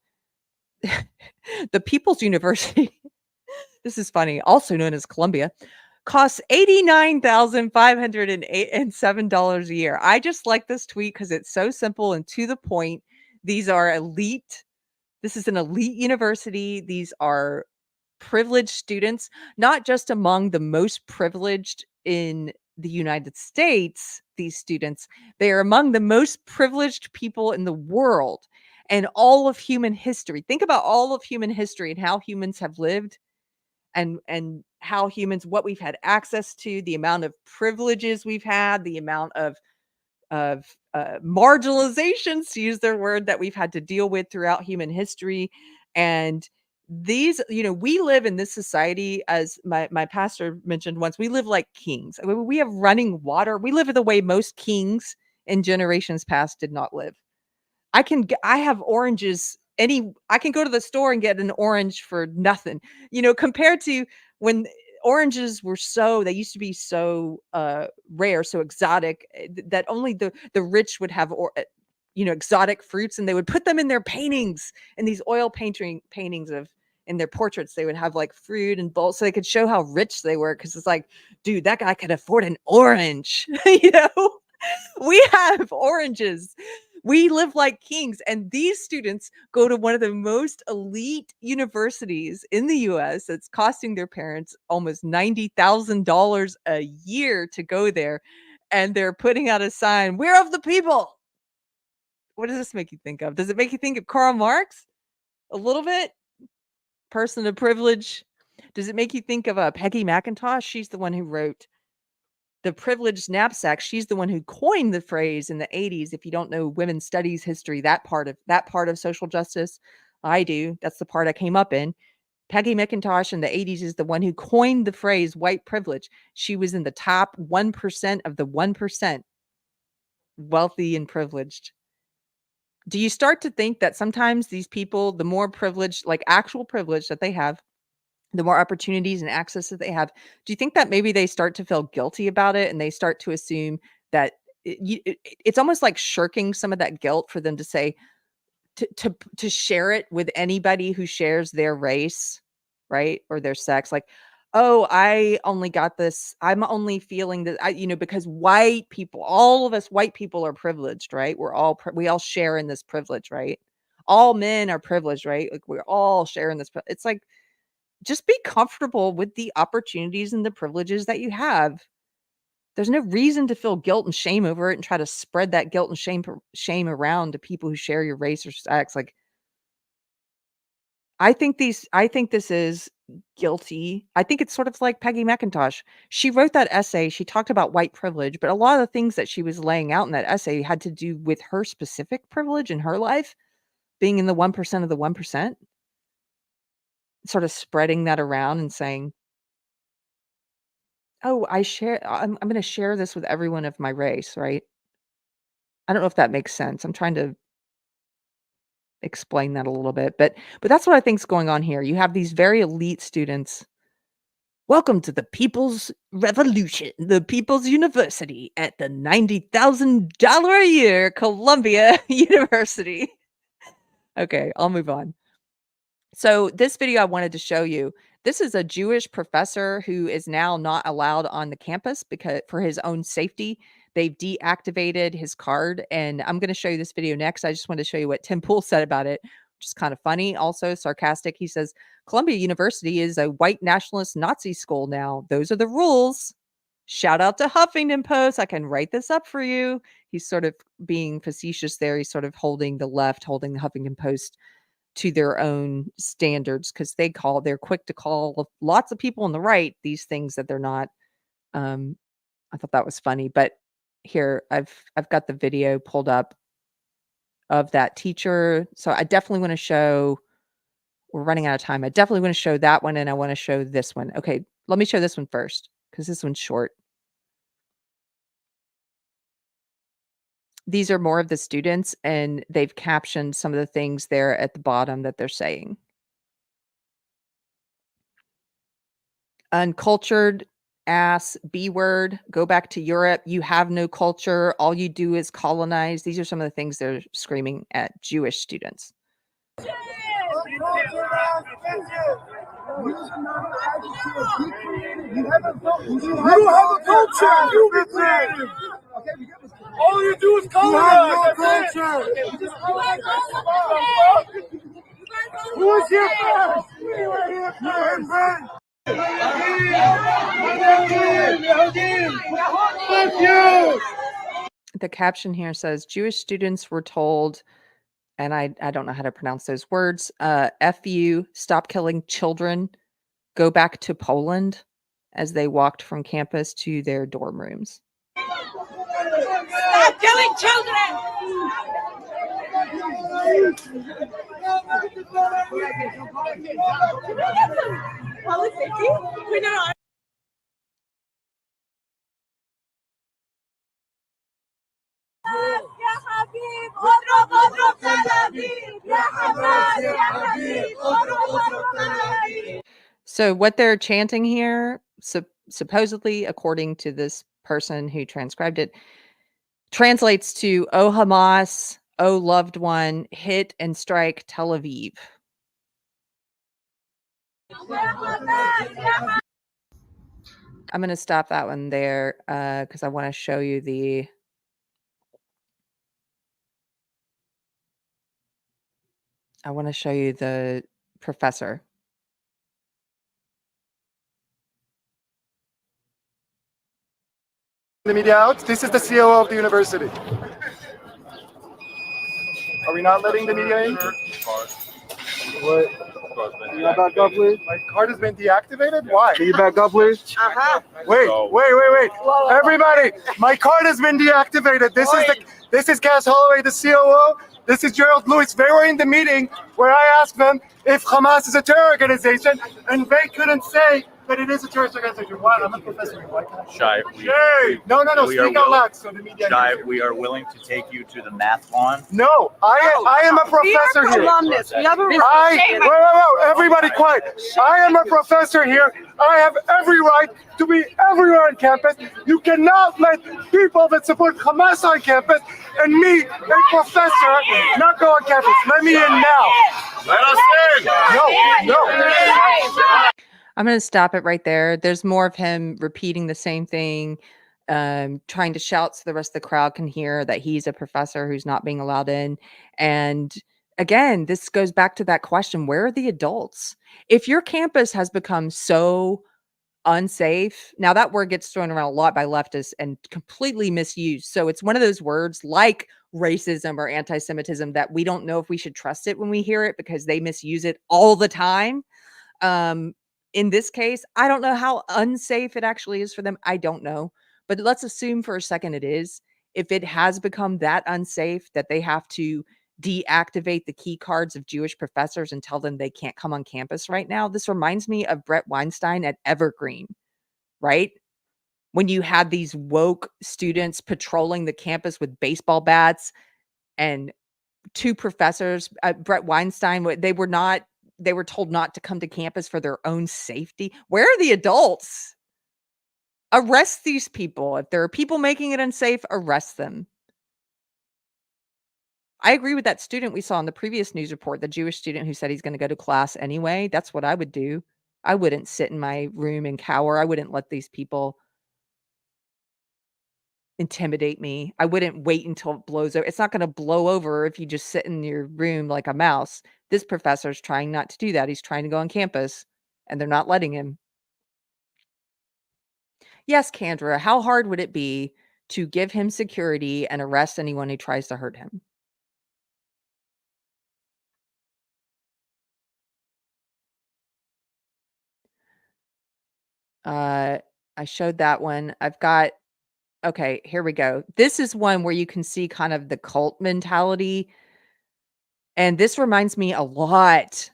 A: the People's University, this is funny, also known as Columbia, costs $89,507 a year. I just like this tweet because it's so simple and to the point. These are elite. This is an elite university. These are privileged students, not just among the most privileged in the United States. These students, they are among the most privileged people in the world. and all of human history. Think about all of human history and how humans have lived and how humans, what we've had access to, the amount of privileges we've had, the amount of marginalizations, to use their word, that we've had to deal with throughout human history. And these, we live in this society, as my pastor mentioned once, we live like kings. I mean, we have running water. We live the way most kings in generations past did not live. I have oranges. I can go to the store and get an orange for nothing, compared to when oranges were they used to be so rare, so exotic, that only the rich would have exotic fruits, and they would put them in their paintings, in these oil paintings in their portraits. They would have like fruit and bowls so they could show how rich they were, because it's like, dude, that guy could afford an orange. We have oranges. We live like kings, and these students go to one of the most elite universities in the US that's costing their parents almost $90,000 a year to go there, and they're putting out a sign, "We're of the people." What does this make you think of? Does it make you think of Karl Marx? A little bit? Person of privilege? Does it make you think of Peggy McIntosh? She's the one who wrote The Privileged Knapsack. She's the one who coined the phrase in the 80s. If you don't know women's studies history, that part of social justice, I do. That's the part I came up in. Peggy McIntosh in the 80s is the one who coined the phrase white privilege. She was in the top 1% of the 1% wealthy and privileged. Do you start to think that sometimes these people, the more privilege, like actual privilege that they have, the more opportunities and access that they have, do you think that maybe they start to feel guilty about it, and they start to assume that it's almost like shirking some of that guilt for them to say, to share it with anybody who shares their race, right? Or their sex. Like, oh, I only got this. I'm only feeling that because white people, all of us white people are privileged, right? We all share in this privilege, right? All men are privileged, right? Like we're all sharing this. It's like, just be comfortable with the opportunities and the privileges that you have. There's no reason to feel guilt and shame over it and try to spread that guilt and shame around to people who share your race or sex. Like, I think this is guilty. I think it's sort of like Peggy McIntosh. She wrote that essay. She talked about white privilege, but a lot of the things that she was laying out in that essay had to do with her specific privilege in her life, being in the 1% of the 1%, sort of spreading that around and saying, oh, I'm going to share this with everyone of my race, right? I don't know if that makes sense. I'm trying to explain that a little bit, but that's what I think is going on here. You have these very elite students. Welcome to the People's Revolution, the People's University at the $90,000 a year Columbia University. Okay, I'll move on. So this video I wanted to show you, this is a Jewish professor who is now not allowed on the campus because for his own safety, they've deactivated his card. And I'm going to show you this video next. I just wanted to show you what Tim Pool said about it, which is kind of funny, also sarcastic. He says, Columbia University is a white nationalist Nazi school now. Those are the rules. Shout out to Huffington Post. I can write this up for you. He's sort of being facetious there. He's sort of holding the Huffington Post to their own standards, because they're quick to call lots of people on the right these things that they're not. I thought that was funny, but here I've got the video pulled up of that teacher. So I definitely want to show, we're running out of time. I definitely want to show that one, and I want to show this one. Okay, let me show this one first because this one's short. These are more of the students, and they've captioned some of the things there at the bottom that they're saying. Uncultured ass, B word, go back to Europe. You have no culture. All you do is colonize. These are some of the things they're screaming at Jewish students.
M: You don't have a culture. You be creative. All you do is colonize. Who is here first? You're first.
A: The caption here says Jewish students were told and I don't know how to pronounce those words. F you, stop killing children, go back to Poland, as they walked from campus to their dorm rooms.
M: Stop killing children!
A: So what they're chanting here, supposedly, according to this person who transcribed it, translates to, "Oh Hamas, oh loved one, hit and strike Tel Aviv." I'm going to stop that one there because I want to show you the professor.
N: The media out. This is the CEO of the university. Are we not letting the media in? What? Can you back up, please? My card has been deactivated? Why? Can you back up, please? Wait. Everybody, my card has been deactivated. This is Cass Holloway, the COO. This is Gerald Lewis. They were in the meeting where I asked them if Hamas is a terror organization, and they couldn't say that it is a terrorist organization. Why? I'm a professor. Why can't I?
O: Shai,
N: No, speak out loud so the media
O: Shai,
N: hears you.
O: we are willing to take you to the math lawn.
N: No, I am a professor here.
M: Alumnus. We have a
N: Wait, everybody quiet. I am a professor here. I have every right to be everywhere on campus. You cannot let people that support Hamas on campus and me, a professor, not go on campus. Let me in now.
O: Let us in.
N: No.
A: I'm going to stop it right there. There's more of him repeating the same thing, trying to shout so the rest of the crowd can hear that he's a professor who's not being allowed in. And again, this goes back to that question, where are the adults? If your campus has become so unsafe, now that word gets thrown around a lot by leftists and completely misused. So it's one of those words like racism or anti-Semitism that we don't know if we should trust it when we hear it because they misuse it all the time. In this case, I don't know how unsafe it actually is for them. I don't know. But let's assume for a second it is. If it has become that unsafe that they have to deactivate the key cards of Jewish professors and tell them they can't come on campus right now, this reminds me of Brett Weinstein at Evergreen, right? When you had these woke students patrolling the campus with baseball bats and two professors, Brett Weinstein, they were told not to come to campus for their own safety. Where are the adults? Arrest these people. If there are people making it unsafe, arrest them. I agree with that student we saw in the previous news report, the Jewish student who said he's going to go to class anyway. That's what I would do. I wouldn't sit in my room and cower. I wouldn't let these people intimidate me. I wouldn't wait until it blows over. It's not going to blow over if you just sit in your room like a mouse. This professor's trying not to do that. He's trying to go on campus, and they're not letting him. Yes, Kendra, how hard would it be to give him security and arrest anyone who tries to hurt him? I showed that one. Okay, here we go. This is one where you can see kind of the cult mentality. And this reminds me a lot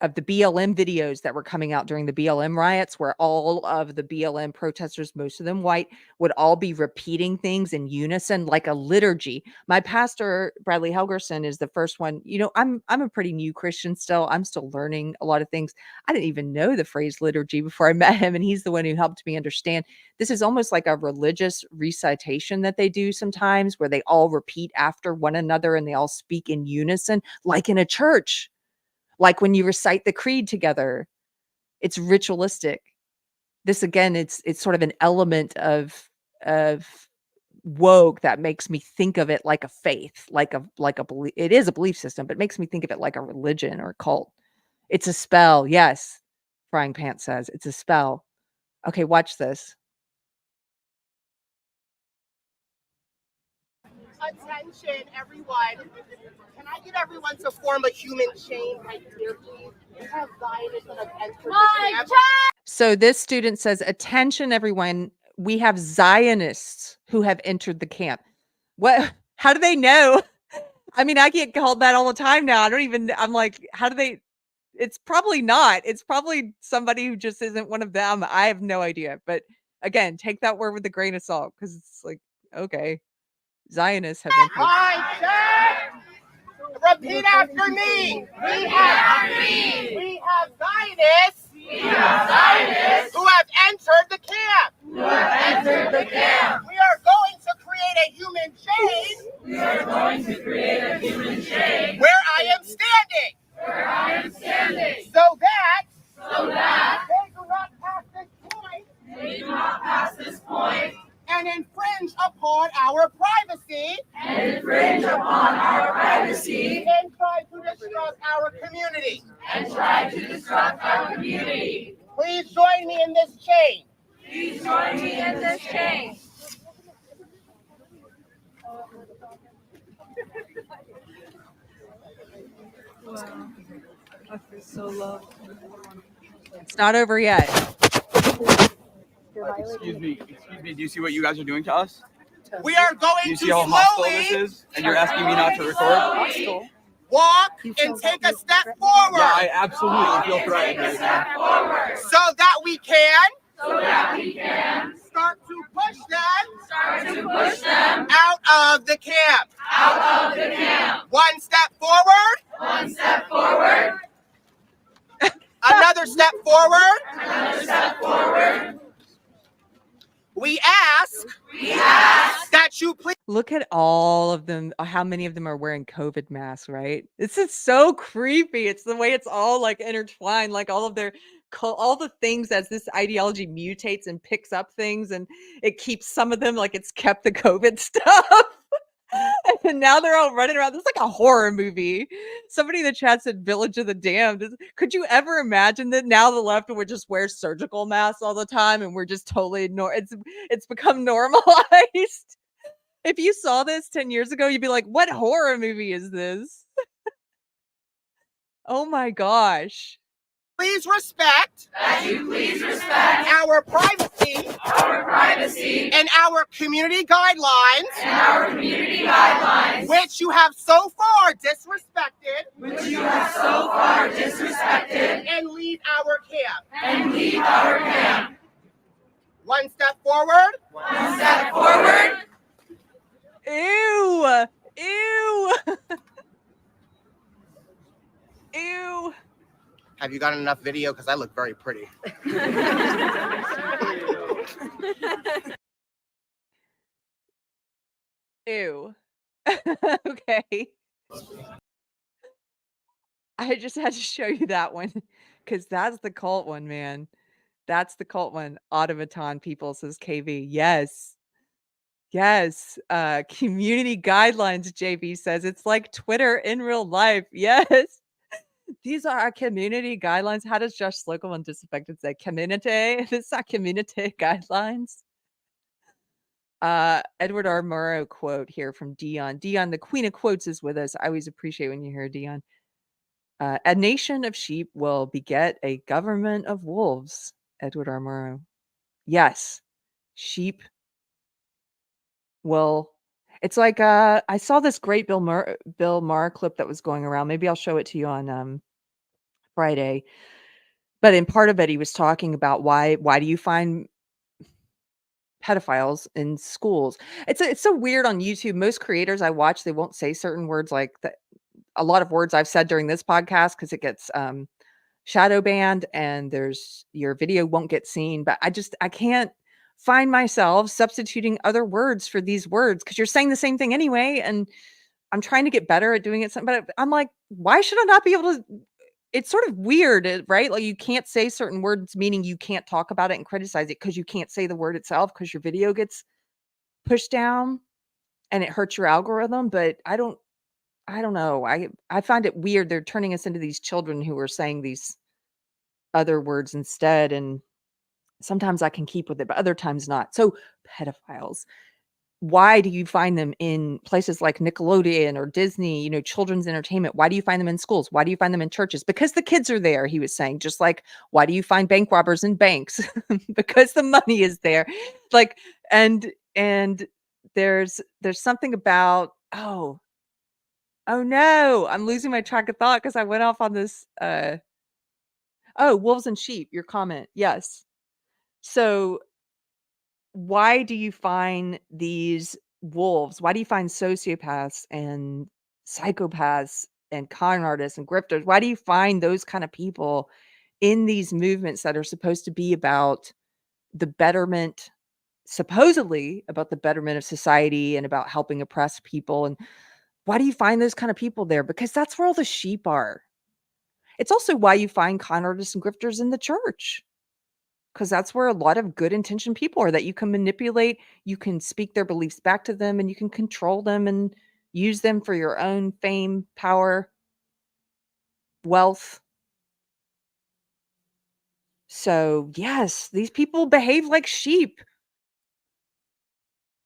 A: of the BLM videos that were coming out during the BLM riots, where all of the BLM protesters, most of them white, would all be repeating things in unison like a liturgy. My pastor, Bradley Helgerson, is the first one. You know, I'm a pretty new Christian still. I'm still learning a lot of things. I didn't even know the phrase liturgy before I met him, and he's the one who helped me understand. This is almost like a religious recitation that they do sometimes, where they all repeat after one another and they all speak in unison, like in a church. Like when you recite the creed together, it's ritualistic. This again, it's sort of an element of woke that makes me think of it like a faith, like a belief. It is a belief system, but it makes me think of it like a religion or a cult. It's a spell. Yes, Frying Pants says it's a spell. Okay, watch this.
P: Attention, everyone. Can I get everyone to form a human chain right here, please? We have Zionists that have entered the camp.
A: So this student says, attention, everyone. We have Zionists who have entered the camp. What? How do they know? I mean, I get called that all the time now. I'm like, how do they? It's probably not. It's probably somebody who just isn't one of them. I have no idea. But again, take that word with a grain of salt because it's like, okay, Zionists have entered.
P: Repeat after me. We have Zionists. Who have entered the camp. We are going to create a human chain. Where I am standing. So that they do not pass this point. And infringe upon our privacy. And try to disrupt our community. Please join me in this chain.
A: Wow. I feel so loved. It's not over yet.
Q: Excuse me. Do you see what you guys are doing to us?
P: We are going
Q: Do you
P: to
Q: see how hostile
P: slowly
Q: this is? And you're asking me not to record?
P: walk and take a step forward.
Q: Yeah, I absolutely feel threatened right now.
P: So that we can start to push them out of the camp. One step forward. Another step forward. We ask that you please.
A: Look at all of them. How many of them are wearing COVID masks, right? This is so creepy. It's the way it's all like intertwined, like all the things as this ideology mutates and picks up things, and it keeps some of them like it's kept the COVID stuff. And now they're all running around. This is like a horror movie. Somebody in the chat said Village of the Damned. Could you ever imagine that now the left would just wear surgical masks all the time and we're just totally it's become normalized? If you saw this 10 years ago, you'd be like, what horror movie is this? Oh my gosh.
P: Please respect our privacy and our community guidelines, which you have so far disrespected, and leave our camp. One step forward.
A: Ew. Ew. Ew.
P: Have you gotten enough video? Because I look very pretty.
A: Ew. Okay. I just had to show you that one because that's the cult one, man. That's the cult one. Automaton people, says KV. Yes. Yes. Community guidelines, JV says. It's like Twitter in real life. Yes. These are our community guidelines. How does Josh Slocum on Disaffected say? Community? This is our community guidelines. Edward R. Murrow quote here from Dion. Dion, the queen of quotes, is with us. I always appreciate when you hear Dion. A nation of sheep will beget a government of wolves. Edward R. Murrow. Yes. Sheep will. It's like I saw this great Bill Maher clip that was going around. Maybe I'll show it to you on Friday. But in part of it, he was talking about why do you find pedophiles in schools? It's so weird on YouTube. Most creators I watch, they won't say certain words like that. A lot of words I've said during this podcast because it gets shadow banned and your video won't get seen. But I can't find myself substituting other words for these words because you're saying the same thing anyway. And I'm trying to get better at doing it. But I'm like, why should I not be able to? It's sort of weird, right? Like you can't say certain words, meaning you can't talk about it and criticize it because you can't say the word itself because your video gets pushed down and it hurts your algorithm. But I don't know. I find it weird. They're turning us into these children who are saying these other words instead. And sometimes I can keep with it, but other times not. So pedophiles. why do you find them in places like Nickelodeon or Disney, children's entertainment? Why do you find them in schools? Why do you find them in churches? Because the kids are there, he was saying. Just like, why do you find bank robbers in banks? Because the money is there. Like, and there's something about, oh no, I'm losing my track of thought because I went off on this. Wolves and sheep, your comment. Yes. So why do you find these wolves? Why do you find sociopaths and psychopaths and con artists and grifters? Why do you find those kind of people in these movements that are supposed to be about the betterment, supposedly about the betterment of society and about helping oppressed people? And why do you find those kind of people there? Because that's where all the sheep are. It's also why you find con artists and grifters in the church. Because that's where a lot of good intentioned people are that you can manipulate, you can speak their beliefs back to them, and you can control them and use them for your own fame, power, wealth. So, yes, these people behave like sheep.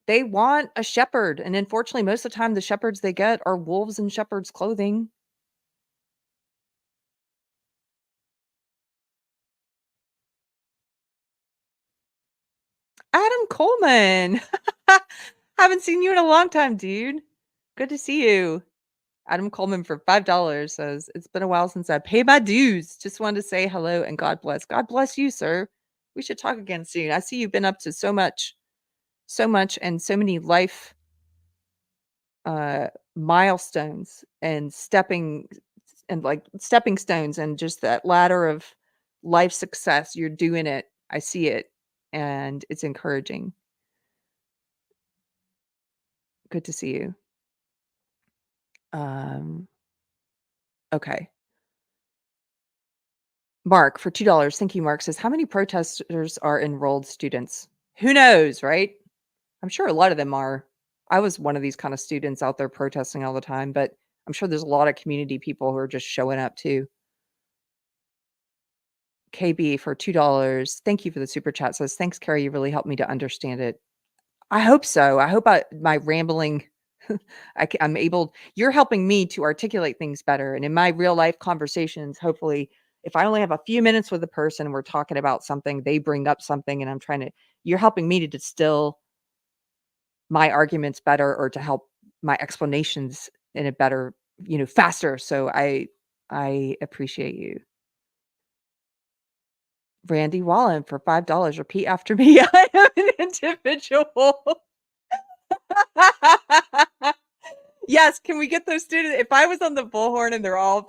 A: They want a shepherd, and unfortunately, most of the time, the shepherds they get are wolves in shepherd's clothing. Adam Coleman! Haven't seen you in a long time, dude. Good to see you. Adam Coleman for $5 says, "It's been a while since I paid my dues. Just wanted to say hello and God bless." God bless you, sir. We should talk again soon. I see you've been up to so much, and so many life milestones and stepping stones and just that ladder of life success. You're doing it. I see it, and it's encouraging. Good to see you. Okay. Mark for $2. Thank you, Mark. Says, how many protesters are enrolled students? Who knows, right? I'm sure a lot of them are. I was one of these kind of students out there protesting all the time, but I'm sure there's a lot of community people who are just showing up too. KB for $2. Thank you for the super chat. Says, thanks, Keri. You really helped me to understand it. I hope so. I hope my rambling, I'm able, you're helping me to articulate things better. And in my real life conversations, hopefully, if I only have a few minutes with a person and we're talking about something, they bring up something and you're helping me to distill my arguments better or to help my explanations in a better, faster. So I appreciate you. Randy Wallen for $5. Repeat after me. I am an individual. Yes, can we get those students? If I was on the bullhorn and they're all,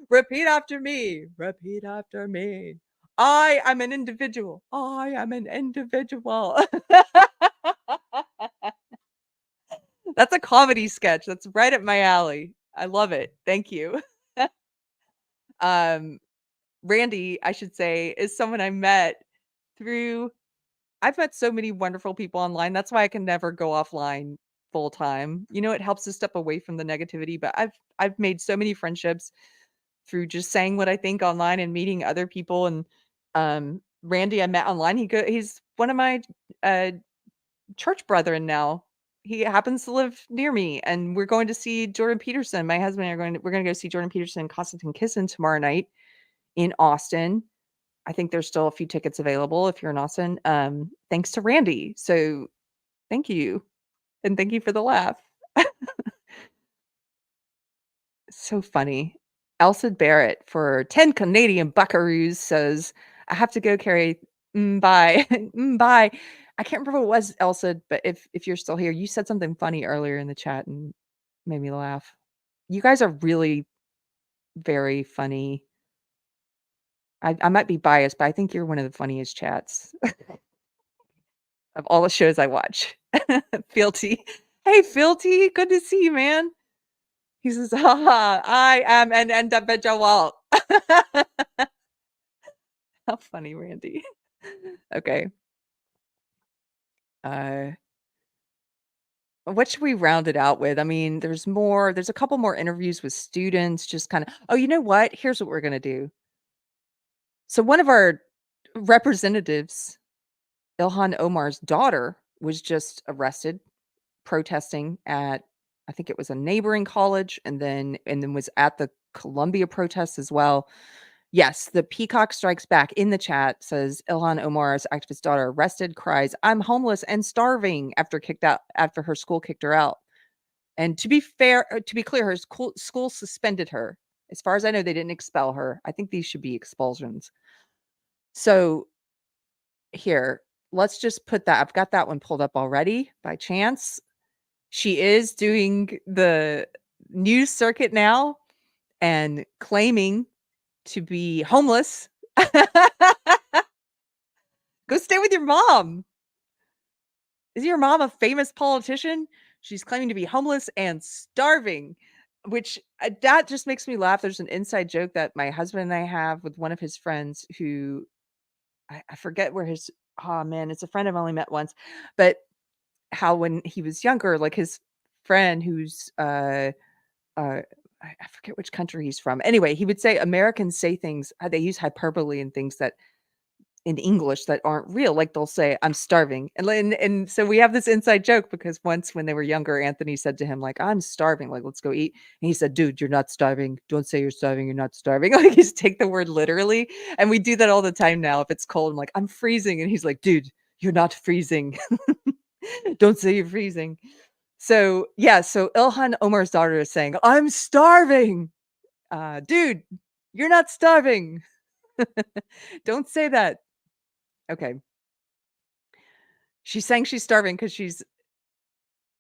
A: repeat after me. Repeat after me. I am an individual. I am an individual. That's a comedy sketch. That's right up my alley. I love it. Thank you. Randy, I should say, is someone I met through. I've met so many wonderful people online. That's why I can never go offline full time. It helps to step away from the negativity, but I've made so many friendships through just saying what I think online and meeting other people. And Randy I met online. He's one of my church brethren now. He happens to live near me, and we're going to see Jordan Peterson. My husband and we're going to go see Jordan Peterson and Konstantin Kisin tomorrow night in Austin. I think there's still a few tickets available if you're in Austin. Thanks to Randy. So thank you. And thank you for the laugh. So funny. Elsa Barrett for 10 Canadian buckaroos says, I have to go, Keri. Bye. Bye. I can't remember what it was, Elsa, but if you're still here, you said something funny earlier in the chat and made me laugh. You guys are really very funny. I might be biased, but I think you're one of the funniest chats of all the shows I watch. Fealty. Hey, Fealty. Good to see you, man. He says, haha, I am an individual. How funny, Randy. Okay. What should we round it out with? I mean, there's a couple more interviews with students, just kind of, oh, you know what? Here's what we're going to do. So one of our representatives, Ilhan Omar's daughter, was just arrested protesting at, I think it was a neighboring college, and then was at the Columbia protests as well. Yes, the Peacock Strikes Back in the chat says Ilhan Omar's activist daughter arrested, cries, "I'm homeless and starving," after her school kicked her out. And to be clear, her school suspended her. As far as I know, they didn't expel her. I think these should be expulsions. So here, let's just put that. I've got that one pulled up already by chance. She is doing the news circuit now and claiming to be homeless. Go stay with your mom. Is your mom a famous politician? She's claiming to be homeless and starving, which that just makes me laugh. There's an inside joke that my husband and I have with one of his friends who I forget where his, oh man, it's a friend I've only met once, but how when he was younger, like his friend who's I forget which country he's from. Anyway, he would say Americans say things, they use hyperbole and things that in English that aren't real. Like they'll say, "I'm starving." And so we have this inside joke because once when they were younger, Anthony said to him, like, "I'm starving, like, let's go eat." And he said, "Dude, you're not starving. Don't say you're starving. You're not starving." Like he's take the word literally. And we do that all the time now. If it's cold, I'm like, "I'm freezing." And he's like, "Dude, you're not freezing." Don't say you're freezing. So yeah, so Ilhan Omar's daughter is saying, "I'm starving." Dude, you're not starving. Don't say that. Okay. She's saying she's starving because she's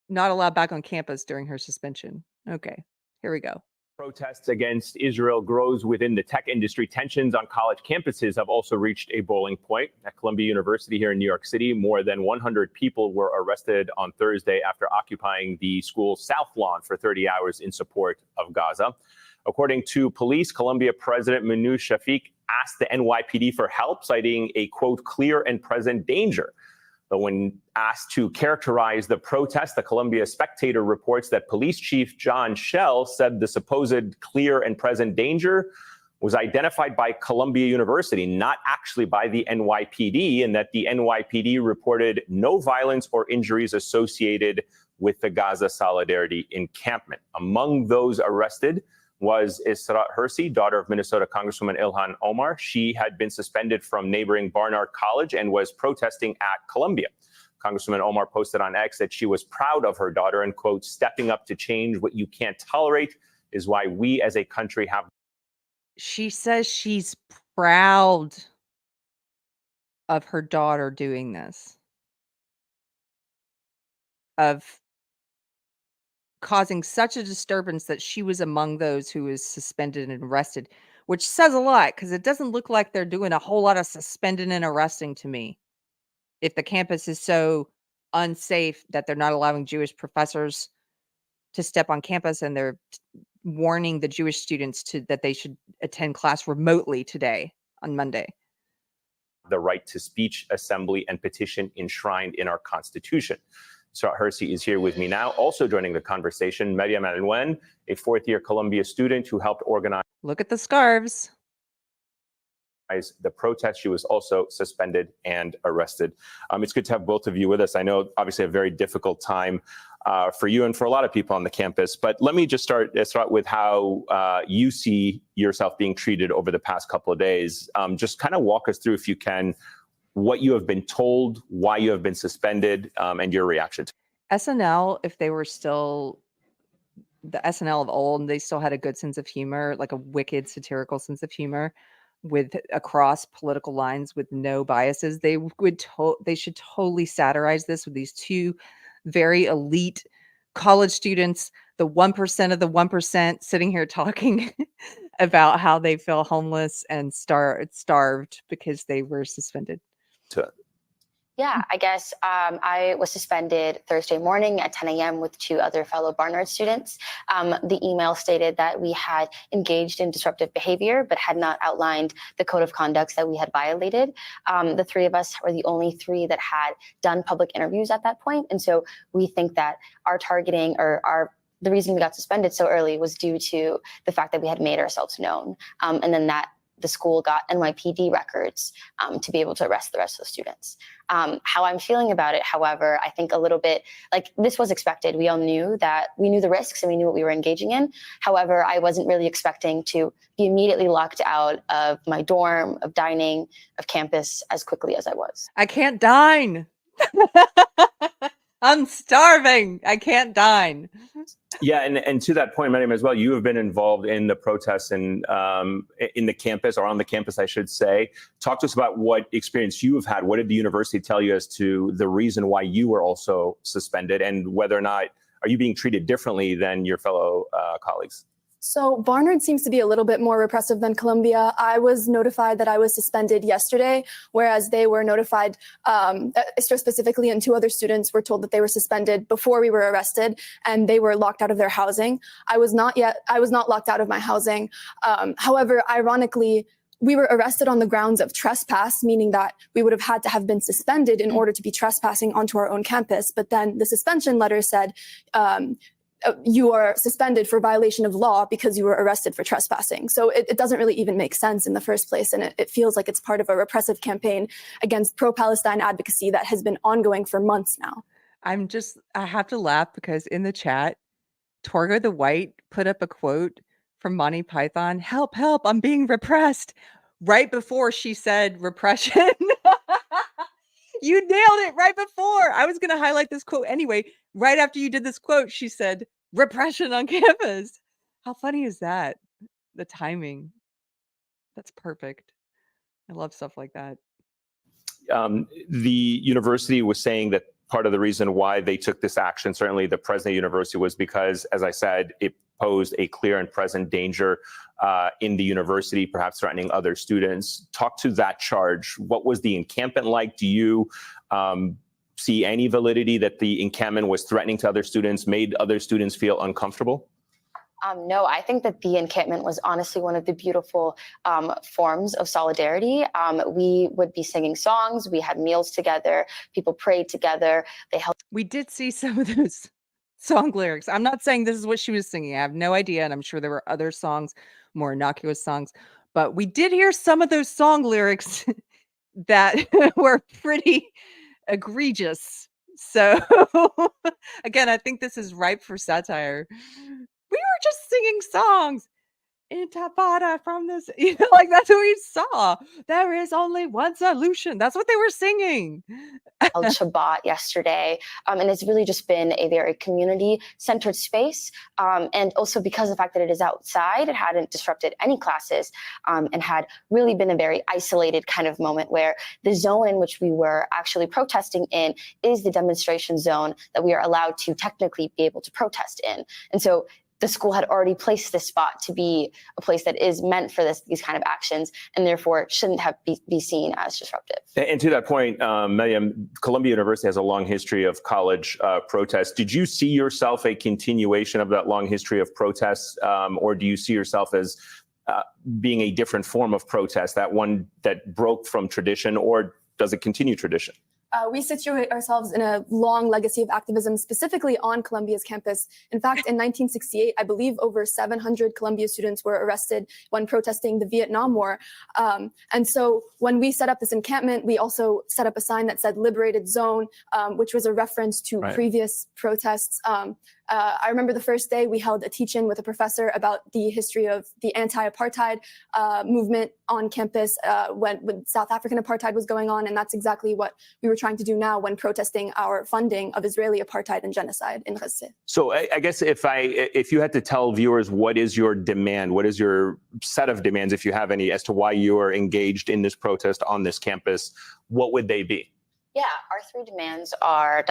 A: not allowed back on campus during her suspension. Okay, here we go.
R: Protests against Israel grows within the tech industry. Tensions on college campuses have also reached a boiling point. At Columbia University here in New York City, more than 100 people were arrested on Thursday after occupying the school's South Lawn for 30 hours in support of Gaza. According to police, Columbia President Minouche Shafik asked the NYPD for help, citing a, quote, clear and present danger. But when asked to characterize the protest, the Columbia Spectator reports that Police Chief John Schell said the supposed clear and present danger was identified by Columbia University, not actually by the NYPD, and that the NYPD reported no violence or injuries associated with the Gaza Solidarity encampment. Among those arrested was Isra Hersey, daughter of Minnesota Congresswoman Ilhan Omar. She had been suspended from neighboring Barnard College and was protesting at Columbia. Congresswoman Omar posted on X that she was proud of her daughter and, quote, stepping up to change what you can't tolerate is why we as a country have.
A: She says she's proud of her daughter doing this, of causing such a disturbance that she was among those who was suspended and arrested, which says a lot because it doesn't look like they're doing a whole lot of suspending and arresting to me. If the campus is so unsafe that they're not allowing Jewish professors to step on campus and they're warning the Jewish students that they should attend class remotely today on Monday.
R: The right to speech, assembly, and petition enshrined in our Constitution. Isra Hersey is here with me now. Also joining the conversation, Maria Manuen, a fourth-year Columbia student who helped organize.
A: Look at the scarves.
R: The protest. She was also suspended and arrested. It's good to have both of you with us. I know, obviously, a very difficult time for you and for a lot of people on the campus. But let me just start with how you see yourself being treated over the past couple of days. Just kind of walk us through, if you can, what you have been told, why you have been suspended, and your reaction to it.
A: SNL, if they were still the SNL of old, and they still had a good sense of humor, like a wicked satirical sense of humor with across political lines with no biases, they should totally satirize this with these two very elite college students, the 1% of the 1%, sitting here talking about how they feel homeless and starved because they were suspended.
S: Yeah, I guess I was suspended Thursday morning at 10 a.m. with two other fellow Barnard students. The email stated that we had engaged in disruptive behavior, but had not outlined the code of conduct that we had violated. The three of us were the only three that had done public interviews at that point. And so we think that our targeting or the reason we got suspended so early was due to the fact that we had made ourselves known. And then that the school got NYPD records to be able to arrest the rest of the students. How I'm feeling about it, however, I think a little bit like this was expected. We all knew the risks and we knew what we were engaging in. However, I wasn't really expecting to be immediately locked out of my dorm, of dining, of campus as quickly as I was.
A: I can't dine. I'm starving. I can't dine.
R: Yeah, and to that point, Maryam, as well, you have been involved in the protests and in the campus, or on the campus, I should say. Talk to us about what experience you have had. What did the university tell you as to the reason why you were also suspended, and whether or not are you being treated differently than your fellow colleagues?
T: So Barnard seems to be a little bit more repressive than Columbia. I was notified that I was suspended yesterday, whereas they were notified, specifically, and 2 other students were told that they were suspended before we were arrested, and they were locked out of their housing. I was not locked out of my housing. However, ironically, we were arrested on the grounds of trespass, meaning that we would have had to have been suspended in order to be trespassing onto our own campus. But then the suspension letter said, you are suspended for violation of law because you were arrested for trespassing. So it doesn't really even make sense in the first place. And it feels like it's part of a repressive campaign against pro-Palestine advocacy that has been ongoing for months now.
A: I have to laugh because in the chat, Torgo the White put up a quote from Monty Python, "Help, help, I'm being repressed," right before she said repression. You nailed it right before. I was going to highlight this quote anyway. Right after you did this quote, she said, "Repression on campus." How funny is that? The timing. That's perfect. I love stuff like that.
R: The university was saying that part of the reason why they took this action, certainly the president of the university, was because, as I said, it posed a clear and present danger in the university, perhaps threatening other students. Talk to that charge. What was the encampment like? Do you see any validity that the encampment was threatening to other students, made other students feel uncomfortable?
S: No, I think that the encampment was honestly one of the beautiful forms of solidarity. We would be singing songs. We had meals together. People prayed together.
A: We did see some of those song lyrics. I'm not saying this is what she was singing. I have no idea. And I'm sure there were other songs, more innocuous songs. But we did hear some of those song lyrics that were pretty egregious. So again, I think this is ripe for satire. We were just singing songs. Intifada from this, like that's what we saw. There is only one solution. That's what they were singing.
S: held Shabbat yesterday, and it's really just been a very community-centered space. And also because of the fact that it is outside, it hadn't disrupted any classes, and had really been a very isolated kind of moment where the zone in which we were actually protesting in is the demonstration zone that we are allowed to technically be able to protest in. And so the school had already placed this spot to be a place that is meant for these kind of actions, and therefore shouldn't have be seen as disruptive.
R: And to that point, Maryam, Columbia University has a long history of college protests. Did you see yourself a continuation of that long history of protests, or do you see yourself as being a different form of protest, that one that broke from tradition, or does it continue tradition?
T: We situate ourselves in a long legacy of activism, specifically on Columbia's campus. In fact, in 1968, I believe over 700 Columbia students were arrested when protesting the Vietnam War. And so when we set up this encampment, we also set up a sign that said "Liberated Zone," which was a reference to previous protests. I remember the first day we held a teach-in with a professor about the history of the anti-apartheid movement on campus when South African apartheid was going on, and that's exactly what we were trying to do now when protesting our funding of Israeli apartheid and genocide in Gaza.
R: So I guess if you had to tell viewers what is your demand, what is your set of demands, if you have any, as to why you are engaged in this protest on this campus, what would they be?
S: Yeah, our three demands are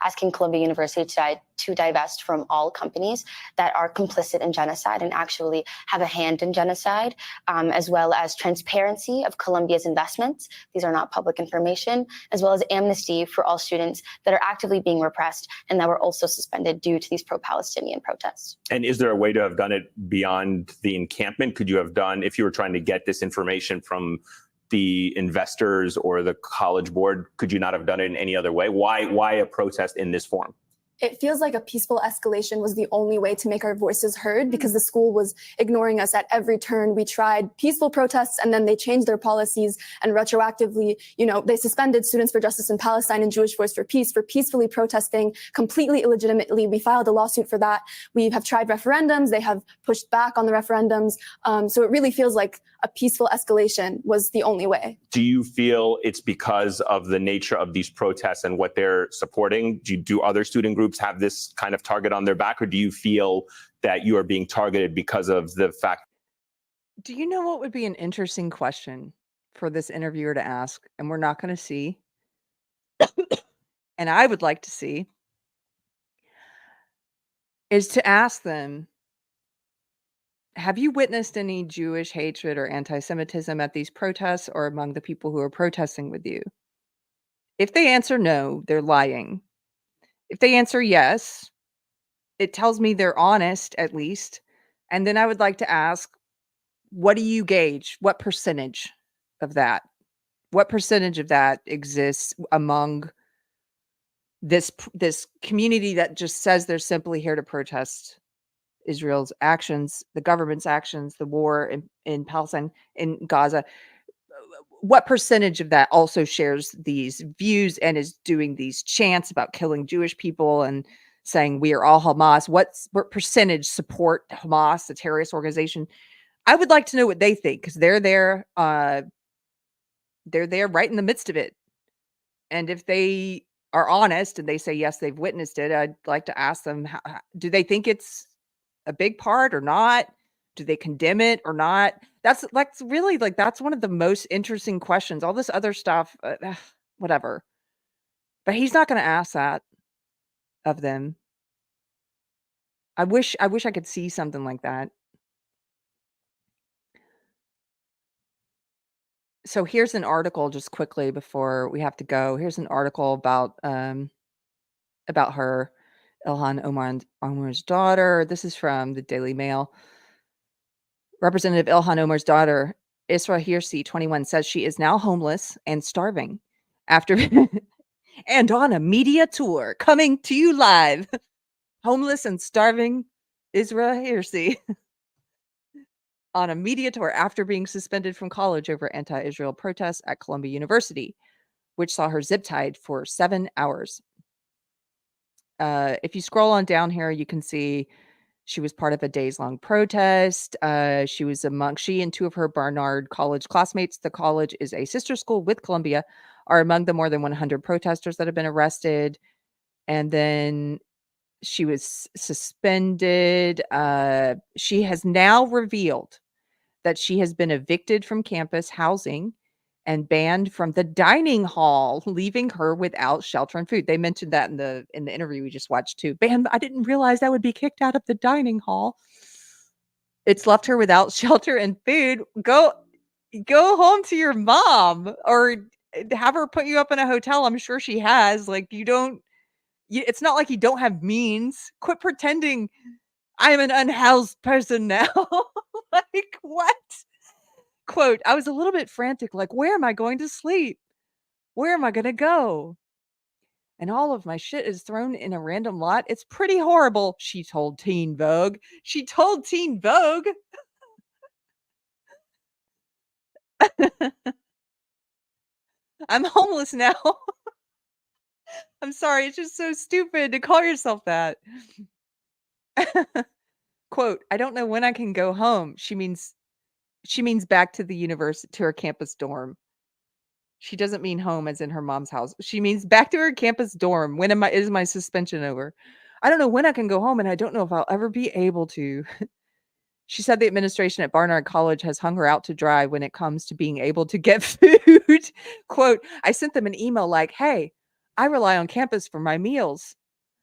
S: asking Columbia University to divest from all companies that are complicit in genocide and actually have a hand in genocide, as well as transparency of Columbia's investments. These are not public information, as well as amnesty for all students that are actively being repressed and that were also suspended due to these pro-Palestinian protests.
R: And is there a way to have done it beyond the encampment? Could you have done, if you were trying to get this information from the investors or the college board, could you not have done it in any other way? Why a protest in this form?
T: it feels like a peaceful escalation was the only way to make our voices heard because the school was ignoring us at every turn. We tried peaceful protests and then they changed their policies and retroactively, they suspended Students for Justice in Palestine and Jewish Voice for Peace for peacefully protesting completely illegitimately. We filed a lawsuit for that. We have tried referendums. They have pushed back on the referendums. So it really feels like a peaceful escalation was the only way.
R: Do you feel it's because of the nature of these protests and what they're supporting? Do other student groups have this kind of target on their back, or do you feel that you are being targeted because of the fact?
A: Do you know what would be an interesting question for this interviewer to ask? And we're not going to see. And I would like to see is to ask them, have you witnessed any Jewish hatred or anti-Semitism at these protests or among the people who are protesting with you? If they answer no, they're lying. If they answer yes, it tells me they're honest at least. And then I would like to ask, what do you gauge? What percentage of that? What percentage of that exists among this community that just says they're simply here to protest Israel's actions, the government's actions, the war in Palestine, in Gaza? What percentage of that also shares these views and is doing these chants about killing Jewish people and saying we are all Hamas? What percentage support Hamas, the terrorist organization? I would like to know what they think because they're there. They're there right in the midst of it. And if they are honest and they say yes, they've witnessed it, I'd like to ask them, do they think it's a big part or not? Do they condemn it or not? That's really that's one of the most interesting questions. All this other stuff, whatever. But he's not going to ask that of them. I wish I could see something like that. So here's an article just quickly before we have to go. Here's an article about her, Ilhan Omar's daughter. This is from the Daily Mail. Representative Ilhan Omar's daughter, Isra Hirsi, 21, says she is now homeless and starving after and on a media tour coming to you live. Homeless and starving Isra Hirsi on a media tour after being suspended from college over anti-Israel protests at Columbia University, which saw her zip-tied for 7 hours. If you scroll on down here, you can see she was part of a days-long protest. She and two of her Barnard College classmates, the college is a sister school with Columbia, are among the more than 100 protesters that have been arrested. And then she was suspended. She has now revealed that she has been evicted from campus housing and banned from the dining hall, leaving her without shelter and food. They mentioned that in the interview we just watched too. Banned, I didn't realize I would be kicked out of the dining hall. It's left her without shelter and food. Go home to your mom or have her put you up in a hotel. I'm sure she has. It's not like you don't have means. Quit pretending I'm an unhoused person now. Like, what? Quote, I was a little bit frantic, like, where am I going to sleep? Where am I going to go? And all of my shit is thrown in a random lot. It's pretty horrible, she told Teen Vogue. She told Teen Vogue. I'm homeless now. I'm sorry, it's just so stupid to call yourself that. Quote, I don't know when I can go home. She means back to the university, to her campus dorm. She doesn't mean home as in her mom's house. She means back to her campus dorm. When is my suspension over? I don't know when I can go home, and I don't know if I'll ever be able to. She said the administration at Barnard College has hung her out to dry when it comes to being able to get food. Quote, I sent them an email like, hey, I rely on campus for my meals.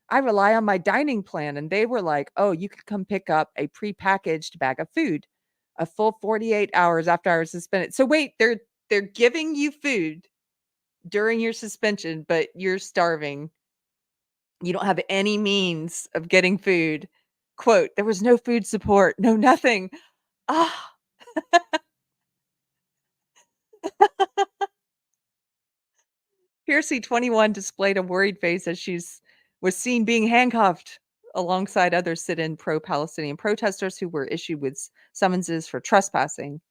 A: I rely on my dining plan. And they were like, oh, you could come pick up a prepackaged bag of food a full 48 hours after I was suspended. So wait, they're giving you food during your suspension, but you're starving. You don't have any means of getting food. Quote, there was no food support, no nothing. Ah. Piercy, 21, displayed a worried face as she's was seen being handcuffed alongside other sit-in pro-Palestinian protesters who were issued with summonses for trespassing.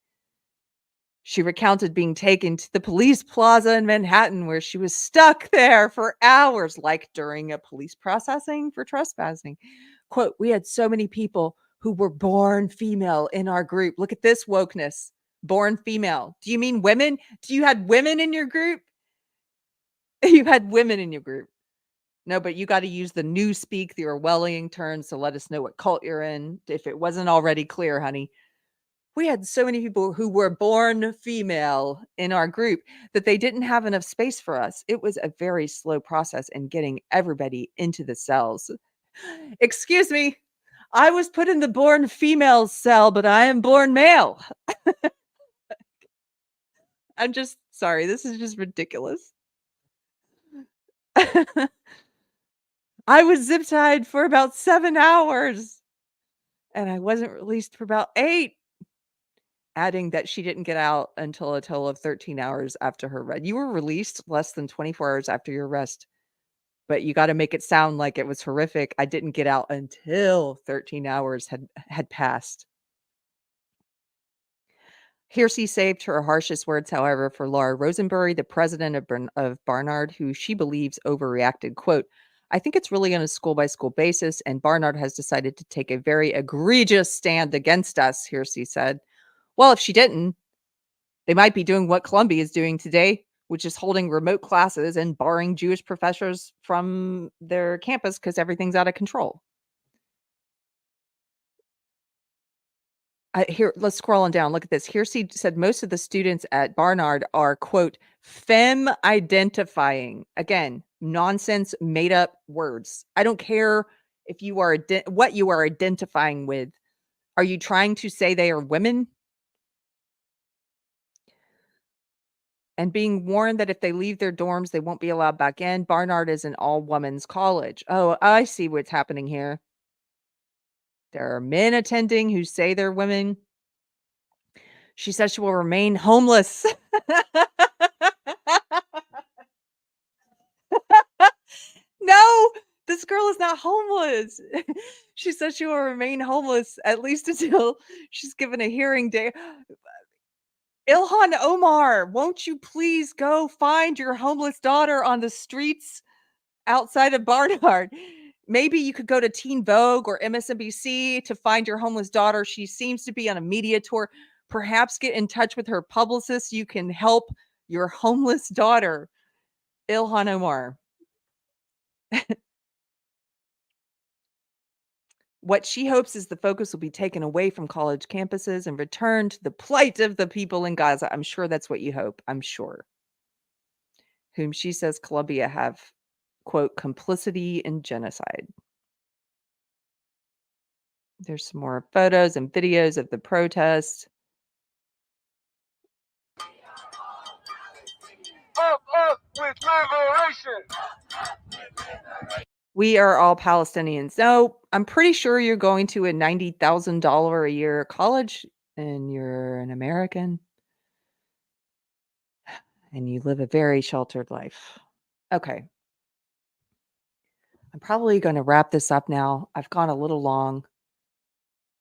A: She recounted being taken to the police plaza in Manhattan, where she was stuck there for hours, like during a police processing for trespassing. Quote, "We had so many people who were born female in our group. Look at this wokeness. Born female. Do you mean women? Do you had women in your group? You had women in your group. No, but you got to use the newspeak, the Orwellian terms to let us know what cult you're in, if it wasn't already clear, honey. We had so many people who were born female in our group that they didn't have enough space for us. It was a very slow process in getting everybody into the cells. Excuse me, I was put in the born female cell, but I am born male." I'm just sorry. This is just ridiculous. I was zip tied for about 7 hours and I wasn't released for about 8. Adding that she didn't get out until a total of 13 hours after her arrest. You were released less than 24 hours after your arrest, but you gotta make it sound like it was horrific. I didn't get out until 13 hours had passed. Hearsay saved her harshest words, however, for Laura Rosenberry, the president of Barnard, who she believes overreacted. Quote, "I think it's really on a school-by-school basis, and Barnard has decided to take a very egregious stand against us," Hearsay said. Well, if she didn't, they might be doing what Columbia is doing today, which is holding remote classes and barring Jewish professors from their campus because everything's out of control. Here, let's scroll on down. Look at this. Hearsay said most of the students at Barnard are, quote, femme identifying. Again, nonsense, made up words. I don't care if you are what you are identifying with. Are you trying to say they are women? And being warned that if they leave their dorms, they won't be allowed back in. Barnard is an all-women's college. Oh, I see what's happening here. There are men attending who say they're women. She says she will remain homeless. No, this girl is not homeless. She says she will remain homeless at least until she's given a hearing date. Ilhan Omar, won't you please go find your homeless daughter on the streets outside of Barnard? Maybe you could go to Teen Vogue or MSNBC to find your homeless daughter. She seems to be on a media tour. Perhaps get in touch with her publicist. You can help your homeless daughter, Ilhan Omar. What she hopes is the focus will be taken away from college campuses and returned to the plight of the people in Gaza. I'm sure that's what you hope. I'm sure. Whom she says Columbia have, quote, complicity in genocide. There's some more photos and videos of the protest.
M: Up with liberation.
A: We are all Palestinians. No, I'm pretty sure you're going to a $90,000 a year college and you're an American and you live a very sheltered life. Okay. I'm probably going to wrap this up now. I've gone a little long.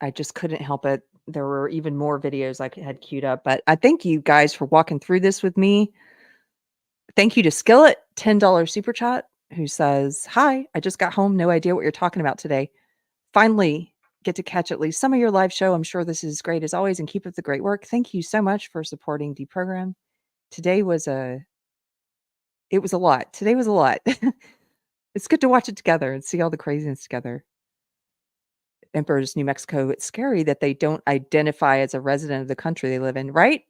A: I just couldn't help it. There were even more videos I had queued up, but I thank you guys for walking through this with me. Thank you to Skillet, $10 super chat, who says, "Hi, I just got home. No idea what you're talking about today. Finally get to catch at least some of your live show. I'm sure this is great as always, and keep up the great work. Thank you so much for supporting Deprogrammed. Today was a lot. Today was a lot. It's good to watch it together and see all the craziness together. Emperor's New Mexico. It's scary that they don't identify as a resident of the country they live in, right?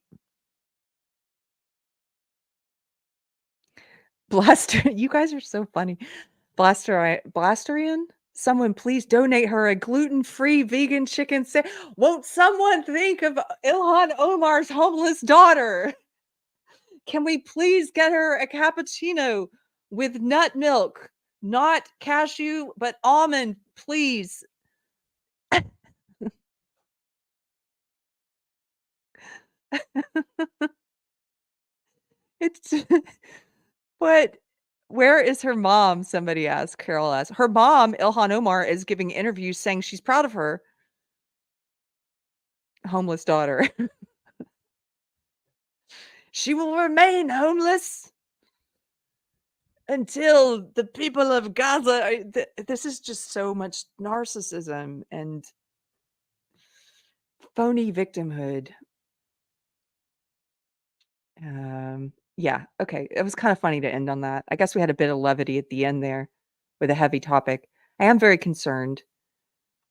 A: Blaster, you guys are so funny. Blasterian? Someone please donate her a gluten-free vegan chicken won't someone think of Ilhan Omar's homeless daughter? Can we please get her a cappuccino with nut milk? Not cashew, but almond, please. It's what Where is her mom? Somebody asked. Carol asked. Her mom, Ilhan Omar, is giving interviews saying she's proud of her homeless daughter. She will remain homeless until the people of Gaza. This is just so much narcissism and phony victimhood. Yeah, okay. It was kind of funny to end on that. I guess we had a bit of levity at the end there with a heavy topic. I am very concerned,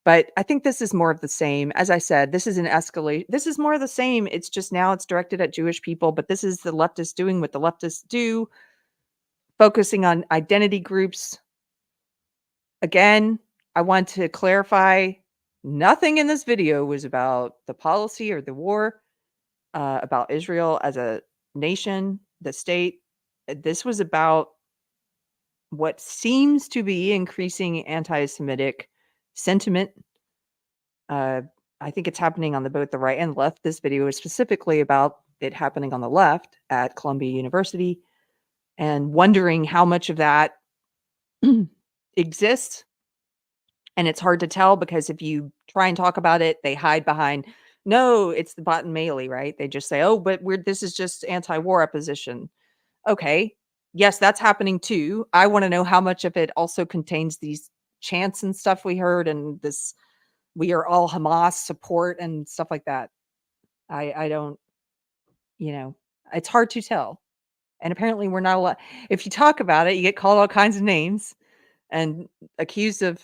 A: but I think this is more of the same. As I said, this is an escalation. This is more of the same. It's just now it's directed at Jewish people, but this is the leftists doing what the leftists do, focusing on identity groups. Again, I want to clarify, nothing in this video was about the policy or the war, about Israel as a nation, the state. This was about what seems to be increasing anti-Semitic sentiment. I think it's happening on both the right and left. This video is specifically about it happening on the left at Columbia University, and wondering how much of that exists. And it's hard to tell because if you try and talk about it, they hide behind, no, it's the bot and Mealy, right? They just say, oh, but this is just anti-war opposition. Okay. Yes, that's happening too. I want to know how much of it also contains these chants and stuff we heard and this, we are all Hamas support and stuff like that. I don't, it's hard to tell. And apparently we're not allowed, if you talk about it, you get called all kinds of names and accused of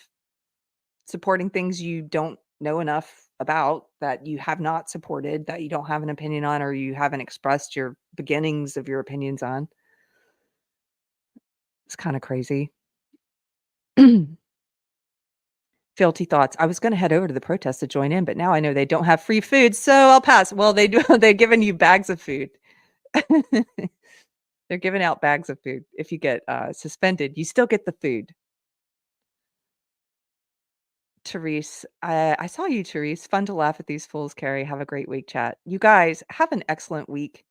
A: supporting things you don't know enough about, that you have not supported, that you don't have an opinion on, or you haven't expressed your beginnings of your opinions on. It's kind of crazy. Filthy thoughts. I was going to head over to the protest to join in, but now I know they don't have free food, so I'll pass. Well, they do. They're giving you bags of food. They're giving out bags of food. If you get suspended, you still get the food. Therese, I saw you, Therese. Fun to laugh at these fools, Keri. Have a great week, chat. You guys have an excellent week.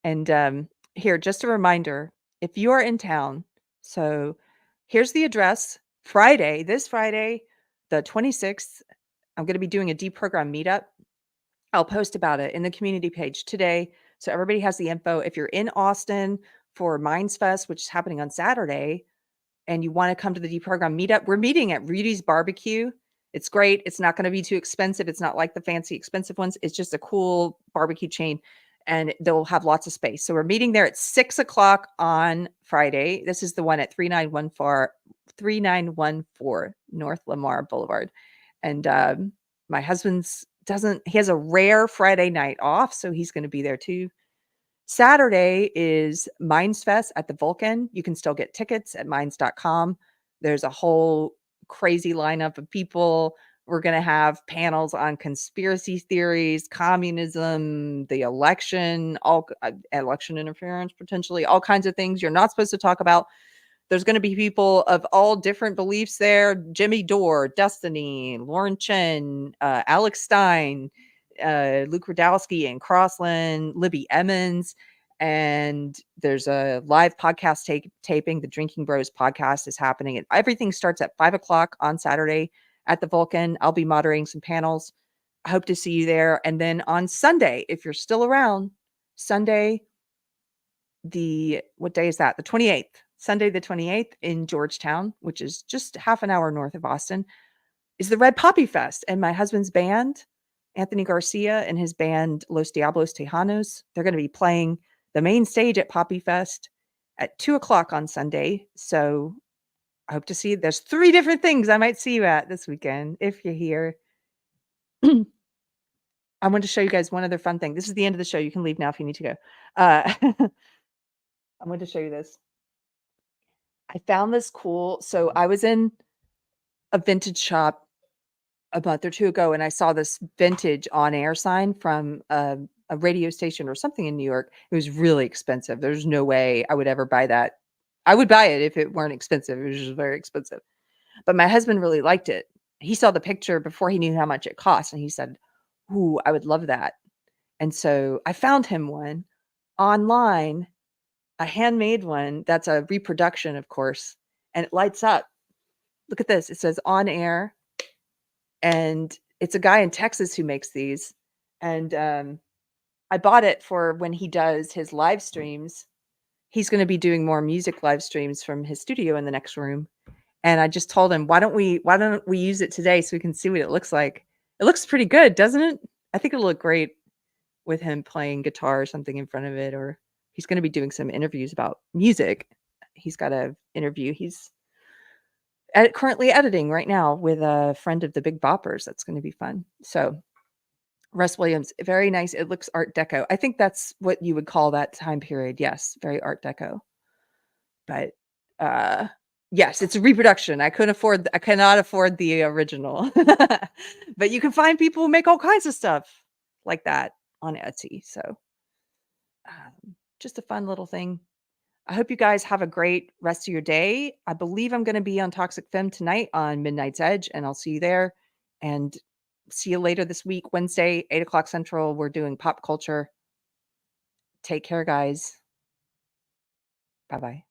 A: And here, just a reminder, if you are in town, so here's the address. This Friday, the 26th, I'm going to be doing a Deprogrammed meetup. I'll post about it in the community page today, so everybody has the info. If you're in Austin for Mindfest, which is happening on Saturday, and you want to come to the Deprogrammed meetup, we're meeting at Rudy's Barbecue. It's great. It's not going to be too expensive. It's not like the fancy expensive ones. It's just a cool barbecue chain, and they'll have lots of space. So we're meeting there at 6 o'clock on Friday. This is the one at 3914 North Lamar Boulevard. And my husband's he has a rare Friday night off, so he's going to be there too. Saturday is Mindfest at the Vulcan. You can still get tickets at minds.com. There's a whole crazy lineup of people. We're going to have panels on conspiracy theories, communism, the election, all election interference, potentially, all kinds of things you're not supposed to talk about. There's going to be people of all different beliefs there. Jimmy Dore, Destiny, Lauren Chen, Alex Stein, Luke Radowski and Crossland, Libby Emmons. And there's a live podcast taping. The Drinking Bros podcast is happening. And everything starts at 5 o'clock on Saturday at the Vulcan. I'll be moderating some panels. I hope to see you there. And then on Sunday, if you're still around, Sunday, what day is that? The 28th. Sunday the 28th in Georgetown, which is just half an hour north of Austin, is the Red Poppy Fest. And my husband's band, Anthony Garcia, and his band Los Diablos Tejanos, they're going to be playing the main stage at Poppy Fest at 2 o'clock on Sunday. So I hope to see you. There's 3 different things I might see you at this weekend if you're here. I want to show you guys one other fun thing. This is the end of the show. You can leave now if you need to go. I want to show you this. I found this cool. So I was in a vintage shop a month or 2 ago, and I saw this vintage on-air sign from a radio station or something in New York. It was really expensive. There's no way I would ever buy that. I would buy it if it weren't expensive. It was just very expensive. But my husband really liked it. He saw the picture before he knew how much it cost, and he said, ooh, I would love that. And so I found him one online a handmade one that's a reproduction, of course, and it lights up. Look at this. It says on air, and it's a guy in Texas who makes these. And I bought it for when he does his live streams. He's going to be doing more music live streams from his studio in the next room. And I just told him, why don't we use it today so we can see what it looks like? It looks pretty good, doesn't it? I think it'll look great with him playing guitar or something in front of it, or he's going to be doing some interviews about music. He's got an interview. He's currently editing right now with a friend of the Big Boppers. That's going to be fun. So Russ Williams, very nice. It looks Art Deco. I think that's what you would call that time period. Yes, very Art Deco. But yes, it's a reproduction. I cannot afford the original. But you can find people who make all kinds of stuff like that on Etsy. So just a fun little thing. I hope you guys have a great rest of your day. I believe I'm going to be on Toxic Femme tonight on Midnight's Edge, and I'll see you there. And see you later this week, Wednesday, 8 o'clock Central. We're doing pop culture. Take care, guys. Bye-bye.